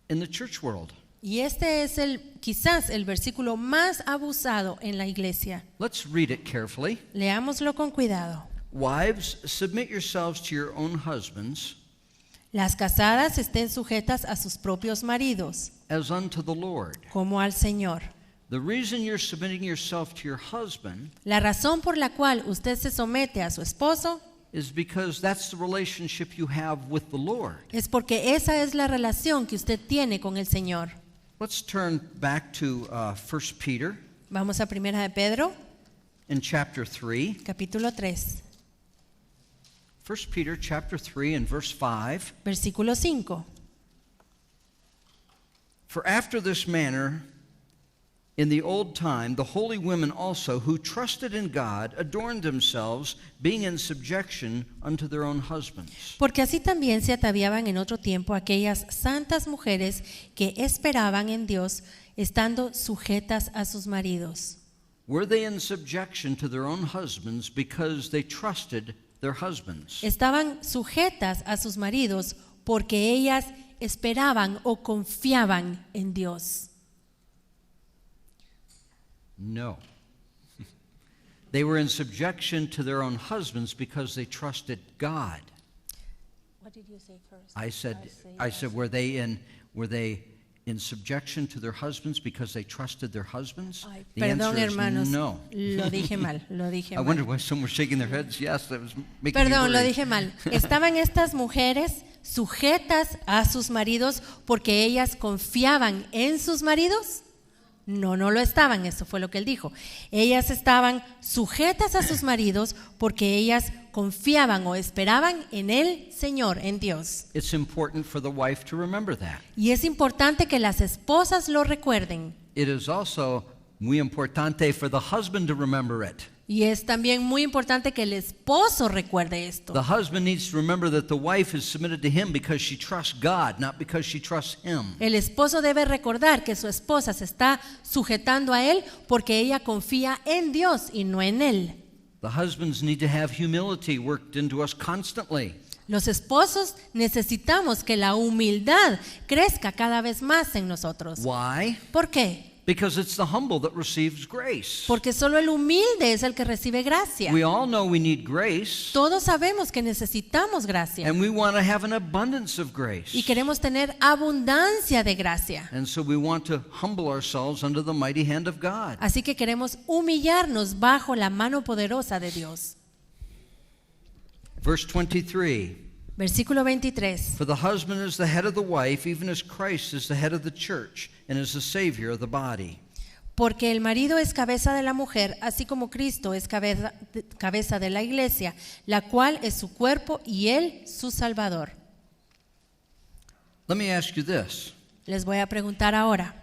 [SPEAKER 2] in the church world.
[SPEAKER 1] Y este es quizás el versículo más abusado en la iglesia.
[SPEAKER 2] Let's read it carefully.
[SPEAKER 1] Leámoslo con cuidado.
[SPEAKER 2] Wives, submit yourselves to your own husbands,
[SPEAKER 1] Las casadas estén sujetas a sus propios maridos,
[SPEAKER 2] as unto the Lord.
[SPEAKER 1] como al Señor.
[SPEAKER 2] The reason you're submitting yourself to your husband
[SPEAKER 1] La razón por la cual usted se somete a su esposo
[SPEAKER 2] is because that's the relationship you have with the Lord.
[SPEAKER 1] es porque esa es la relación que usted tiene con el Señor.
[SPEAKER 2] Let's turn back to 1 Peter
[SPEAKER 1] Vamos a Primera de Pedro,
[SPEAKER 2] in chapter 3.
[SPEAKER 1] capítulo 3,
[SPEAKER 2] 1 Peter chapter 3 and verse 5.
[SPEAKER 1] versículo 5.
[SPEAKER 2] For after this manner, in the old time, the holy women also, who trusted in God, adorned themselves, being in subjection unto their own husbands.
[SPEAKER 1] Porque así también se ataviaban en otro tiempo aquellas santas mujeres que esperaban en Dios, estando sujetas a sus maridos.
[SPEAKER 2] Were they in subjection to their own husbands because they trusted their husbands?
[SPEAKER 1] Estaban sujetas a sus maridos porque ellas esperaban o confiaban en Dios.
[SPEAKER 2] No. They were in subjection to their own husbands because they trusted God.
[SPEAKER 1] What did you say first?
[SPEAKER 2] I said, were they in subjection to their husbands because they trusted their husbands?
[SPEAKER 1] Ay,
[SPEAKER 2] The
[SPEAKER 1] perdón,
[SPEAKER 2] answer is
[SPEAKER 1] hermanos.
[SPEAKER 2] no.
[SPEAKER 1] Lo dije mal, lo dije
[SPEAKER 2] I
[SPEAKER 1] mal.
[SPEAKER 2] wondered why some were shaking their heads. Yes, that was making me
[SPEAKER 1] Perdón, lo
[SPEAKER 2] worried.
[SPEAKER 1] dije mal. Estaban estas mujeres sujetas a sus maridos porque ellas confiaban en sus maridos. No, no lo estaban, eso fue lo que él dijo. Ellas estaban sujetas a sus maridos porque ellas confiaban o esperaban en el Señor, en Dios.
[SPEAKER 2] It's important for the wife to remember that.
[SPEAKER 1] Y es importante que las esposas lo recuerden.
[SPEAKER 2] It is also muy importante for the husband to remember it.
[SPEAKER 1] Y es también muy importante que el esposo recuerde esto.
[SPEAKER 2] The husband needs to remember that the wife is submitted to him because she trusts God, not because she trusts him.
[SPEAKER 1] El esposo debe recordar que su esposa se está sujetando a él porque ella confía en Dios y no en él.
[SPEAKER 2] The husbands need to have humility worked into us constantly.
[SPEAKER 1] Los esposos necesitamos que la humildad crezca cada vez más en nosotros.
[SPEAKER 2] Why?
[SPEAKER 1] ¿Por qué?
[SPEAKER 2] Because it's the humble that receives grace.
[SPEAKER 1] Porque solo el humilde es el que recibe gracia.
[SPEAKER 2] We all know we need grace,
[SPEAKER 1] Todos sabemos que necesitamos gracia
[SPEAKER 2] and we want to have an abundance of grace.
[SPEAKER 1] y queremos tener abundancia de gracia.
[SPEAKER 2] And so we want to humble ourselves under the mighty hand of God.
[SPEAKER 1] Así que queremos humillarnos bajo la mano poderosa de Dios.
[SPEAKER 2] Verse 23.
[SPEAKER 1] Versículo 23.
[SPEAKER 2] For the husband is the head of the wife, even as Christ is the head of the church and is the Savior of the body.
[SPEAKER 1] Porque el marido es cabeza de la mujer, así como Cristo es cabeza de la iglesia, la cual es su cuerpo y él su Salvador.
[SPEAKER 2] Let me ask you this.
[SPEAKER 1] Les voy a preguntar ahora.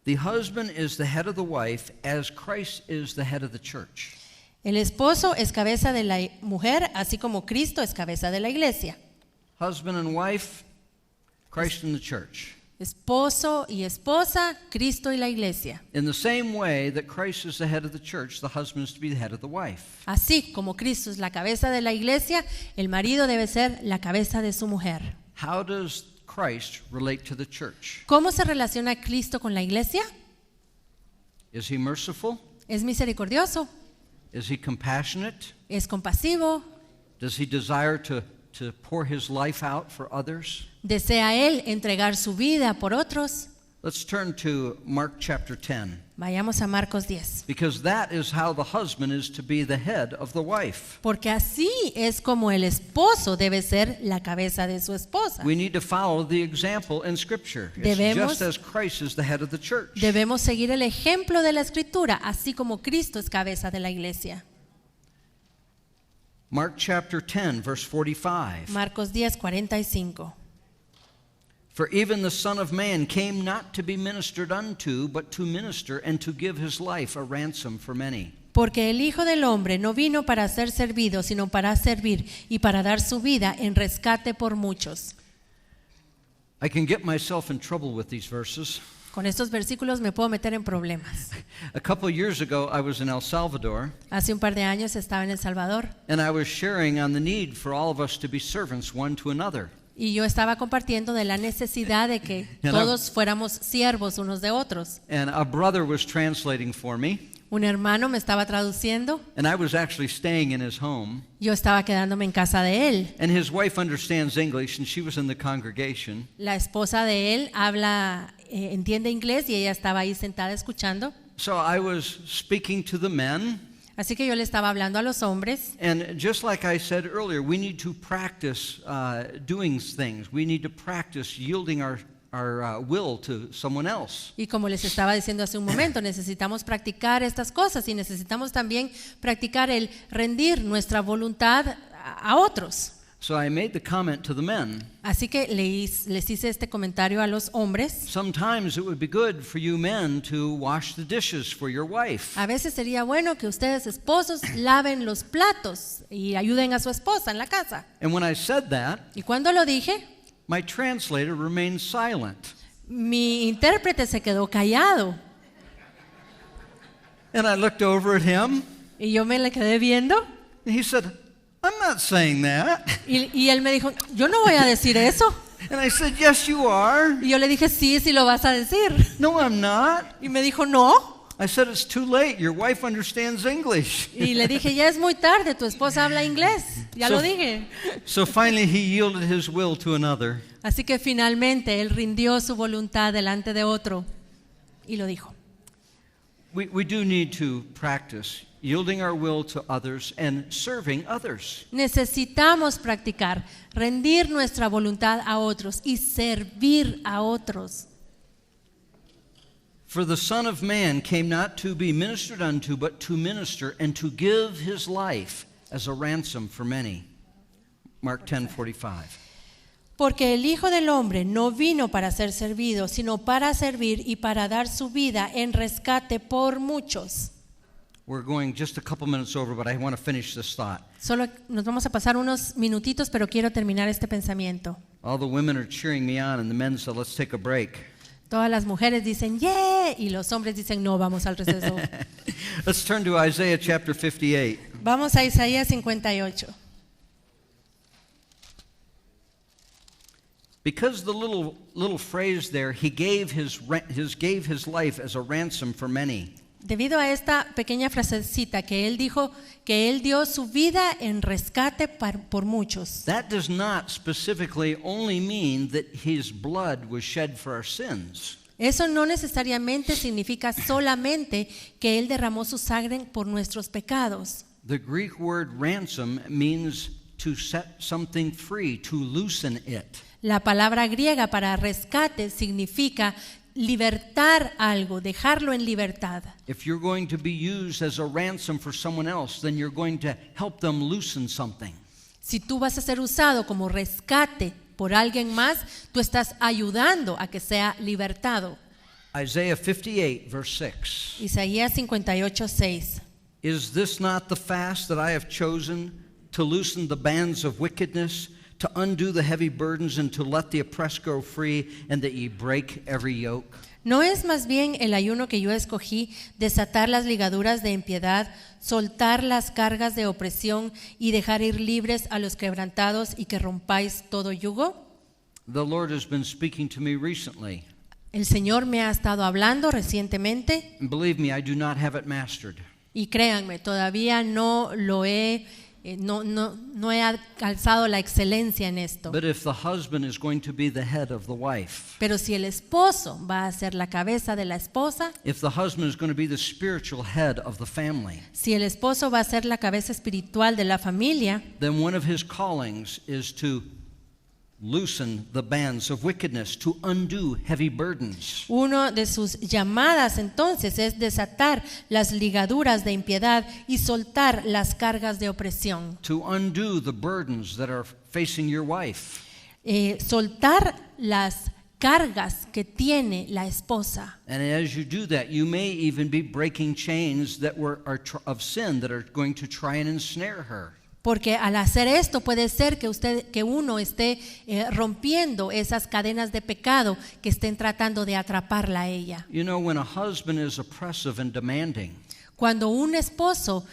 [SPEAKER 2] The husband is the head of the wife as Christ is the head of the church.
[SPEAKER 1] El esposo es cabeza de la mujer, así como Cristo es cabeza de la iglesia.
[SPEAKER 2] Husband and wife, Christ and the church.
[SPEAKER 1] Esposo y esposa, Cristo y la iglesia.
[SPEAKER 2] In the same way that Christ is the head of the church, the husband is to be the head of the wife.
[SPEAKER 1] Así como Cristo es la cabeza de la iglesia, el marido debe ser la cabeza de su mujer.
[SPEAKER 2] How does Christ relate to the church?
[SPEAKER 1] ¿Cómo se relaciona Cristo con la iglesia?
[SPEAKER 2] Is he merciful?
[SPEAKER 1] Es misericordioso,
[SPEAKER 2] Is he compassionate?
[SPEAKER 1] es compasivo,
[SPEAKER 2] Does he desire to pour his life out for others?
[SPEAKER 1] desea él entregar su vida por otros.
[SPEAKER 2] Let's turn to Mark chapter 10,
[SPEAKER 1] Vayamos a Marcos 10.
[SPEAKER 2] because that is how the husband is to be the head of the wife.
[SPEAKER 1] Porque así es como el esposo debe ser la cabeza de su esposa.
[SPEAKER 2] We need to follow the example in Scripture. It's
[SPEAKER 1] Debemos-
[SPEAKER 2] just as Christ is the head of the church.
[SPEAKER 1] Debemos seguir el ejemplo de la Escritura, así como Cristo es cabeza de la iglesia.
[SPEAKER 2] Mark chapter 10, verse 45.
[SPEAKER 1] Marcos 10, 45.
[SPEAKER 2] For even the Son of Man came not to be ministered unto, but to minister and to give his life a ransom for many.
[SPEAKER 1] Porque el Hijo del Hombre no vino para ser servido, sino para servir y para dar su vida en rescate por muchos.
[SPEAKER 2] I can get myself in trouble with these verses.
[SPEAKER 1] Con estos versículos me puedo meter en problemas.
[SPEAKER 2] A couple of years ago, I was in El Salvador,
[SPEAKER 1] Hace un par de años estaba en El Salvador
[SPEAKER 2] and I was sharing on the need for all of us to be servants one to another.
[SPEAKER 1] y yo estaba compartiendo de la necesidad de que todos fuéramos siervos unos de otros.
[SPEAKER 2] And a brother was translating for me,
[SPEAKER 1] Un hermano me estaba traduciendo,
[SPEAKER 2] and I was actually staying in his home.
[SPEAKER 1] yo estaba quedándome en casa de él.
[SPEAKER 2] And his wife understands English, and she was in the congregation.
[SPEAKER 1] La esposa de él entiende inglés y ella estaba ahí sentada escuchando.
[SPEAKER 2] So I was speaking to the men,
[SPEAKER 1] Así que yo le estaba hablando a los hombres.
[SPEAKER 2] and just like I said earlier, we need to practice doing things. We need to practice yielding our will to someone else.
[SPEAKER 1] Y como les estaba diciendo hace un momento, necesitamos practicar estas cosas y necesitamos también practicar el rendir nuestra voluntad a otros.
[SPEAKER 2] So I made the comment to the men.
[SPEAKER 1] Así que les hice este comentario a los hombres.
[SPEAKER 2] Sometimes it would be good for you men to wash the dishes for your wife.
[SPEAKER 1] A veces sería bueno que ustedes esposos laven los platos y ayuden a su esposa en la casa.
[SPEAKER 2] And when I said that,
[SPEAKER 1] Y cuando lo dije,
[SPEAKER 2] my translator remained silent.
[SPEAKER 1] mi intérprete se quedó callado
[SPEAKER 2] And I looked over at him,
[SPEAKER 1] y yo me le quedé viendo
[SPEAKER 2] and he said, I'm not saying that.
[SPEAKER 1] y él me dijo, yo no voy a decir eso.
[SPEAKER 2] And I said, yes, you are.
[SPEAKER 1] Y yo le dije, sí, sí lo vas a decir.
[SPEAKER 2] No, I'm not.
[SPEAKER 1] Y me dijo, no.
[SPEAKER 2] I said, it's too late. Your wife understands English.
[SPEAKER 1] Y le dije, ya es muy tarde, tu esposa habla inglés. Ya
[SPEAKER 2] So-
[SPEAKER 1] lo dije.
[SPEAKER 2] So finally, he yielded his will to another.
[SPEAKER 1] Así que finalmente él rindió su voluntad delante de otro y lo dijo.
[SPEAKER 2] We do need to practice yielding our will to others and serving others.
[SPEAKER 1] Necesitamos practicar, rendir nuestra voluntad a otros y servir a otros.
[SPEAKER 2] For the Son of Man came not to be ministered unto, but to minister and to give his life as a ransom for many. Mark 10:45.
[SPEAKER 1] Porque el Hijo del Hombre no vino para ser servido, sino para servir y para dar su vida en rescate por muchos.
[SPEAKER 2] We're going just a couple minutes over, but I want to finish this thought.
[SPEAKER 1] Solo nos vamos a pasar unos minutitos, pero quiero terminar este pensamiento.
[SPEAKER 2] All the women are cheering me on, and the men said, let's take a break.
[SPEAKER 1] Todas las mujeres dicen, ¡yeah! Y los hombres dicen, no, vamos al receso.
[SPEAKER 2] Let's turn to Isaiah chapter 58.
[SPEAKER 1] Vamos a Isaías 58.
[SPEAKER 2] Because the little phrase there, he gave his life as a ransom for many.
[SPEAKER 1] Debido a esta pequeña frasecita que él dijo que él dio su vida en rescate por muchos.
[SPEAKER 2] That does not specifically only mean that his blood was shed for our sins.
[SPEAKER 1] Eso no necesariamente significa solamente que él derramó su sangre por nuestros pecados.
[SPEAKER 2] The Greek word ransom means to set something free, to loosen it.
[SPEAKER 1] La palabra griega para rescate significa libertar algo, dejarlo en libertad.
[SPEAKER 2] If you're going to be used as a ransom for someone else, then you're going to help them loosen something.
[SPEAKER 1] Si tú vas a ser usado como rescate por alguien más, tú estás ayudando a que sea libertado.
[SPEAKER 2] Isaiah 58, verse 6.
[SPEAKER 1] Isaías 58:6.
[SPEAKER 2] Is this not the fast that I have chosen, to loosen the bands of wickedness, to undo the heavy burdens, and to let the oppressed go free, and that ye break every yoke?
[SPEAKER 1] ¿No es más bien el ayuno que yo escogí, desatar las ligaduras de impiedad, soltar las cargas de opresión y dejar ir libres a los quebrantados y que rompáis todo yugo?
[SPEAKER 2] The Lord has been speaking to me recently.
[SPEAKER 1] El Señor me ha estado hablando recientemente
[SPEAKER 2] And believe me, I do not have it mastered.
[SPEAKER 1] y créanme, todavía no lo he no he alcanzado la excelencia en esto.
[SPEAKER 2] But if the husband is going to be the head of the wife,
[SPEAKER 1] Pero si el esposo va a ser la cabeza de la esposa,
[SPEAKER 2] if the husband is going to be the spiritual head of the family,
[SPEAKER 1] si el esposo va a ser la cabeza espiritual de la familia,
[SPEAKER 2] then one of his callings is to loosen the bands of wickedness, to undo heavy burdens.
[SPEAKER 1] uno de sus llamadas entonces es desatar las ligaduras de impiedad y soltar las cargas de opresión.
[SPEAKER 2] To undo the burdens that are facing your wife.
[SPEAKER 1] Soltar las cargas que tiene la esposa.
[SPEAKER 2] And as you do that, you may even be breaking chains that of sin that are going to try and ensnare her.
[SPEAKER 1] Porque al hacer esto puede ser que uno esté rompiendo esas cadenas de pecado que estén tratando de atraparla a ella.
[SPEAKER 2] You know, when a husband is oppressive and demanding,
[SPEAKER 1] Cuando un esposo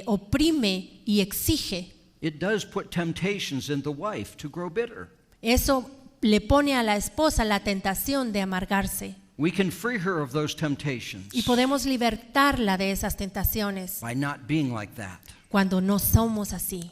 [SPEAKER 1] oprime y exige,
[SPEAKER 2] it does put temptations in the wife to grow bitter.
[SPEAKER 1] eso le pone a la esposa la tentación de amargarse.
[SPEAKER 2] We can free her of those temptations
[SPEAKER 1] Y podemos libertarla de esas tentaciones
[SPEAKER 2] by not being like that.
[SPEAKER 1] cuando no somos así.